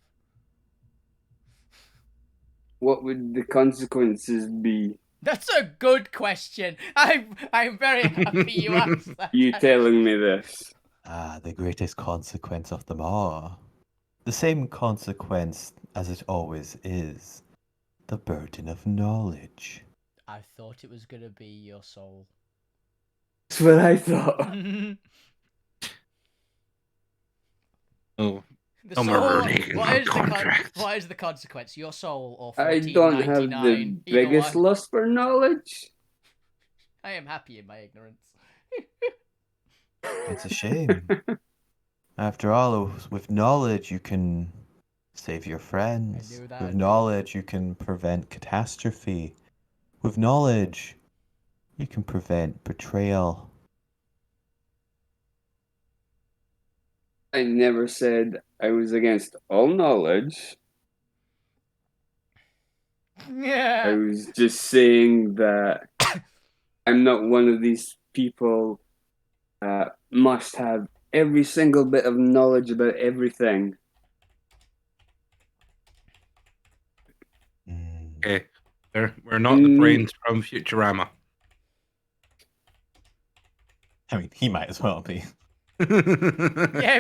What would the consequences be? That's a good question. I'm very happy you asked that. You telling me this? Ah, the greatest consequence of them all. The same consequence as it always is. The burden of knowledge. I thought it was gonna be your soul. That's what I thought. The Oh, I'm soul. reneging What on is the contract. what is the consequence? Your soul or I don't have the 14.99? Either biggest one. lust for knowledge. I am happy in my ignorance. It's a shame. After all, with knowledge you can save your friends. I knew that. With knowledge you can prevent catastrophe. With knowledge you can prevent betrayal. I never said I was against all knowledge. I Yeah. was just saying that I'm not one of these people that must have every single bit of knowledge about everything. Okay, we're not the brains from Futurama. I mean, he might as well be. Yeah,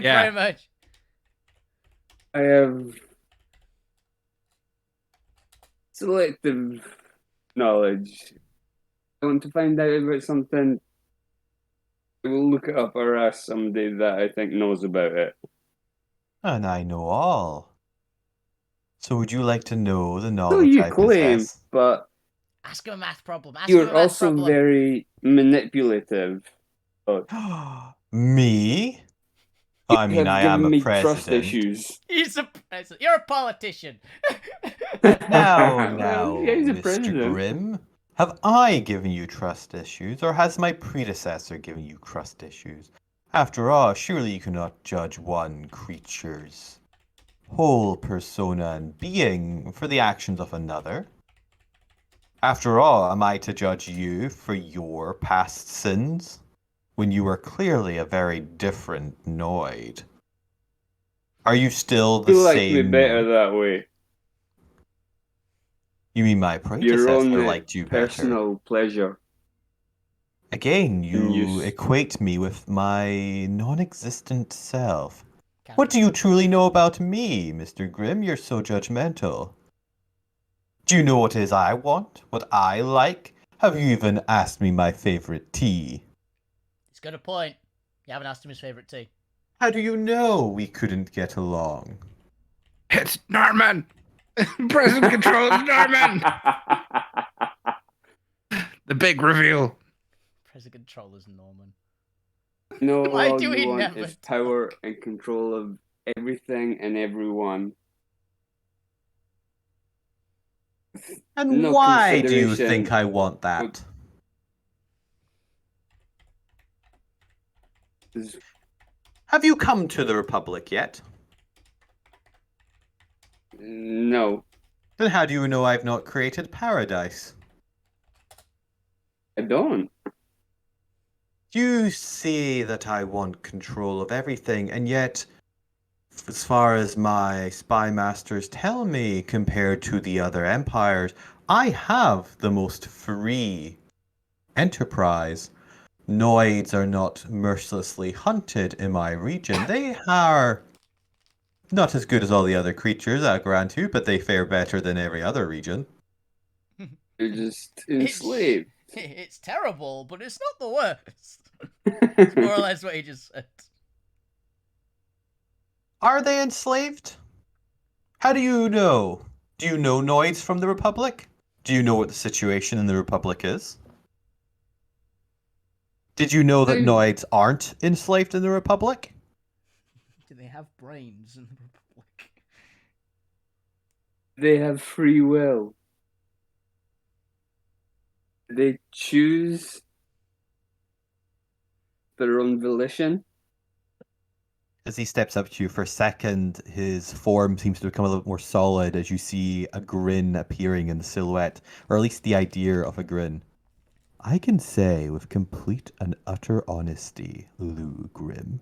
pretty much. I have selective knowledge. I want to find out about something. I will look it up or ask somebody that I think knows about it. And I know all. So would you like to know the So knowledge you I claim, possess? but Ask him a math problem. Ask him a you're math also problem. very manipulative. Me? You I mean, have I given am a me trust president. issues. He's a president. You're a politician. Now, Yeah, he's a Mr. president. Grimm. Have I given you trust issues, or has my predecessor given you trust issues? After all, surely you cannot judge one creature's whole persona and being for the actions of another. After all, am I to judge you for your past sins? When you were clearly a very different Noid. Are you still the You like me same better Noid? that way. You mean my Your own predecessor liked you better? personal pleasure. Again, you use. equate me with my non-existent self. Can't What do be- you truly know about me, Mr. Grimm? You're so judgmental. Do you know what it is I want? What I like? Have you even asked me my favorite tea? He's got a point. You haven't asked him his favourite tea. How do you know we couldn't get along? It's Norman. Present control is Norman. The big reveal. Present controller's Norman. No, Why all do we you want never is power and control of everything and everyone. And No why do you consideration. think I want that? Have you come to the Republic yet? No, Then how do you know I've not created paradise? I don't. You say that I want control of everything, and yet, as far as my spy masters tell me, compared to the other empires, I have the most free enterprise. Noids are not mercilessly hunted in my region. They are not as good as all the other creatures, I'll grant you, but they fare better than every other region. You're just enslaved. It's terrible, but it's not the worst. It's more or less what he just said. Are they enslaved? How do you know? Do you know Noids from the Republic? Do you know what the situation in the Republic is? Did you know that Noids aren't enslaved in the Republic? Do they have brains in the Republic? They have free will. They choose their own volition. As he steps up to you for a second, his form seems to become a little more solid as you see a grin appearing in the silhouette, or at least the idea of a grin. I can say with complete and utter honesty, Lou Grimm,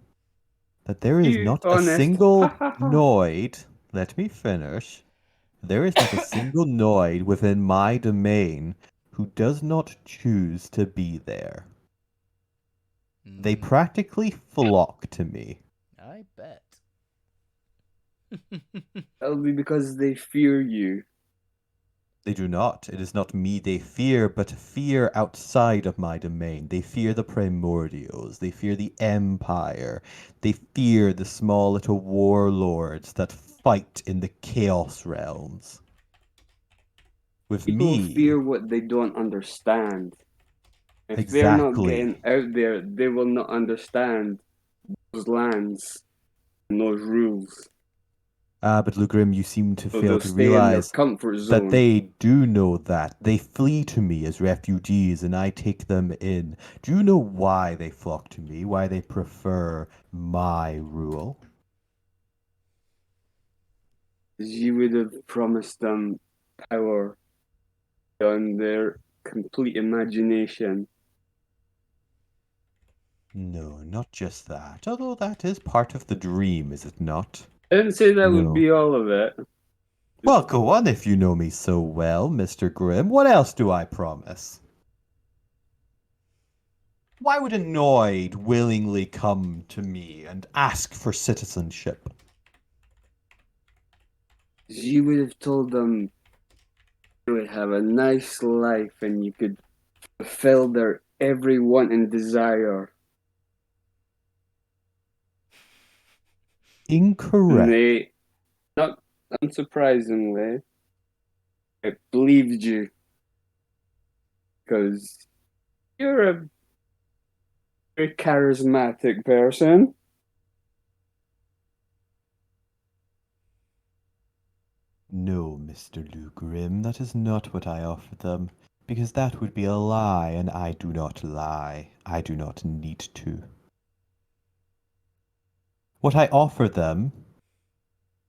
that there is You not a honest. single Noid, let me finish, there is not a single Noid within my domain who does not choose to be there. They practically flock to me. I bet. That'll be because they fear you. They do not. It is not me they fear, but fear outside of my domain. They fear the primordials. They fear the empire. They fear the small little warlords that fight in the chaos realms. With People me, fear what they don't understand. If they're not exactly. getting out there, they will not understand those lands and those rules. But Lugrim, you seem to So fail they'll to stay in their realize comfort zone. that they do know that. They flee to me as refugees and I take them in. Do you know why they flock to me? Why they prefer my rule? You would have promised them power beyond their complete imagination. No, not just that. Although that is part of the dream, is it not? I didn't say that No. would be all of it. Well, go on if you know me so well, Mr. Grimm. What else do I promise? Why would a Noid willingly come to me and ask for citizenship? You would have told them you would have a nice life and you could fulfill their every want and desire. Incorrect. And they, not unsurprisingly, I believed you. Because you're a very charismatic person. No, Mr. Lou Grimm, that is not what I offer them, because that would be a lie, and I do not lie. I do not need to. What I offer them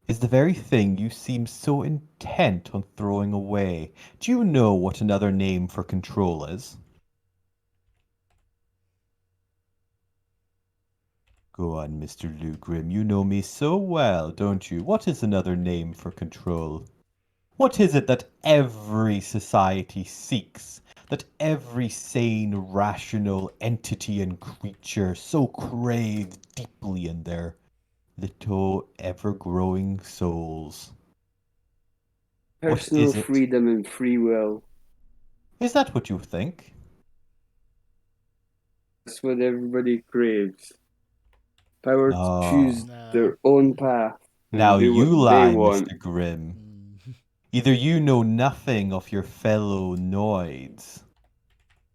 is the very thing you seem so intent on throwing away. Do you know what another name for control is? Go on, Mr. Lugrim, you know me so well, don't you? What is another name for control? What is it that every society seeks? That every sane, rational entity and creature so crave deeply in their little, ever-growing souls? What Personal is it? freedom and free will. Is that what you think? That's what everybody craves. Power to Ah. choose No. their own path and Now do you what they lie, want. Mr. Grimm. Mm. Either you know nothing of your fellow Noids,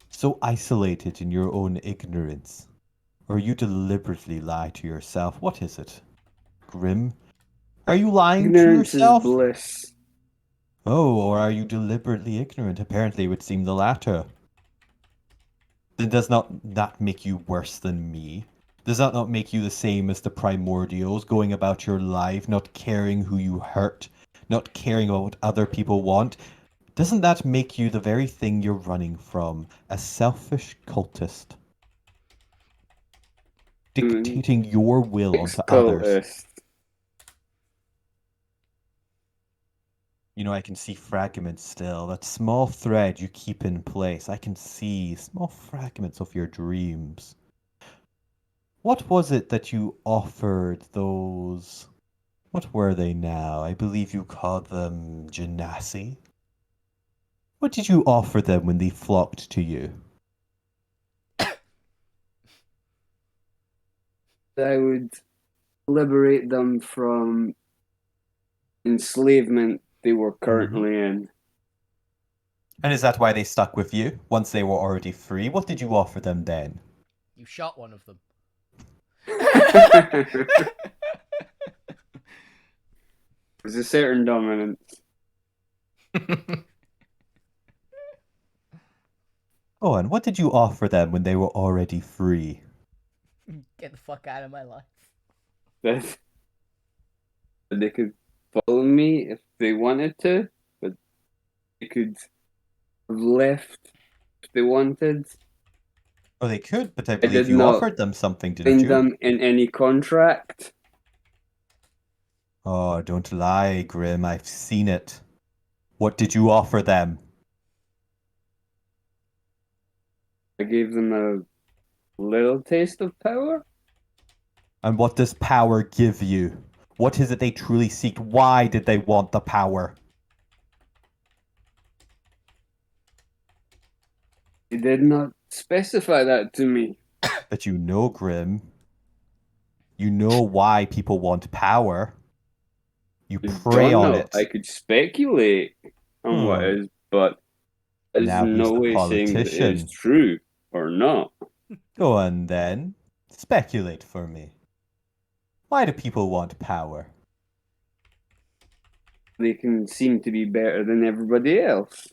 so isolated in your own ignorance, or you deliberately lie to yourself. What is it? Grimm? Are you lying to Ignorance is yourself? bliss. Oh, or are you deliberately ignorant? Apparently it would seem the latter. Then does not that make you worse than me? Does that not make you the same as the primordials, going about your life, not caring who you hurt, not caring about what other people want? Doesn't that make you the very thing you're running from, a selfish cultist? Dictating your will onto others. Ex-cultist. You know, I can see fragments still. That small thread you keep in place. I can see small fragments of your dreams. What was it that you offered those? What were they now? I believe you called them genasi. What did you offer them when they flocked to you? I would liberate them from enslavement they were currently in. And is that why they stuck with you once they were already free? What did you offer them then? You shot one of them. There's a certain dominance. Oh, and what did you offer them when they were already free? Get the fuck out of my life. That they could follow me if they wanted to, but they could have left if they wanted. Oh, they could, but I I believe did you not offered them something, didn't bind you? them in any contract. Oh, don't lie, Grim. I've seen it. What did you offer them? I gave them a little taste of power. And what does power give you? What is it they truly seek? Why did they want the power? They did not specify that to me. But you know, Grim. You know why people want power. You I prey don't on know. it. I could speculate on what is, but there's Now who's no the way saying that it is politician? true or not. Go on then. Speculate for me. Why do people want power? They can seem to be better than everybody else,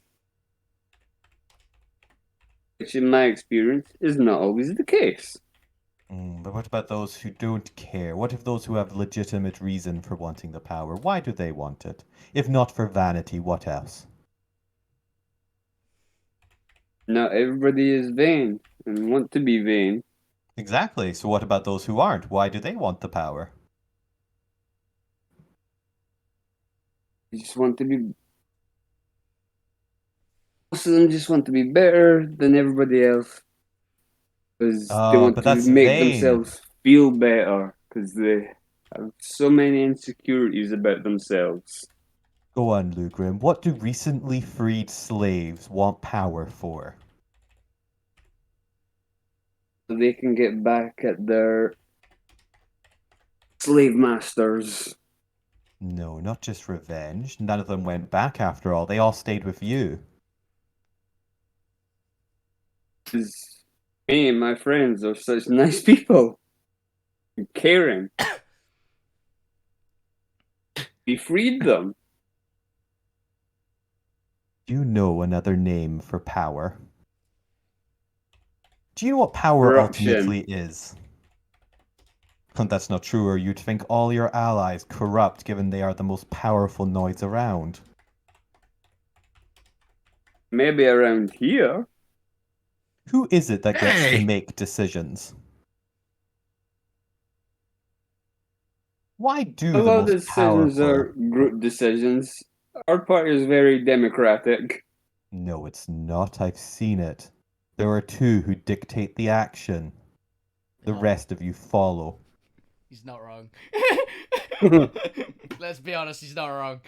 which in my experience is not always the case. But what about those who don't care? What if those who have legitimate reason for wanting the power? Why do they want it? If not for vanity, what else? Not everybody is vain and want to be vain. Exactly. So what about those who aren't? Why do they want the power? They just want to be. Most of them just want to be better than everybody else because they Oh, want but to that's make vain. themselves feel better because they have so many insecurities about themselves. Go on, Lugrim. What do recently freed slaves want power for? So they can get back at their slave masters. No, not just revenge. None of them went back after all. They all stayed with you. Because me and my friends are such nice people and caring. We freed them. Do you know another name for power? Do you know what power Corruption. ultimately is? That's not true, or you'd think all your allies corrupt, given they are the most powerful noids around. Maybe around here. Who is it that gets to Hey! make decisions? Why do A the lot of most decisions powerful? are group decisions. Our party is very democratic. No, it's not. I've seen it. There are two who dictate the action. The Yeah. rest of you follow. He's not wrong. Let's be honest, he's not wrong.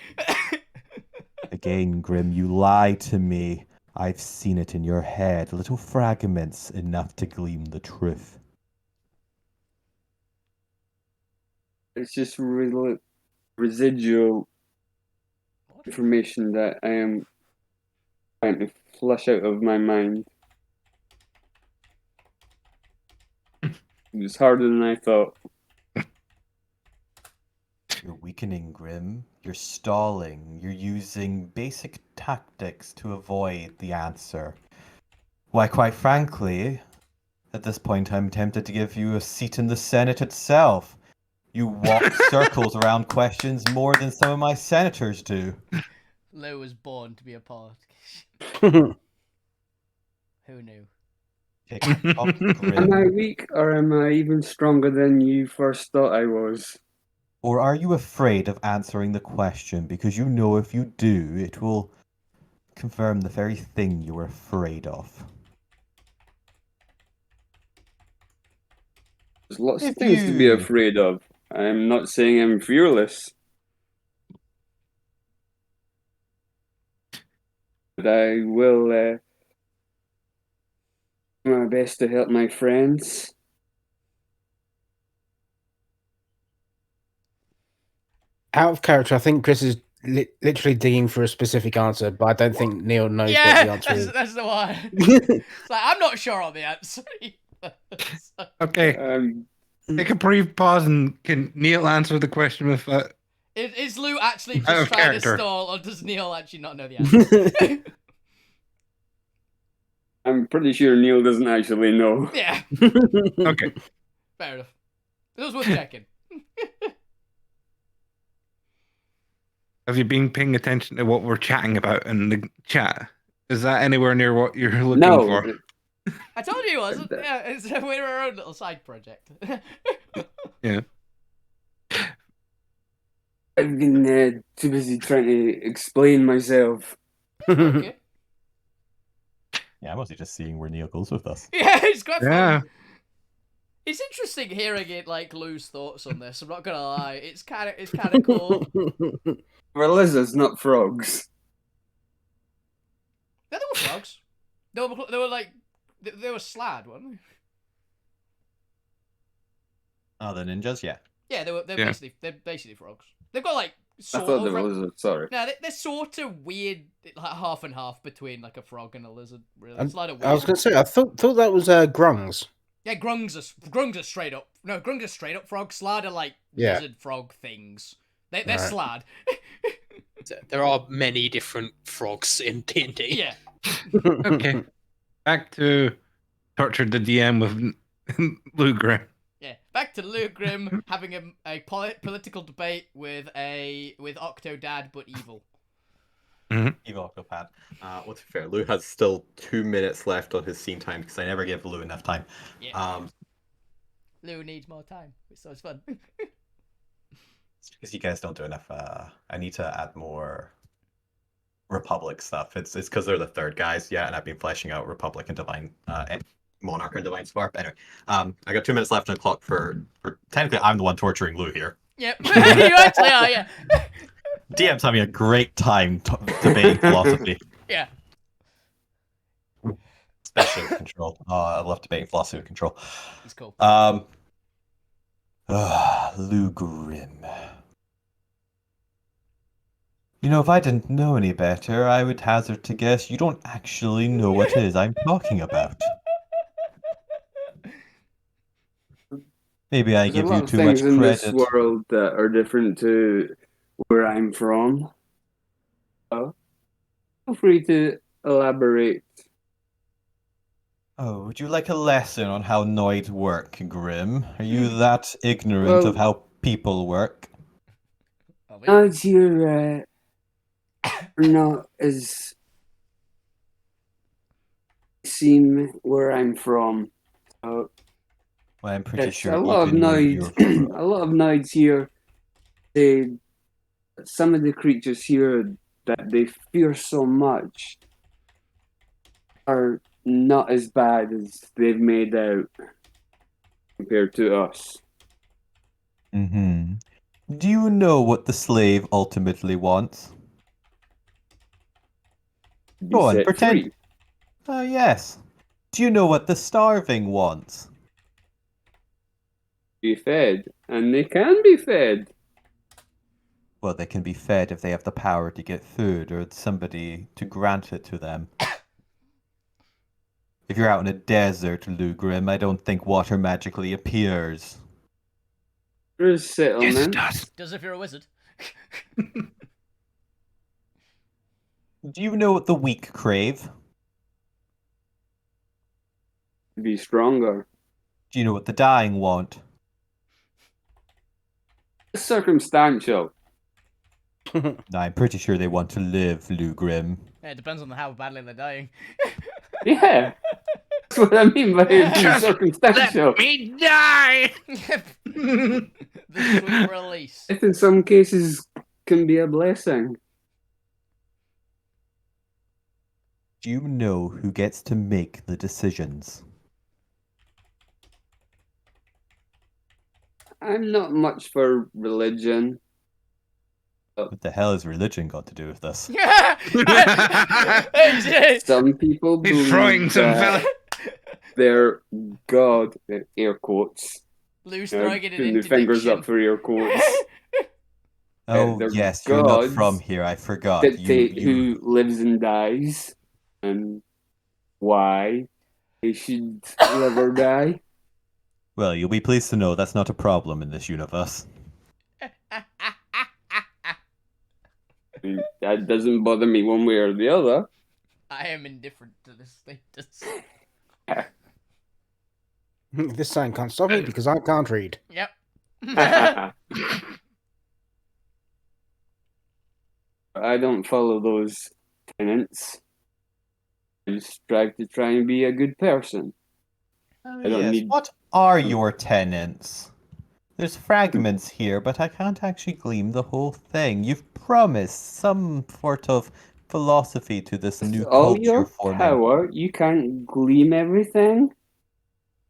Again, Grim, you lie to me. I've seen it in your head, little fragments enough to gleam the truth. It's just residual information that I am trying to flush out of my mind. It was harder than I thought. You're weakening, Grim. You're stalling. You're using basic tactics to avoid the answer. Why, quite frankly, at this point I'm tempted to give you a seat in the Senate itself. You walk circles around questions more than some of my senators do. Lou was born to be a politician. Who knew? Pick up, Am I Grim. weak or am I even stronger than you first thought I was? Or are you afraid of answering the question because you know if you do, it will confirm the very thing you were afraid of? There's lots of If things to be you... afraid of. I'm not saying I'm fearless. But I will do my best to help my friends. Out of character, I think Chris is literally digging for a specific answer, but I don't think Neil knows what the Yeah, answer is. that's the one. It's like, I'm not sure on the answer either. So- Okay, take a brief pause and can Neil answer the question with Is Lou actually Out just of trying character. to stall, or does Neil actually not know the answer? I'm pretty sure Neil doesn't actually know. Yeah, Okay. fair enough. It was worth checking. Have you been paying attention to what we're chatting about in the chat? Is that anywhere near what you're looking No, for? I told you it wasn't. Yeah, it's, we're our own little side project. Yeah. I've been too busy trying to explain myself. Okay. Yeah, I'm mostly just seeing where Neil goes with us. Yeah, it's quite Yeah. fun. It's interesting hearing it like Lou's thoughts on this. I'm not gonna lie. It's kind of cool. We're lizards, not frogs. Yeah, they were frogs. They were like they were slad, weren't they? Oh, the ninjas? Yeah. Yeah, they're Yeah. basically frogs. They've got like I sort thought of they were lizards, sorry. no, they're sort of weird, like half and half between like a frog and a lizard. Really, it's like a weird. I was going to say, I thought that was grungs. Yeah, grungs are straight up. No, grungs are straight up frog. Slad are like Yeah. lizard frog things. They're Right. slad. There are many different frogs in D&D. Yeah. Okay. Back to torture the DM with Lou Graham. Yeah. Back to Lou Grimm having a political debate with Octodad, but evil. Evil Octopath. Well, to be fair, Lou has still 2 minutes left on his scene time because I never give Lou enough time. Yeah. Lou needs more time, so it's fun. It's because you guys don't do enough. I need to add more Republic stuff. It's because they're the third guys, yeah, and I've been fleshing out Republic and Divine, and Monarch and Divine Spark. Anyway, I got 2 minutes left on the clock for technically I'm the one torturing Lou here. Yep, you actually are, yeah. DM's having a great time debating philosophy, Yeah. especially with control. I love debating philosophy with control. He's cool. Lou Grimm. You know, if I didn't know any better, I would hazard to guess you don't actually know what it is I'm talking about. Maybe I There's a give lot you of too much things in this credit. world that are different to where I'm from. So, feel free to elaborate. Oh, would you like a lesson on how Noids work, Grim? Are you that ignorant of how people work? Oh, we- Nods here are not as seem where I'm from. Well, I'm pretty Yes, sure a lot of even where Noids, you're from. a lot of Noids here. Some of the creatures here that they fear so much are not as bad as they've made out compared to us. Mm-hmm. Do you know what the slave ultimately wants? Be Go on, set pretend. free. Oh, yes. Do you know what the starving wants? Be fed, and they can be fed. Well, they can be fed if they have the power to get food or somebody to grant it to them. If you're out in a desert, Lugrim, I don't think water magically appears. There's Yes, it settlement. does. Does if you're a wizard. Do you know what the weak crave? Be stronger. Do you know what the dying want? It's circumstantial. I'm pretty sure they want to live, Lugrim. Yeah, it depends on how badly they're dying. Yeah, that's what I mean by it being Just circumstantial. Let me die. The sweet release. It in some cases can be a blessing. Do you know who gets to make the decisions? I'm not much for religion. What the hell has religion got to do with this? Some people He's throwing believe some that fella. their God, air quotes, Loose you know, throwing it putting the into fingers diction. up for air quotes, Oh, their yes, you're not gods from here, I forgot. dictate You who lives and dies and why they should live or die. Well, you'll be pleased to know that's not a problem in this universe. I mean, that doesn't bother me one way or the other. I am indifferent to this status. This sign can't stop me because I can't read. Yep. I don't follow those tenets. I just strive to try and be a good person. Oh, I don't yes. need- What are your tenets? There's fragments here, but I can't actually glean the whole thing. You've promised some sort of philosophy to this new All culture your forming. power, you can't gleam everything?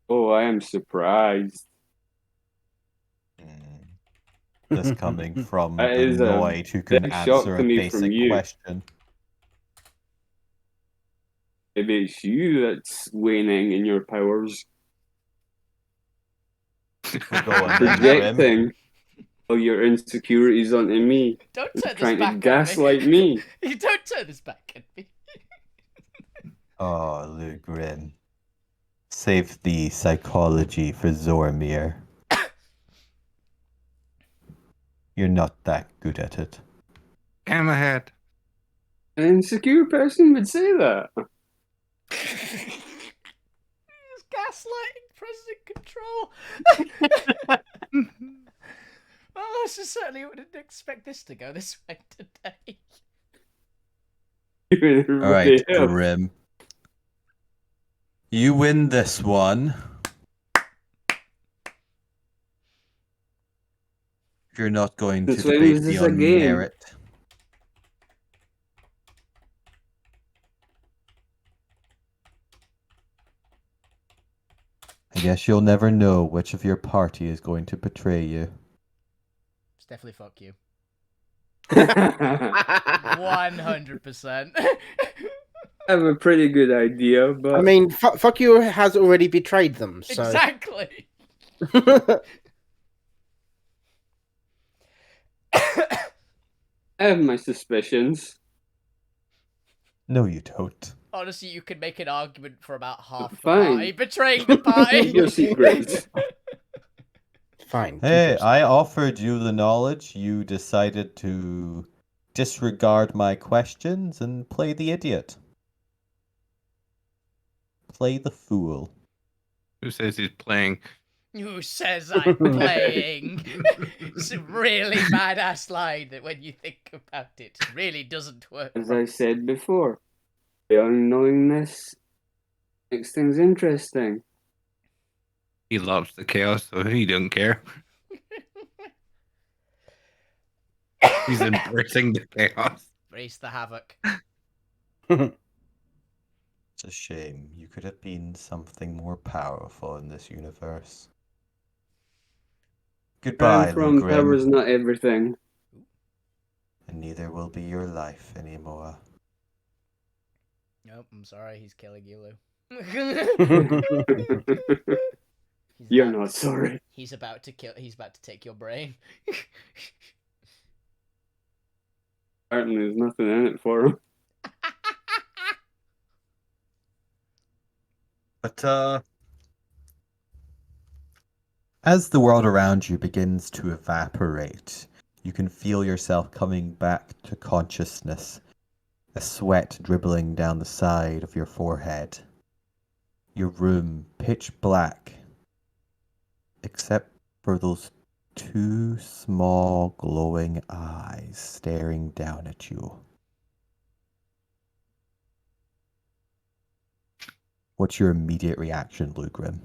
Oh, I am surprised. This coming from That the is a Noid who can big shock answer to a me from basic you. question. Maybe it's you that's waning in your powers. We'll go on then, Grim. Projecting all your insecurities onto me. Don't turn this Trying to back gaslight me. You don't turn this back at me. Oh, Luke Grim. Save the psychology for Zormir. You're not that good at it. Am ahead. An insecure person would say that. He's gaslighting President Control. Oh, I certainly wouldn't expect this to go this way today. Alright, Grim. You win this one. You're not going to Since when debate was this me a on game? merit. I guess you'll never know which of your party is going to betray you. It's definitely fuck you. I 100%. have a pretty good idea, but I mean, fuck you has already betrayed them, so. Exactly. I have my suspicions. No, you don't. Honestly, you could make an argument for about half the Fine. party betraying the party. Keep your secrets. Fine. keep Hey, yours. I offered you the knowledge. You decided to disregard my questions and play the idiot. play the fool. Who says he's playing? Who says I'm playing? It's a really badass line that when you think about it, really doesn't work. As I said before, the unknowingness makes things interesting. He loves the chaos, so he don't care. He's embracing the chaos. Brace the havoc. It's a shame. You could have been something more powerful in this universe. Goodbye, And from Lugrim. power's not everything. And neither will be your life anymore. Nope, I'm sorry, he's killing you, Lou. You're not sorry. He's about to take your brain. Apparently there's nothing in it for him. But, as the world around you begins to evaporate, you can feel yourself coming back to consciousness, a sweat dribbling down the side of your forehead. Your room pitch black, except for those two small glowing eyes staring down at you. What's your immediate reaction, Lugrim?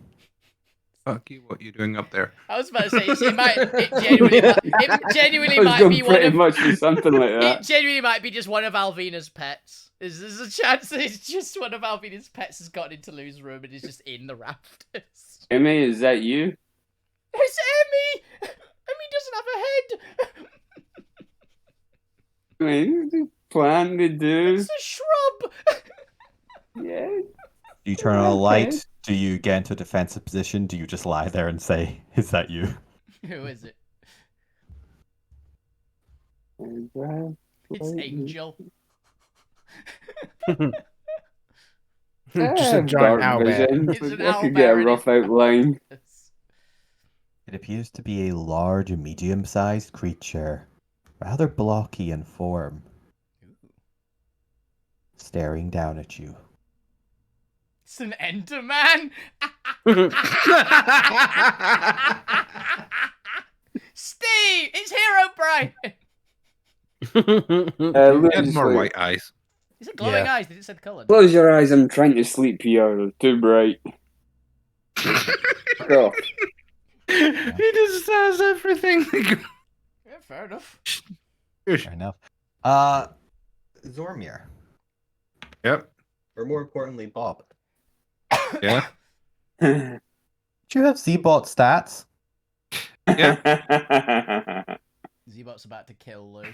Fuck you, what you doing up there? I was about to say, it genuinely I was might going be one pretty of much be something like it that. genuinely might be just one of Alvina's pets. There's a chance that it's just one of Alvina's pets has gotten into Lou's room and is just in the rafters. Emmy, is that you? It's Emmy! Emmy doesn't have a head! I mean, plan to do. It's a shrub! Yeah. Do you turn on a light? Okay. Do you get into a defensive position? Do you just lie there and say, is that you? Who is it? And, It's Angel. Just a giant owlbear. It's an I could get a owlbear in rough his outline. rafters. It appears to be a large, medium-sized creature, rather blocky in form, staring down at you. It's an Enderman! Steve! It's Hero Brian! He has more white eyes. Is it glowing Yeah. eyes? They didn't say the colour. Close your eyes, I'm trying to sleep here. They're too bright. Fuck off. He just has everything. Yeah, fair enough. Fair enough. Zormir. Yep. Or more importantly, Bob. Yeah. Do you have Z-Bot stats? Z-Bot's about to kill Lou.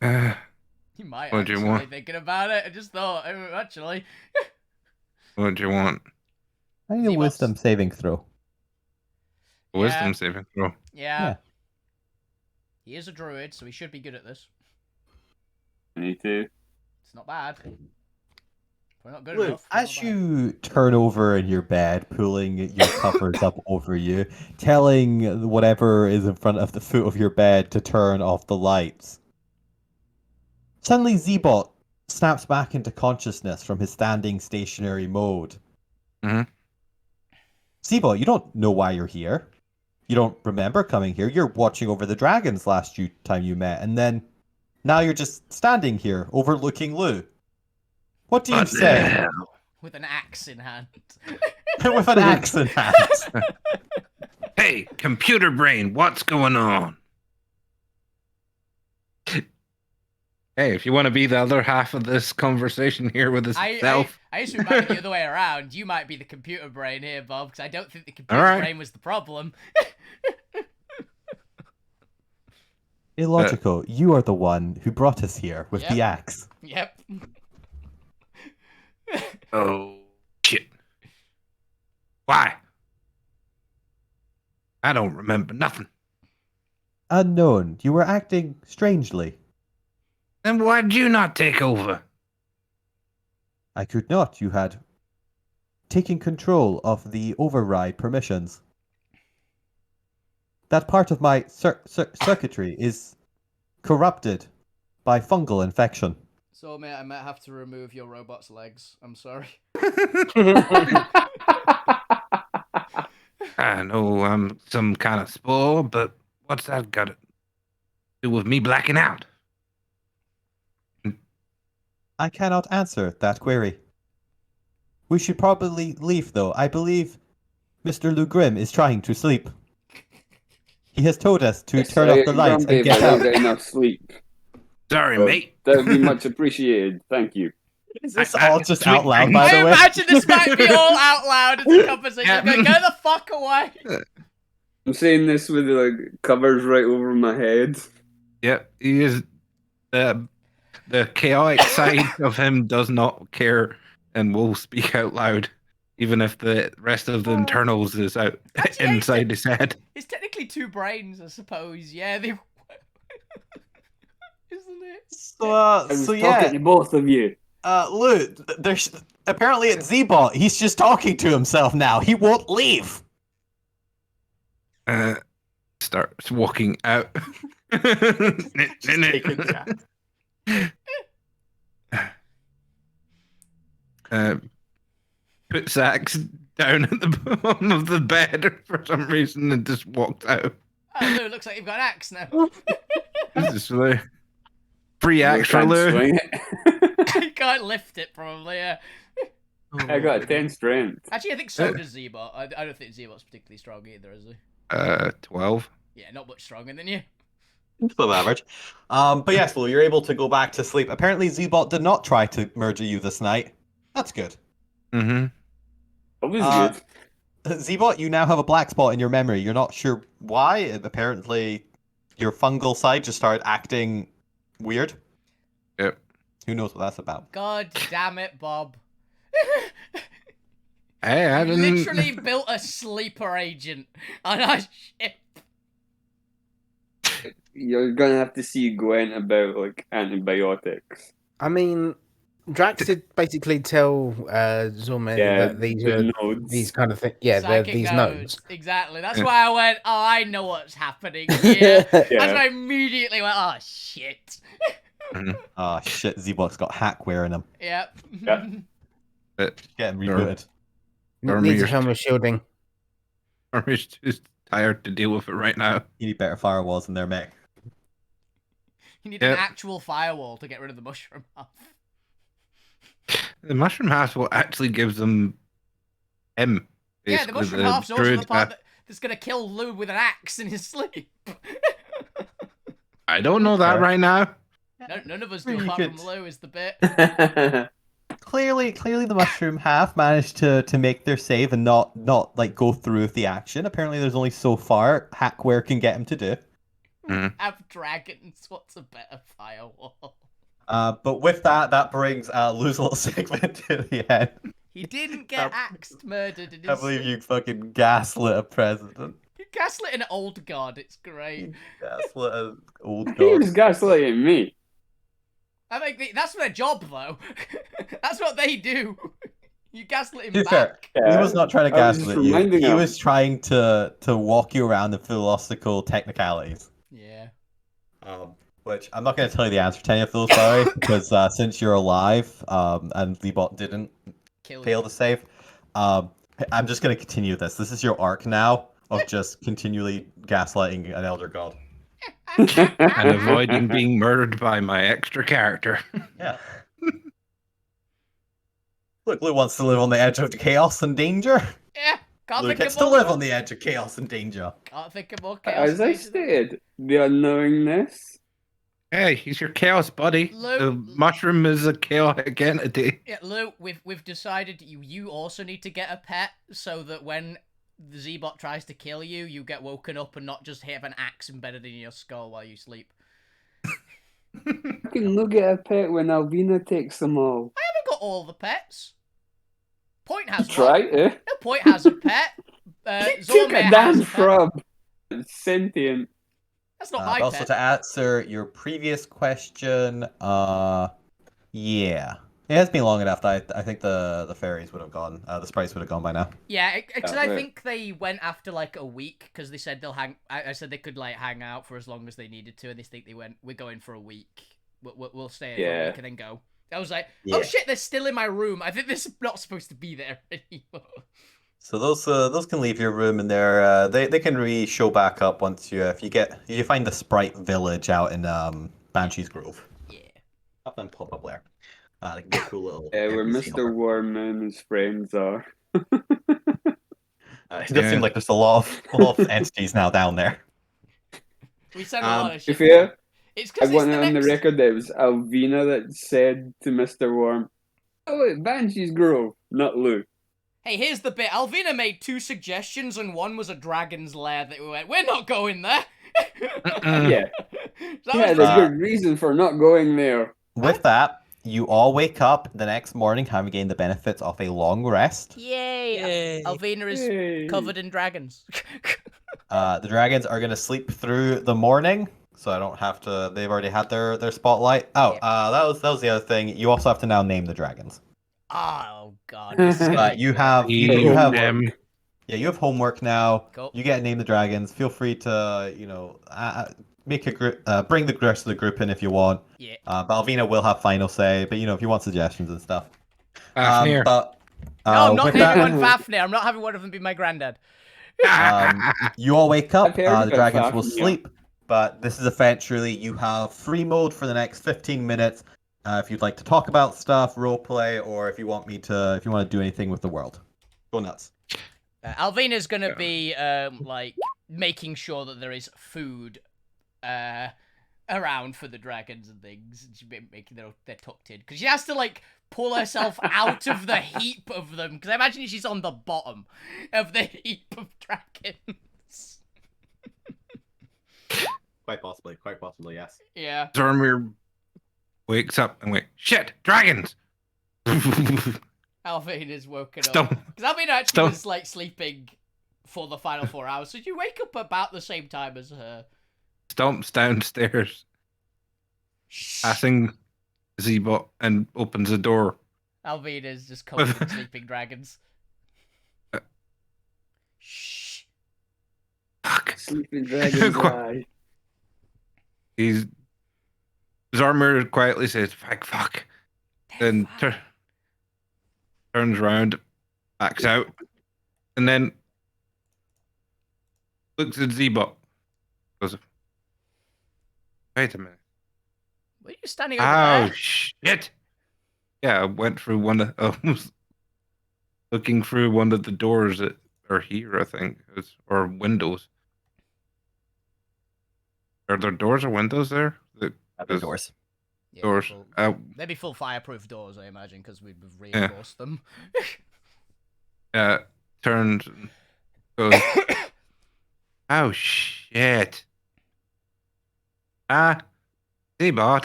Uh, You might What do you actually, want? thinking about it. I just thought, actually. what do you want? I need a Z-Bots. wisdom saving throw. Wisdom saving throw. Yeah. Yeah. He is a druid, so he should be good at this. Me too. It's not bad. We're not good Look, enough. but as not bad. you turn over in your bed, pulling your covers up over you, telling whatever is in front of the foot of your bed to turn off the lights. Suddenly Z-Bot snaps back into consciousness from his standing stationary mode. Mhm. Z-Bot, you don't know why you're here. You don't remember coming here. You're watching over the dragons last time you met, and then now you're just standing here overlooking Lou. What do you What the say? hell? With an axe in hand. With an axe in hand. Hey, computer brain, what's going on? Hey, if you want to be the other half of this conversation here with yourself. I assume it might be the other way around. You might be the computer brain here, Bob, because I don't think the computer Alright. brain was the problem. Illogical, you are the one who brought us here with the axe. Yep. Oh, shit. Why? I don't remember nothing. Unknown, you were acting strangely. Then why did you not take over? I could not. You had taken control of the override permissions. That part of my circuitry is corrupted by fungal infection. So, mate, I might have to remove your robot's legs. I'm sorry. I know I'm some kind of spore, but what's that got to do with me blacking out? I cannot answer that query. We should probably leave, though. I believe Mr. Lugrim is trying to sleep. He has told us to turn off the lights and get I don't out. get enough sleep. Sorry, Well, mate. that would be much appreciated. Thank you. Is this I- all just sweet out loud, dreams. by the I way? imagine this might be all out loud as a conversation. Yeah. Going, get the fuck away. I'm saying this with like covers right over my head. Yep, he is. The chaotic side of him does not care and will speak out loud, even if the rest of the internals is out Actually, inside his head. It's technically two brains, I suppose. Yeah, they. Isn't it? So, I was talking to both of you. Lou, there's apparently it's Z-Bot. He's just talking to himself now. He won't leave. Starts walking out. Puts Axe down at the bottom of the bed for some reason and just walked out. Oh, Lou, looks like you've got an axe now. This is Lou. Free axe for Can't Lou. swing it. You can't lift it, probably, yeah. I got a 10 strength. Actually, I think so does Z-Bot. I don't think Z-Bot's particularly strong either, is he? 12. Yeah, not much stronger than you. Above average. But yes, Lou, you're able to go back to sleep. Apparently, Z-Bot did not try to murder you this night. That's good. Mm-hmm. That was good. Z-Bot, you now have a black spot in your memory. You're not sure why. Apparently, your fungal side just started acting weird. Yep. Who knows what that's about? God damn it, Bob. Hey, I You didn't. literally built a sleeper agent on our ship. You're gonna have to see Gwen about like antibiotics. I mean, Drax did basically tell Zorman Yeah, that these the are nodes. these kind of things. Yeah, they're Psychic these nodes. nodes. Exactly. That's why I went, oh, I know what's happening here. That's Yeah. why I immediately went, oh, shit. Ah, shit, Z-Bot's got hackware in him. Yep. Yeah. Getting Sure. rebooted. Or Needs a me, helmet shielding. I'm just tired to deal with it right now. You need better firewalls in there, mech. You need an Yep. actual firewall to get rid of the mushroom half. The mushroom half will actually gives them him. Yeah, the basically, mushroom half's also druid the part half. that's going to kill Lou with an axe in his sleep. I don't know that Fair. right now. None of us do, You apart could- from Lou, is the bit. Clearly, the mushroom half managed to make their save and not like go through with the action. Apparently, there's only so far hackware can get him to do. Mhm. Have dragons. What's a better firewall? But with that brings Lou's little segment to the end. He didn't get axed, murdered in his I believe you fucking gaslit a president. You gaslit an old god. It's great. Gaslit an old He was god. gaslighting me. I think that's their job, though. That's what they do. You gaslit him To be fair, back. he Yeah, was not trying to I was just gaslit you. reminding He him. was trying to walk you around the philosophical technicalities. Yeah. Which I'm not going to tell you the answer to any of those, by the way, because since you're alive, and the bot didn't Kill fail you. to save, I'm just going to continue this. This is your arc now of just continually gaslighting an elder god. And avoiding being murdered by my extra character. Yeah. Look, Lou wants to live on the edge of chaos and danger. Yeah. Can't Lou think gets of to more. live on the edge of chaos and danger. Can't think of more chaos. As I agents. stated, the unknowingness. Hey, he's your chaos buddy. Lou- The mushroom is a chaotic entity. Yeah, Lou, we've decided you also need to get a pet so that when the Z-Bot tries to kill you, you get woken up and not just have an axe embedded in your skull while you sleep. You can look at a pet when Alvina takes them all. I haven't got all the pets. Point has Try one. to. No, Point has a pet. Take Zormir a has damn a pet. shrub. It's sentient. That's not my But also pet. to answer your previous question, yeah. It has been long enough that I think the fairies would have gone, the sprites would have gone by now. Yeah, because Oh, I right. think they went after like a week because they said they'll hang. I said they could like hang out for as long as they needed to, and they think they went. We're going for a week we'll stay here for a Yeah. week and then go. I was like, Yeah. oh shit, they're still in my room. I think they're not supposed to be there anymore. So those can leave your room, and they can show back up once if you find the Sprite Village out in Banshee's Grove. Yeah. Up and pop up there. They can get cool little. Where NPC Mr. art. Worm and his friends are. It does seem like there's a lot of entities now down there. We send a lot of To shit. be fair, It's I because it's want the it on the next. record that it was Alvina that said to Mr. Worm, "Oh, wait, Banshee's Grove, not Lou." Hey, here's the bit. Alvina made 2 suggestions, and one was a dragon's lair that we went, we're not going there. Yeah, So he that had was a good reason for not going there. With that, you all wake up the next morning having gained the benefits of a long rest. Yay! Yay. Alvina is Yay. covered in dragons. The dragons are going to sleep through the morning, so I don't have to. They've already had their spotlight. Oh, Yep. that was the other thing. You also have to now name the dragons. Oh god, this is gonna be You great. have You have them. yeah, you have homework now. Cool. You get to name the dragons. Feel free to make a group, bring the rest of the group in if you want. Yeah. But Alvina will have final say. But if you want suggestions and stuff. Fafnir. But No, I'm not with naming that, one Fafnir. I'm not having one of them be my granddad. you all wake up. I've heard The about dragons will Fafnir. sleep. But this is eventually you have free mode for the next 15 minutes. If you'd like to talk about stuff, roleplay, or if you want to do anything with the world, go nuts. Alvina's gonna be like making sure that there is food around for the dragons and things. And she's making they're tucked in because she has to like pull herself out of the heap of them. Because I imagine she's on the bottom of the heap of dragons. Quite possibly, yes. Yeah. Zormir wakes up and went, shit, dragons! Alvina's woken Stomp. up. Because Alvina actually Stomp. was like sleeping for the final 4 hours. So you wake up about the same time as her. Stomps downstairs, Shh. passing Zebot, and opens the door. Alvina's just covered in sleeping dragons. Uh. Shh. Fuck. Sleeping dragons lie. Zormir quietly says, fuck. Then turns around, backs out, and then looks at Zebot. Goes, wait a minute. Were you standing over Oh, there? shit. Yeah, I went through one of... I was looking through one of the doors that are here, I think. Or windows. Are there doors or windows there? Other doors. Yeah, Doors. they'd be full fireproof doors, I imagine, because we'd have reinforced them. Turns and goes, oh, shit. Zebot,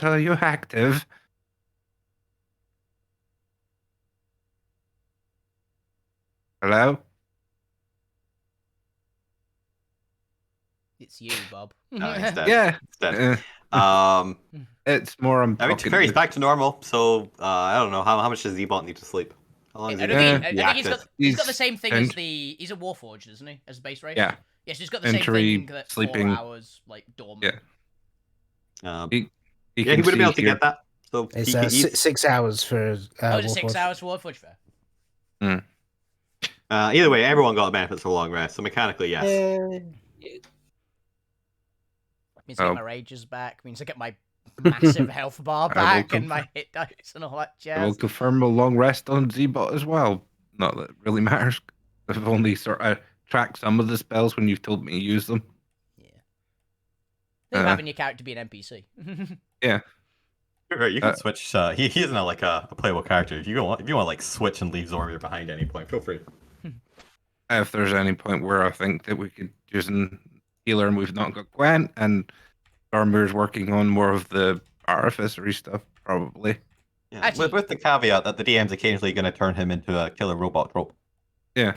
are you active? Hello? It's you, Bob. It's dead. Yeah. It's dead. It's more I'm I mean, to be talking fair, he's to- back to normal. So I don't know how much does Zebot need to sleep. How long is he I gonna think, be I think active? he's got the same thing as He's- he's a Warforged, isn't he? As a base race? Yeah. Yes, he's got the same Entry, thing that sleeping. 4 hours, like, dormant. Yeah. He He yeah, he can would have been able see to here. get that. So It's he can, 6 hours for. Oh, is it 6 Warforged. hours for Warforged Fair? either way, everyone got the benefits of a long rest. So mechanically, yes. Means I Oh. get my rages back. Means I get my massive health bar I will back and conf- my hit dice and all that I will jazz. confirm a long rest on Zebot as well. Not that it really matters. I've only sort of tracked some of the spells when you've told me to use them. Yeah. Think of having your character be an NPC. Right, you can switch. He isn't like a playable character. If you want to like switch and leave Zormir behind at any point, feel free. If there's any point where I think that we could use an healer and we've not got Gwen, and Zormir's working on more of the artificery stuff, probably. Yeah, Actually- with the caveat that the DM's occasionally going to turn him into a killer robot trope. Yeah.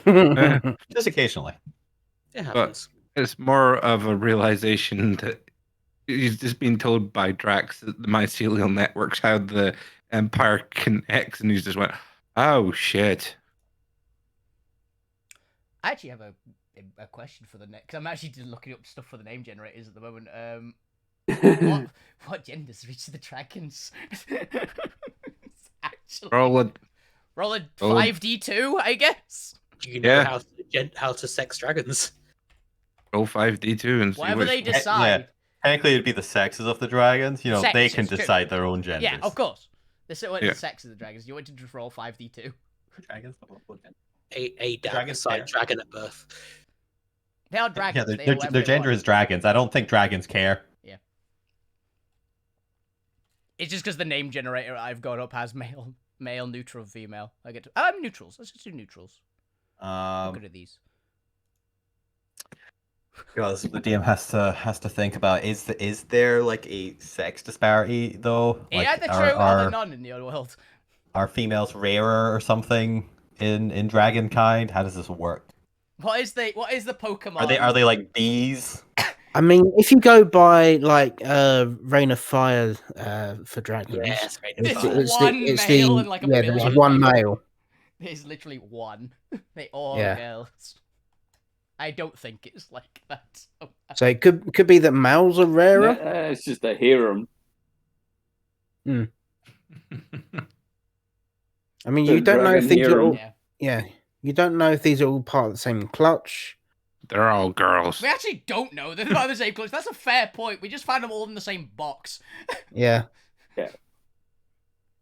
Just occasionally. It happens. It's more of a realization that he's just been told by Drax that the mycelial network's how the Empire connects, and he's just went, oh, shit. I actually have a question for the next. Because I'm actually just looking up stuff for the name generators at the moment. What genders reach the dragons? Actually, Roll it. roll a roll a- 5d2, I guess. You know Yeah. how to sex dragons. Roll 5d2 and see Whatever which they one. decide. Technically, it'd be the sexes of the dragons. You know, they can Sexes, true. decide their own genders. Yeah, of course. This is what Yeah. the sex of the dragons. You want to just roll 5d2. Dragons. A Dragons side care. dragon at birth. They are dragons. Yeah, they their, do whatever their they gender want. is dragons. I don't think dragons care. It's just because the name generator I've got up has male, neutral, female. I get to. Neutrals. Let's just do neutrals. What good are these? Because the DM has to think about is there like a sex disparity though? Like, Yeah, they're true. Are there none in the other world? are females rarer or something in dragon kind? How does this work? What is the Pokemon? Are they like bees? I mean, if you go by like Rain of Fire for dragons, Yes, right. There's it's one male and like a there's billion one females. male. There's literally one. They all Yeah. are girls. I don't think it's like that. So it could be that males are rarer. It's just a harem. I mean, The you don't know if dragon these are harem. all. Yeah, you don't know if these are all part of the same clutch. They're all girls. We actually don't know. They're not the same clutch. That's a fair point. We just found them all in the same box. Yeah.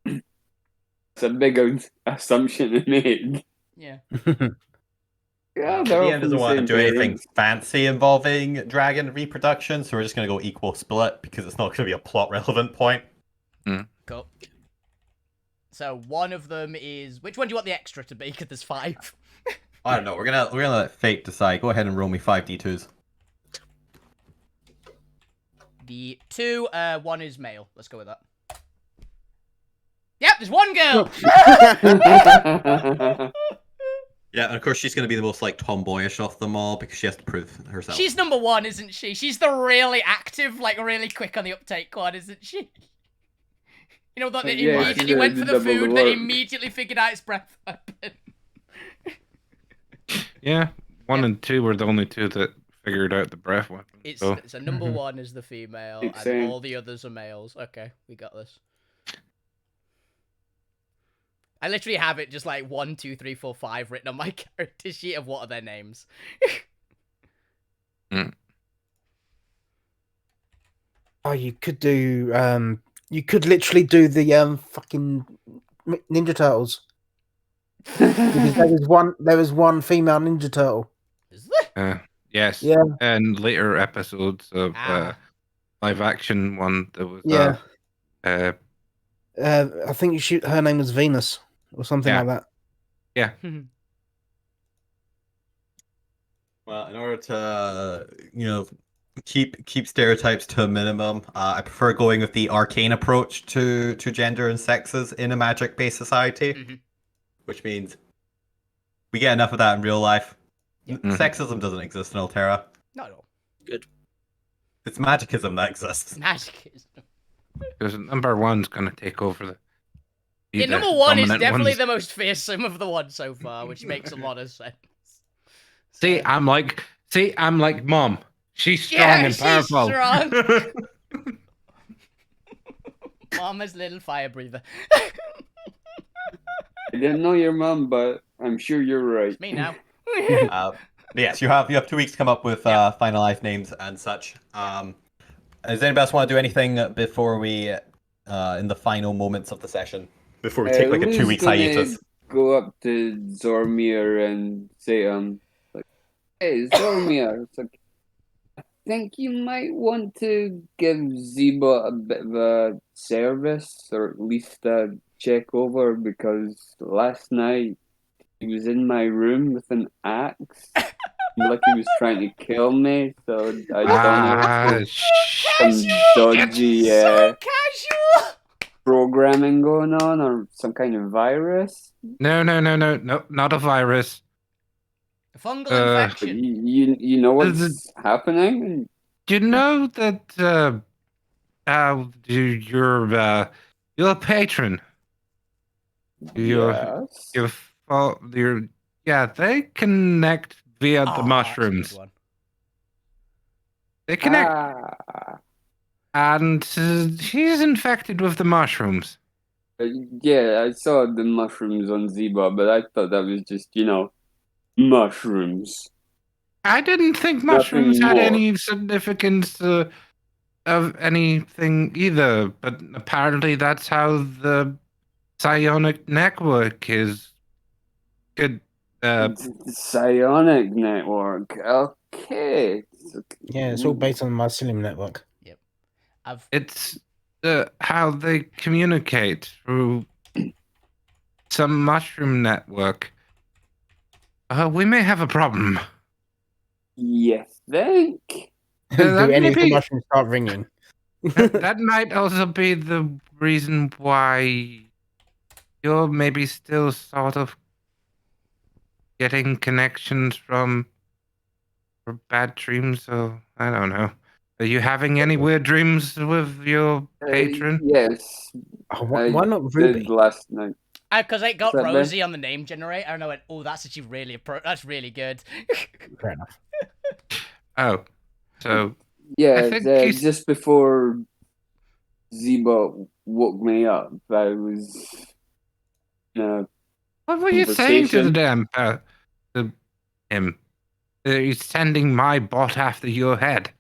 It's a big assumption to make. Yeah. Yeah, The they're all DM from doesn't the want to same do anything parents. fancy involving dragon reproduction, so we're just gonna go equal split because it's not gonna be a plot relevant point. Cool. So one of them is. Which one do you want the extra to be? Because there's 5. I don't know. We're gonna let fate decide. Go ahead and roll me 5d2s. The 2, one is male. Let's go with that. Yep, there's one girl. Yeah, and of course she's gonna be the most like tomboyish of them all because she has to prove herself. She's number 1, isn't she? She's the really active, like really quick on the uptake one, isn't she? You know that Yeah, immediately she went did for the double the food, then work. immediately figured out its breath weapon. Yeah, 1 and 2 were the only 2 that figured out the breath weapon. It's So so number 1 is the female, Makes and sense. all the others are males. Okay, we got this. I literally have it just like 1, 2, 3, 4, 5 written on my character sheet of what are their names. Oh, you could do. You could literally do the fucking Ninja Turtles. Because there was one female Ninja Turtle. Is yes. Yeah. And later episodes of Ah. live action one that was Yeah. uh I think her name was Venus or something Yeah. like that. there? Well, in order to keep stereotypes to a minimum, I prefer going with the arcane approach to gender and sexes in a magic-based society, Mhm. which means we get enough of that in real life. Yeah. Mhm. Sexism doesn't exist in Alterra. Not at all. It's magicism that exists. Magic is. because number 1's gonna take over the Yeah, the number 1 is dominant definitely ones. the most fearsome of the ones so far, which makes a lot of sense. See, So- I'm like Mom. She's strong Yeah, and she's powerful. strong. Mama's little fire breather. I didn't know your mum, but I'm sure you're right. It's me now. Yes, you have 2 weeks to come up with Yeah. finalized names and such. Does anybody else want to do anything before we in the final moments of the session? Before we take like a Lou's 2 weeks gonna hiatus. Go up to Zormir and say, like, hey, Zormir, it's like, I think you might want to give Zeba a bit of a service, or at least a check over, because last night he was in my room with an axe. Like he was trying to kill me, so I don't know if there's some dodgy So casual. programming going on or some kind of virus. No, not a virus. A fungal Uh, But infection. you know what's Is happening? Do you know that you're a patron? Yes. They connect via Oh, the that's a good mushrooms. one. They connect. Ah, And he's infected with the mushrooms. Yeah, I saw the mushrooms on Zebra, but I thought that was just, mushrooms. I didn't think Nothing mushrooms had more. any significance of anything either, but apparently that's how the psionic network is. Good. The psionic network. Okay. Yeah, it's all based on the mycelium network. It's how they communicate through some mushroom network. We may have a problem. You think? Do that any may of the be- mushrooms start ringing? that might also be the reason why you're maybe still sort of getting connections from bad dreams, or I don't know. Are you having any weird dreams with your patron? Yes. Oh, I why not did Ruby? last night. Because it got Is that Rosie on the name generator, and I went, "Oh, that's actually really that's really good." Fair enough. Oh, so Yeah, think he's- just before Zeba woke me up, I was what were you saying to the Conversation. damn to him? He's sending my bot after your head.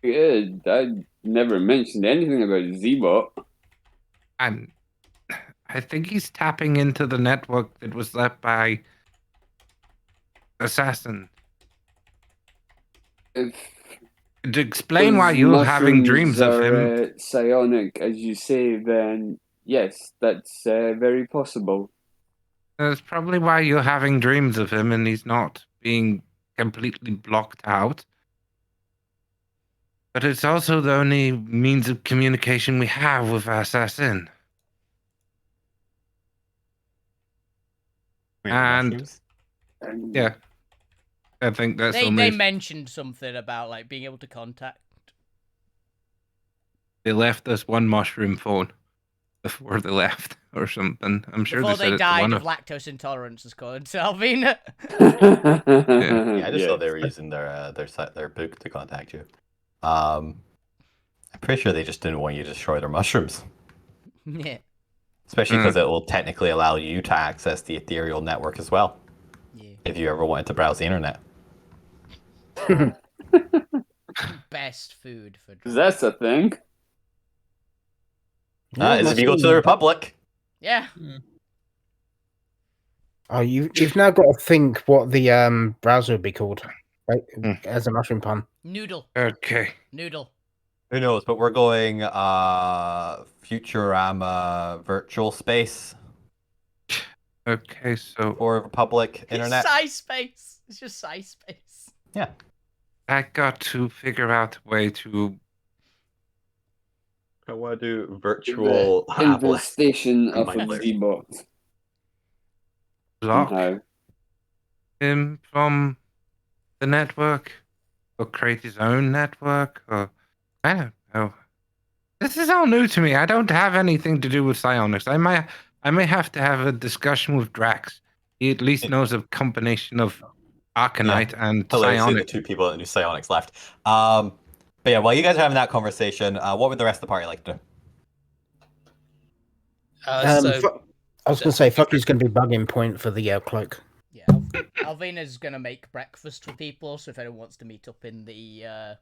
good. I never mentioned anything about Zeba. And I think he's tapping into the network that was left by Assassin. If To explain why you're having dreams of him. are psionic, as you say, then yes, that's very possible. That's probably why you're having dreams of him and he's not being completely blocked out. But it's also the only means of communication we have with Assassin. Wait, the And- mushrooms? Yeah. I think that's They only... mentioned something about like being able to contact. They left us one mushroom phone before they left or something. I'm sure Before they said they it to died one of lactose intolerance, according to Alvina. Yeah, I just thought they were Yes. using their book to contact you. I'm pretty sure they just didn't want you to destroy their mushrooms, Yeah. especially because it will technically allow you to access the ethereal network as well, Yeah. if you ever wanted to browse the internet. Best food for drugs. That's a thing. Is if you go to the Republic. Yeah. Oh, you've now got to think what the browser would be called, right? As a mushroom pun. Noodle. Okay. Noodle. Who knows? But we're going Futurama virtual space Okay, so for Republic internet. It's space. It's just space. Yeah. I got to figure out a way to I want to do virtual Infestation of My a players. Z-bot. block Somehow. him from the network or create his own network or I don't know. This is all new to me. I don't have anything to do with psionics. I may have to have a discussion with Drax. He at least knows a combination of Arcanite and Hilariously, the psionic. two people that knew psionics left. But yeah, while you guys are having that conversation, what would the rest of the party like to do? Uh, I was going to say, fuck you's going to be bugging point for the cloak. Yeah, Alvina's gonna make breakfast for people, so if anyone wants to meet up in the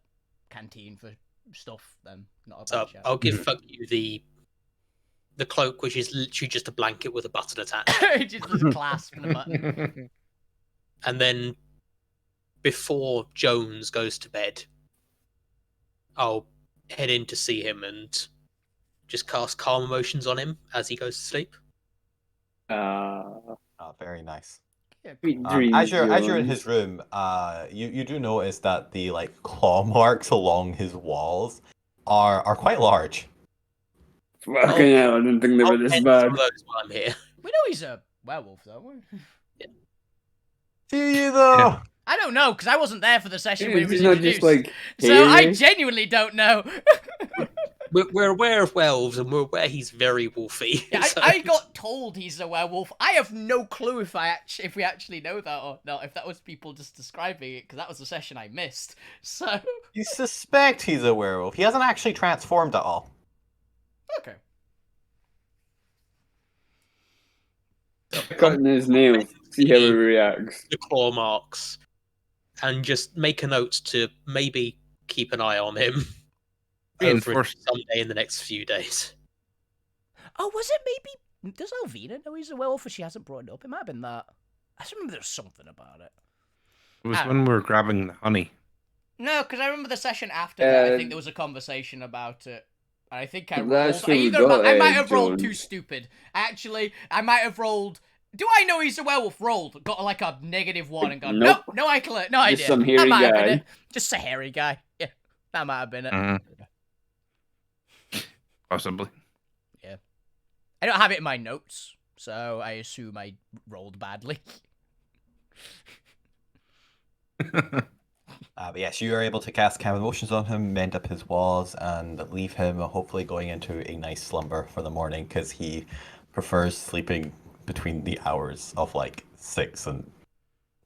canteen for stuff, then not a bad So shout. I'll give fuck you the cloak, which is literally just a blanket with a button attached. Just as a clasp and a button. And then before Jones goes to bed, I'll head in to see him and just cast calm emotions on him as he goes to sleep. Oh, very nice. Sweet As dreams, you're in Jones. his room, you do notice that the claw marks along his walls are quite large. Fucking hell, I didn't think they were I'll this end bad. some of those while I'm here. We know he's a werewolf, don't we? Do you though? I don't know, because I wasn't there for the session when it was It's not introduced. just like, So I hairy. genuinely don't know. we're aware of werewolves, and we're aware he's very wolfy. Yeah, so- I got told he's a werewolf. I have no clue if we actually know that or not. If that was people just describing it, because that was a session I missed. So You suspect he's a werewolf. He hasn't actually transformed at all. okay. Cutting his nails, see how he reacts. the claw marks, and just make a note to maybe keep an eye on him over Reinforce. someday in the next few days. Oh, was it maybe? Does Alvina know he's a werewolf, or she hasn't brought it up? It might have been that. I just remember there was something about it. It was when we were grabbing the honey. No, because I remember the session after that. I think there was a conversation about it. And I think I rolled. I might have rolled too stupid. Actually, I might have rolled. Do I know he's a werewolf? Rolled, got like a -1 and gone. Nope, no idea. Just some hairy that might have guy. been it. Just a hairy guy. Yeah, that might have been it. Possibly. Yeah, I don't have it in my notes, so I assume I rolled badly. But yes, you are able to cast Calm Emotions on him, mend up his walls, and leave him hopefully going into a nice slumber for the morning, because he prefers sleeping between the hours of like 6 and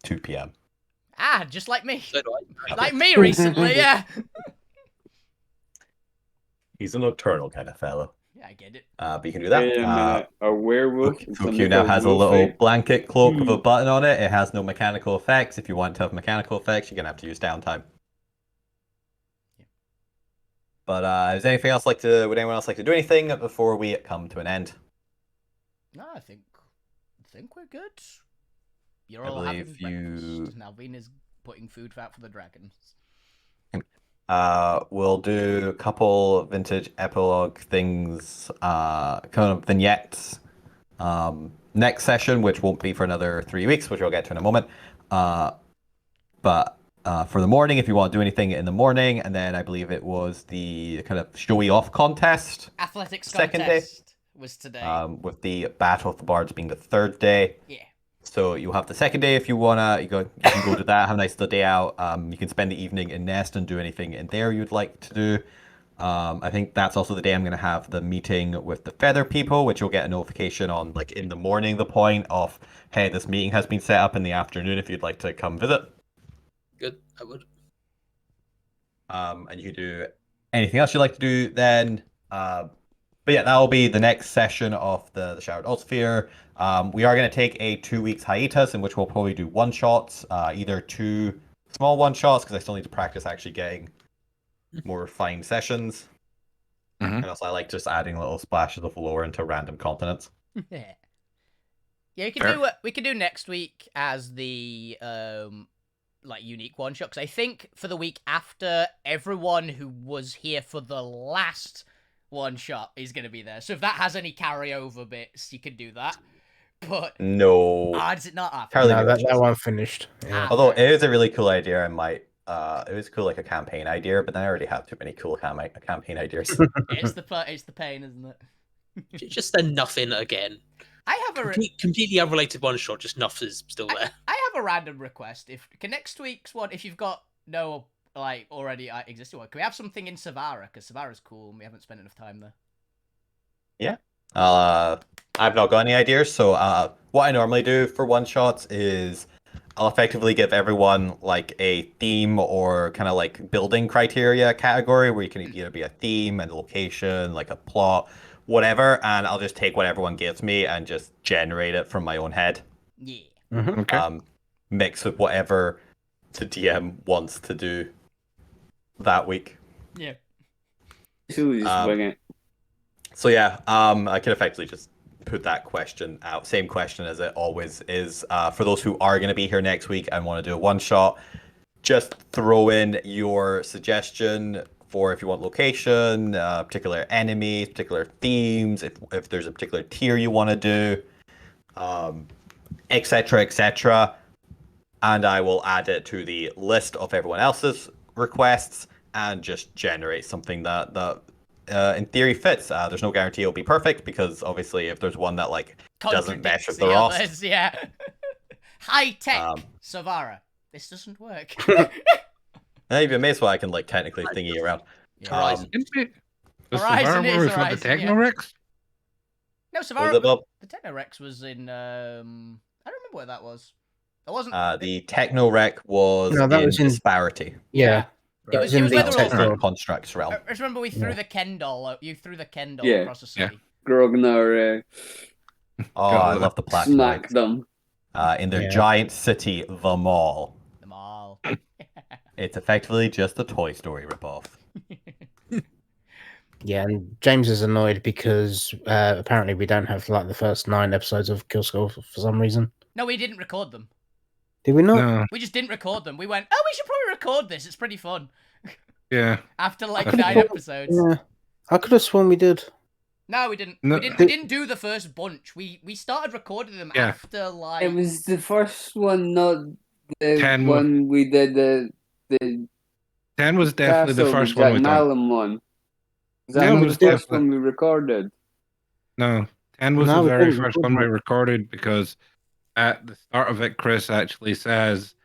2 p.m. Ah, just like me. So do I. Like me recently, yeah. He's a nocturnal kind of fellow. Yeah, I get it. But you can do that. Wait a minute, a werewolf? Fuku now has a little blanket cloak with a button on it. It has no mechanical effects. If you want to have mechanical effects, you're going to have to use downtime. Yeah. But would anyone else like to do anything before we come to an end? No, I think we're good. You're I all having believe breakfast. Now Alvina's putting food out for the dragons. We'll do a couple vintage epilogue things, kind of vignettes, next session, which won't be for another 3 weeks, which I'll get to in a moment. But for the morning, if you want to do anything in the morning, and then I believe it was the kind of showy off contest. Athletics Second contest was today. With the Battle of the Bards being the third day. Yeah. So you have the second day if you wanna. You can go to that, have a nice little day out. You can spend the evening in Nest and do anything in there you'd like to do. I think that's also the day I'm gonna have the meeting with the Feather people, which you'll get a notification on like in the morning. The point of, hey, this meeting has been set up in the afternoon if you'd like to come visit. Good, I would. And you can do anything else you'd like to do then. But yeah, that will be the next session of the Showered Altsphere. We are going to take a 2 weeks hiatus in which we'll probably do one-shots, either 2 small one-shots, because I still need to practice actually getting more refined sessions. And also I like just adding little splashes of lore into random continents. Yeah. Yeah, we can do next week as the like unique one shot, because I think for the week after, everyone who was here for the last one shot is going to be there. So if that has any carryover bits, you can do that. But no, does it not? No, that one finished. Yeah. Although it is a really cool idea, I might. It was cool like a campaign idea, but then I already have too many cool campaign ideas. It's the pain, isn't it? Just then nothing again. I have a completely unrelated one shot. Just Nuff is still there. I have a random request. If next week's one, if you've got no like already existing one, can we have something in Savara? Because Savara's cool and we haven't spent enough time there. Yeah. I've not got any ideas, so what I normally do for one shots is I'll effectively give everyone like a theme or kind of like building criteria category where you can either be a theme and location, like a plot, whatever, and I'll just take what everyone gives me and just generate it from my own head. Yeah. Okay. Mix with whatever the DM wants to do that week. Yeah. So just wing it. So yeah, I can effectively just put that question out. Same question as it always is. For those who are going to be here next week and want to do a one shot, just throw in your suggestion for if you want location, particular enemies, particular themes, if there's a particular tier you want to do, etc., etc. And I will add it to the list of everyone else's requests and just generate something that in theory fits. There's no guarantee it'll be perfect because obviously if there's one that like doesn't mesh with the roster, yeah. High tech Savara. This doesn't work. and even amazed why I can like technically thingy around. Yeah. Was Horizon Survivor is was not the Horizon, yeah. Technorex? No, Was Survivor. it, Bob? The Technorex was in. I don't remember where that was. It wasn't. The Techno-Rec was No, that in was in- Disparity. Yeah. It was in where the they were tech all- world. Constructs realm. I just remember we threw Yeah. the Ken doll. You threw the Ken doll Yeah. across the city. Grognar Oh, I love the Black smacked Knights. them. In their Yeah. giant city, the Mall. The mall. It's effectively just a Toy Story ripoff. Yeah, and James is annoyed because apparently we don't have like the first 9 episodes of Kill Score for some reason. No, we didn't record them. Did we not? No. We just didn't record them. We went, oh, we should probably record this. It's pretty fun. Yeah. After like I 9 thought- episodes. Yeah. I could have sworn we did. No, we didn't. No. We didn't do the first bunch. We started recording them Yeah. after like. It was the first one, not the 10 one we did the 10 was definitely the Castle first with one we Jack done. Malum one. Was that Yeah, it not was the first definitely- one we recorded? No. 10 was No, the we very didn't first record one we that. recorded because at the start of it, Chris actually says,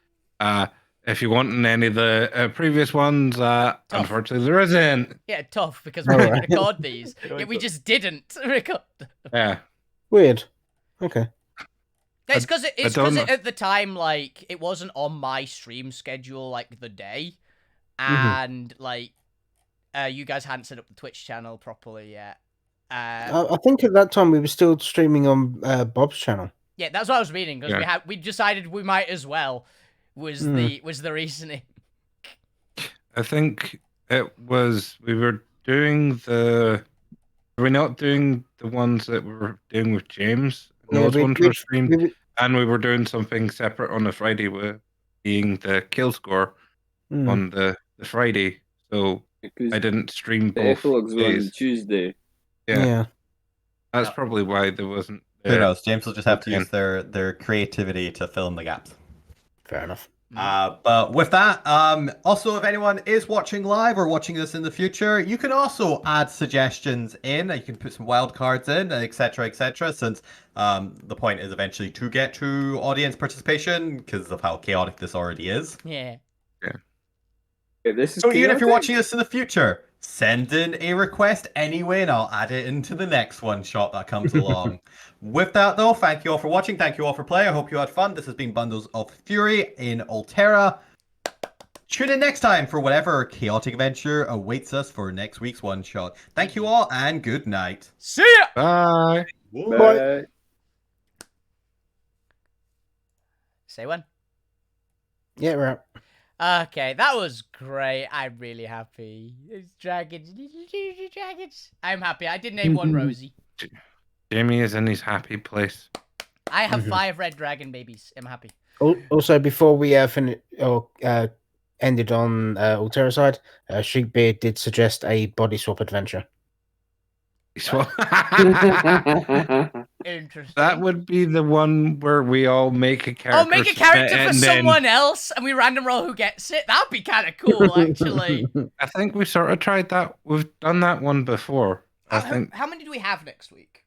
if you want any of the previous ones, unfortunately there isn't. Yeah, tough because we Oh, didn't right. record these. Yeah, we just didn't record. Yeah. Weird. Okay. It's because don't know. at the time, like, it wasn't on my stream schedule, like, the day. Mm-hmm. And, like, you guys hadn't set up the Twitch channel properly yet. I think at that time we were still streaming on Bob's channel. Yeah, that's what I was reading, because Yeah. we decided we might as well, was the reasoning. I think it was, we were doing were we not doing the ones that we were doing with James? Yeah, Those we- ones we- were streamed, we- and we were doing something separate on the Friday, with being the kill score Mm. on the Friday. So Because I didn't stream the both epilogues were on days. Tuesday. Yeah, that's probably why there wasn't. Who knows? James will just have to Okay. use their creativity to fill in the gaps. Fair enough. But with that, also if anyone is watching live or watching this in the future, you can also add suggestions in. You can put some wild cards in, etc., etc. Since the point is eventually to get to audience participation because of how chaotic this already is. Yeah. Yeah, this is So even if you're chaotic. watching this in the future, send in a request anyway, and I'll add it into the next one shot that comes along. With that, though, thank you all for watching. Thank you all for playing. I hope you had fun. This has been Bundles of Fury in Alterra. Tune in next time for whatever chaotic adventure awaits us for next week's one shot. Thank you all, and good night. See ya! Bye. Bye. Say when? Yeah, we're out. Okay, that was great. I'm really happy. It's dragons. Dragons. I'm happy. I did name one Rosie. Jamie is in his happy place. I have Mhm. 5 red dragon babies. I'm happy. Also, before we ended on Alterra side, Sheepbeard did suggest a body swap adventure. Interesting. That would be the one where we all make a character. Oh, make a character for and then- someone else, and we random roll who gets it. That'd be kind of cool, actually. I think we sort of tried that. We've done that one before. I think. How many do we have next week?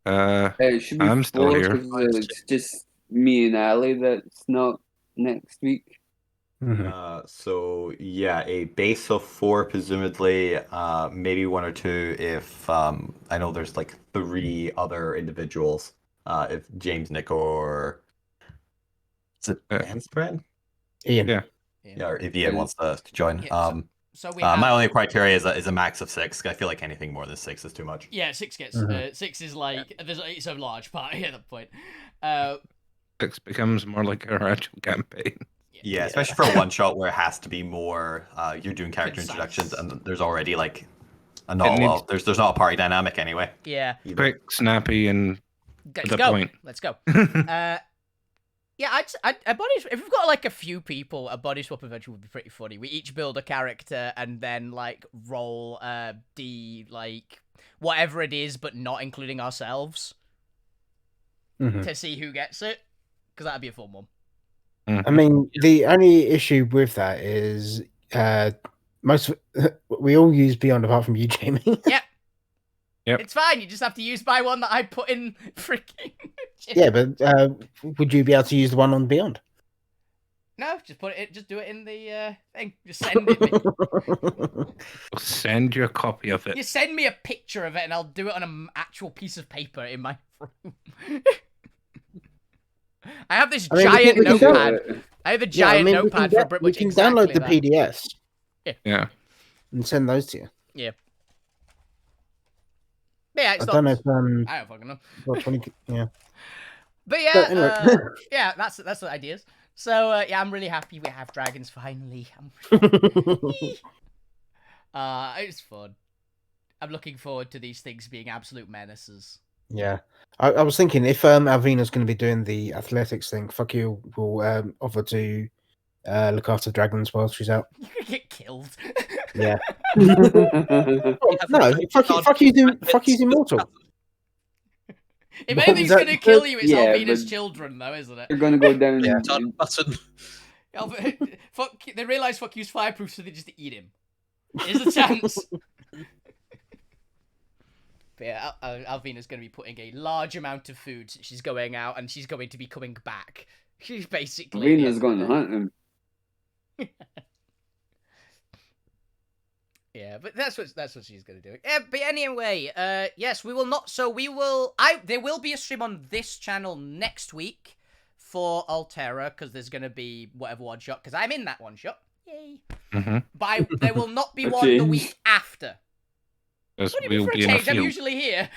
It should be I'm still 4 here. 'cause it's just me and Ali that's not next week. So yeah, a base of 4 presumably, maybe 1 or 2 if I know there's like 3 other individuals. If James, Nick, or is it Ben's friend? Ian. Yeah. Yeah, or if Ian wants to join. Yeah, so we have... My only criteria is a max of 6. I feel like anything more than 6 is too much. Yeah, 6 gets... Mhm. 6 is like... It's a large party at that point. 6 becomes more like our actual campaign. Yeah, especially for a one shot where it has to be more. You're doing character Concise. introductions, and there's already like needs- there's not a party dynamic anyway. Yeah. either. Quick, snappy, and Let's the go. point. Let's go. Yeah, a body. If we've got like a few people, a body swap adventure would be pretty funny. We each build a character and then like roll d like whatever it is, but not including ourselves Mhm. to see who gets it, because that'd be a fun one. I mean, the only issue with that is we all use Beyond apart from you, Jamie. Yep. It's fine. You just have to use my one that I put in freaking. Yeah, but would you be able to use the one on Beyond? No, just just do it in the thing. Just send it me. I'll send you a copy of it. You send me a picture of it, and I'll do it on an actual piece of paper in my room. I have this giant we can do notepad. it. I have a giant notepad for pretty we much can exactly download the that. PDFs Yeah. and send those to you. But yeah, I it's don't know not. if I don't fucking know. well, 20, yeah. But yeah, But anyway. yeah, that's the ideas. So yeah, I'm really happy we have dragons finally. It's fun. I'm looking forward to these things being absolute menaces. Yeah, I was thinking if Alvina's going to be doing the athletics thing, fuck you, will offer to look after dragons while she's out. You're gonna get killed. Yeah. You Oh, have no, a fuck he's immortal. If What anything's was that? gonna kill you, it's Yeah, Alvina's but- children, though, isn't it? You're gonna go down. Yeah. Done button. Fuck. They realize fuck you's fireproof, so they just eat him. There's a chance. But yeah, Alvina's going to be putting a large amount of food. She's going out, and she's going to be coming back. She's basically. Venus going to hunt him. Yeah, but that's what she's going to do. But anyway, yes, we will not. So we will. There will be a stream on this channel next week for Alterra because there's going to be whatever one shot because I'm in that one shot. Yay! Mm-hmm. But there will not be A one the change. week after. Because What do you mean we'll for a be in a change? I'm field. usually here.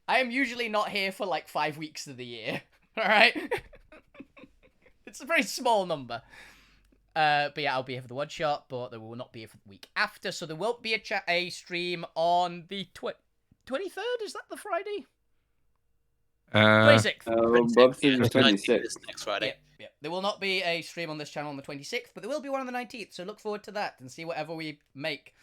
I am usually not here for like 5 weeks of the year. All right, it's a very small number. But yeah, I'll be here for the one shot, but there will not be here for the week after. So there won't be a stream on the 23rd. Is that the Friday? 26th. Bob says Yeah, the 19th 26th. is next Friday. Yeah. There will not be a stream on this channel on the 26th, but there will be one on the 19th. So look forward to that and see whatever we make.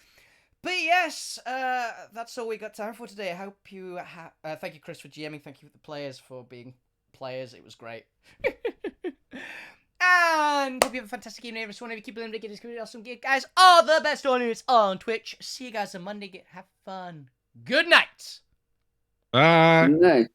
But yes, that's all we got time for today. I hope you thank you, Chris, for GMing. Thank you, the players, for being players. It was great. And hope you have a fantastic evening, everyone. If you keep learning to get this really awesome gig, guys. All the best audience on Twitch. See you guys on Monday. Have fun. Good night. Bye. Nice.